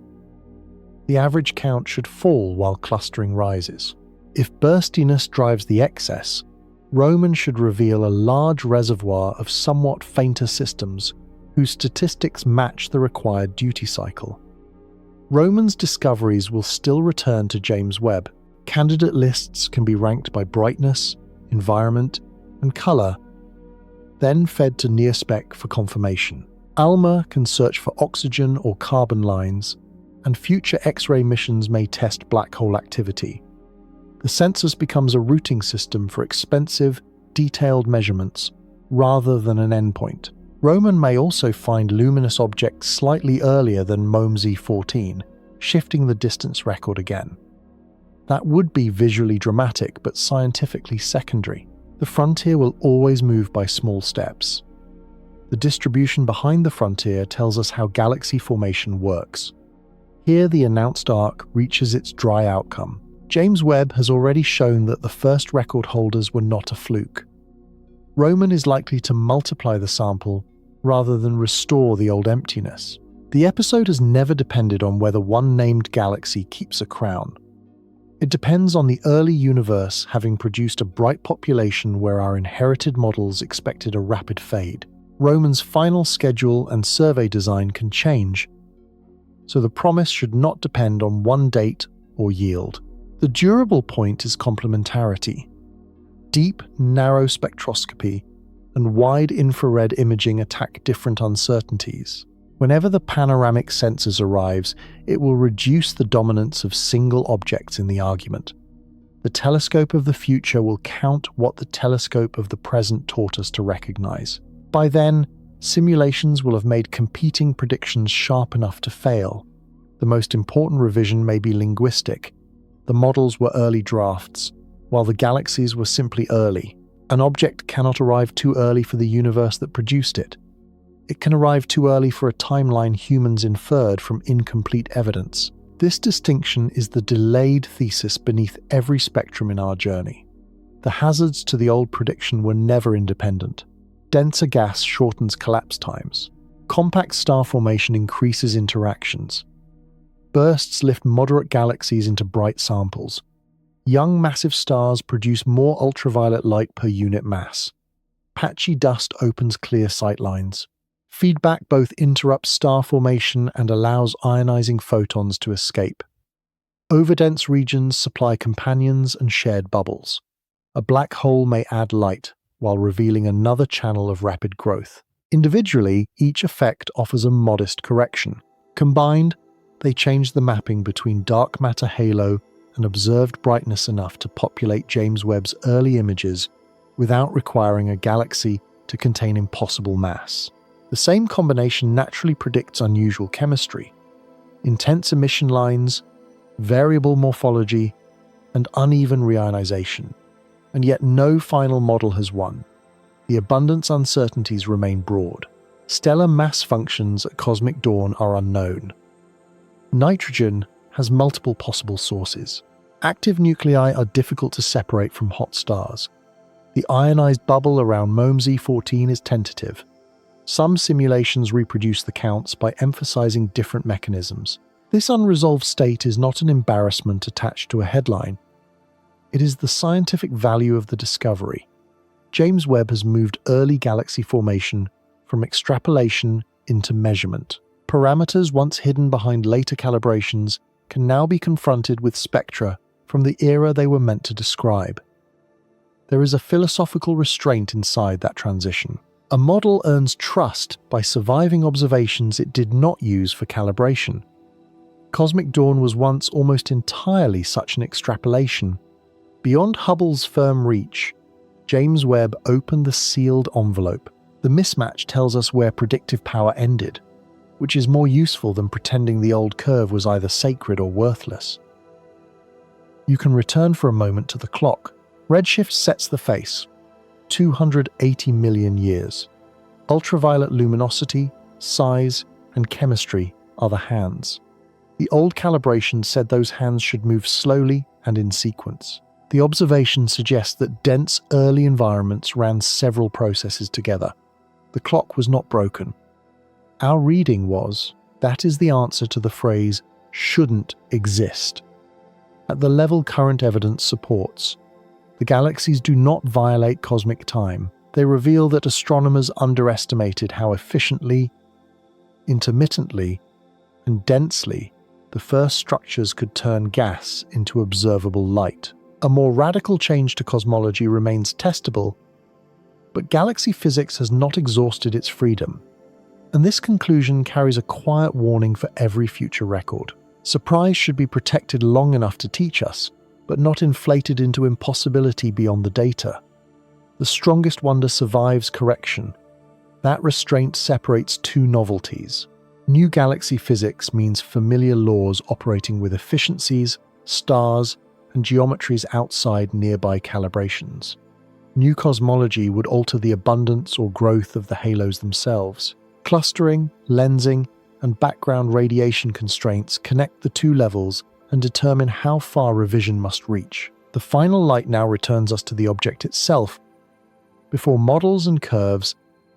the average count should fall while clustering rises. If burstiness drives the excess, Roman should reveal a large reservoir of somewhat fainter systems whose statistics match the required duty cycle. Roman's discoveries will still return to James Webb. Candidate lists can be ranked by brightness, environment, and color, then fed to NearSpec for confirmation. ALMA can search for oxygen or carbon lines, and future X-ray missions may test black hole activity. The census becomes a routing system for expensive, detailed measurements, rather than an endpoint. Roman may also find luminous objects slightly earlier than MOMZ-14, shifting the distance record again. That would be visually dramatic, but scientifically secondary. The frontier will always move by small steps. The distribution behind the frontier tells us how galaxy formation works. Here the announced arc reaches its dry outcome. James Webb has already shown that the first record holders were not a fluke. Roman is likely to multiply the sample rather than restore the old emptiness. The episode has never depended on whether one named galaxy keeps a crown. It depends on the early universe having produced a bright population where our inherited models expected a rapid fade. Roman's final schedule and survey design can change, so the promise should not depend on one date or yield. The durable point is complementarity. Deep, narrow spectroscopy and wide infrared imaging attack different uncertainties. Whenever the panoramic sensors arrives, it will reduce the dominance of single objects in the argument. The telescope of the future will count what the telescope of the present taught us to recognize. By then, simulations will have made competing predictions sharp enough to fail. The most important revision may be linguistic. The models were early drafts, while the galaxies were simply early. An object cannot arrive too early for the universe that produced it. it can arrive too early for a timeline humans inferred from incomplete evidence. This distinction is the delayed thesis beneath every spectrum in our journey. The hazards to the old prediction were never independent. Denser gas shortens collapse times. Compact star formation increases interactions. Bursts lift moderate galaxies into bright samples. Young massive stars produce more ultraviolet light per unit mass. Patchy dust opens clear sightlines. Feedback both interrupts star formation and allows ionizing photons to escape. Overdense regions supply companions and shared bubbles. A black hole may add light, while revealing another channel of rapid growth. Individually, each effect offers a modest correction. Combined, they change the mapping between dark matter halo and observed brightness enough to populate James Webb's early images without requiring a galaxy to contain impossible mass. The same combination naturally predicts unusual chemistry, intense emission lines, variable morphology, and uneven reionization. And yet no final model has won. The abundance uncertainties remain broad. Stellar mass functions at cosmic dawn are unknown. Nitrogen has multiple possible sources. Active nuclei are difficult to separate from hot stars. The ionized bubble around MOMZ-14 is tentative. Some simulations reproduce the counts by emphasizing different mechanisms. This unresolved state is not an embarrassment attached to a headline. It is the scientific value of the discovery. James Webb has moved early galaxy formation from extrapolation into measurement. Parameters once hidden behind later calibrations can now be confronted with spectra from the era they were meant to describe. There is a philosophical restraint inside that transition. A model earns trust by surviving observations it did not use for calibration. Cosmic dawn was once almost entirely such an extrapolation. Beyond Hubble's firm reach, James Webb opened the sealed envelope. The mismatch tells us where predictive power ended, which is more useful than pretending the old curve was either sacred or worthless. You can return for a moment to the clock. Redshift sets the face. 280 million years. Ultraviolet luminosity, size, and chemistry are the hands. The old calibration said those hands should move slowly and in sequence. The observation suggests that dense early environments ran several processes together. The clock was not broken. Our reading was, that is the answer to the phrase, shouldn't exist. At the level current evidence supports, the galaxies do not violate cosmic time. They reveal that astronomers underestimated how efficiently, intermittently, and densely the first structures could turn gas into observable light. A more radical change to cosmology remains testable, but galaxy physics has not exhausted its freedom, and this conclusion carries a quiet warning for every future record. Surprise should be protected long enough to teach us, but not inflated into impossibility beyond the data. The strongest wonder survives correction. That restraint separates two novelties. New galaxy physics means familiar laws operating with efficiencies, stars, and geometries outside nearby calibrations. New cosmology would alter the abundance or growth of the halos themselves. Clustering, lensing, and background radiation constraints connect the two levels and determine how far revision must reach. The final light now returns us to the object itself, before models and curves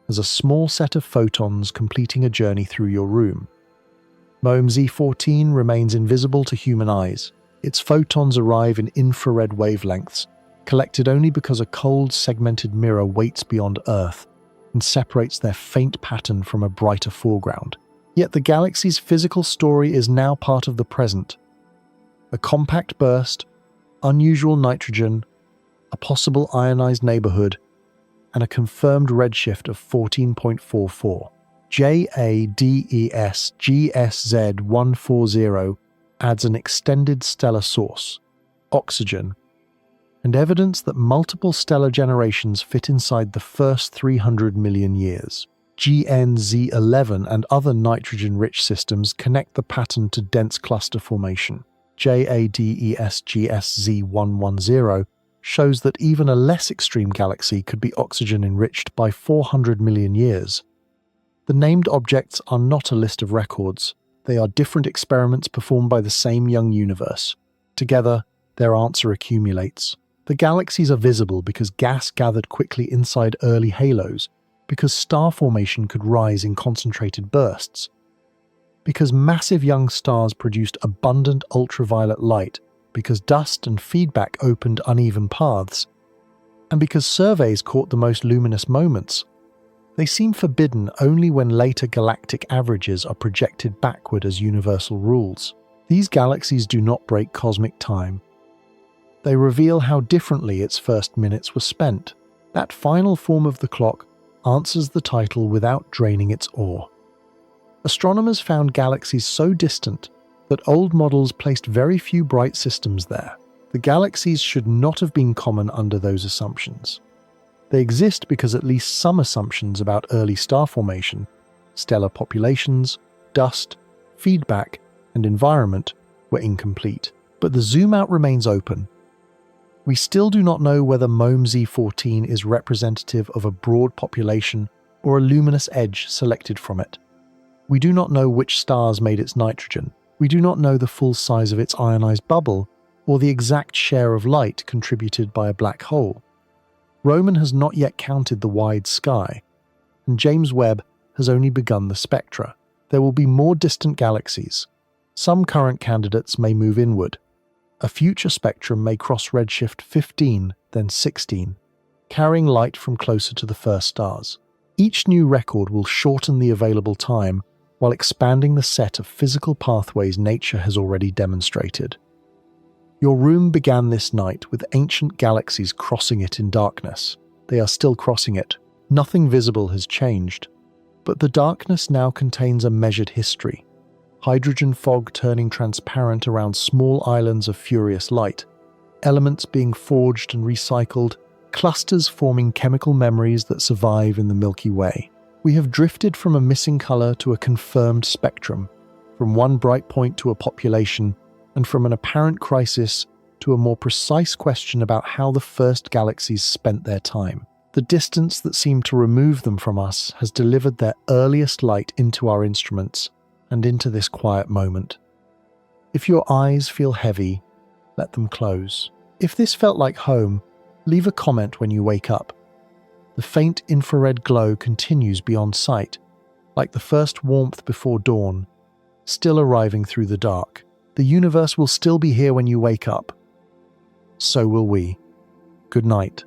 as a small set of photons completing a journey through your room. MOMZ-14 remains invisible to human eyes. Its photons arrive in infrared wavelengths, collected only because a cold, segmented mirror waits beyond Earth and separates their faint pattern from a brighter foreground. Yet the galaxy's physical story is now part of the present. A compact burst, unusual nitrogen, a possible ionized neighborhood, and a confirmed redshift of 14.44. JADES GSZ140 adds an extended stellar source, oxygen, and evidence that multiple stellar generations fit inside the first 300 million years. GNZ11 and other nitrogen-rich systems connect the pattern to dense cluster formation. JADES GSZ110 shows that even a less extreme galaxy could be oxygen-enriched by 400 million years. The named objects are not a list of records. They are different experiments performed by the same young universe. Together, their answer accumulates. The galaxies are visible because gas gathered quickly inside early halos, because star formation could rise in concentrated bursts, because massive young stars produced abundant ultraviolet light, because dust and feedback opened uneven paths, and because surveys caught the most luminous moments. They seem forbidden only when later galactic averages are projected backward as universal rules. These galaxies do not break cosmic time. They reveal how differently its first minutes were spent. That final form of the clock answers the title without draining its awe. Astronomers found galaxies so distant that old models placed very few bright systems there. The galaxies should not have been common under those assumptions. They exist because at least some assumptions about early star formation, stellar populations, dust, feedback, and environment were incomplete. But the zoom-out remains open. We still do not know whether MOMZ14 is representative of a broad population or a luminous edge selected from it. We do not know which stars made its nitrogen. We do not know the full size of its ionized bubble or the exact share of light contributed by a black hole. Roman has not yet counted the wide sky, and James Webb has only begun the spectra. There will be more distant galaxies. Some current candidates may move inward. A future spectrum may cross redshift 15, then 16, carrying light from closer to the first stars. Each new record will shorten the available time while expanding the set of physical pathways nature has already demonstrated. Your room began this night with ancient galaxies crossing it in darkness. They are still crossing it. Nothing visible has changed. But the darkness now contains a measured history. Hydrogen fog turning transparent around small islands of furious light, elements being forged and recycled, clusters forming chemical memories that survive in the Milky Way. We have drifted from a missing color to a confirmed spectrum, from one bright point to a population, and from an apparent crisis to a more precise question about how the first galaxies spent their time. The distance that seemed to remove them from us has delivered their earliest light into our instruments and into this quiet moment. If your eyes feel heavy, let them close. If this felt like home, leave a comment when you wake up. The faint infrared glow continues beyond sight, like the first warmth before dawn, still arriving through the dark. The universe will still be here when you wake up. So will we. Good night.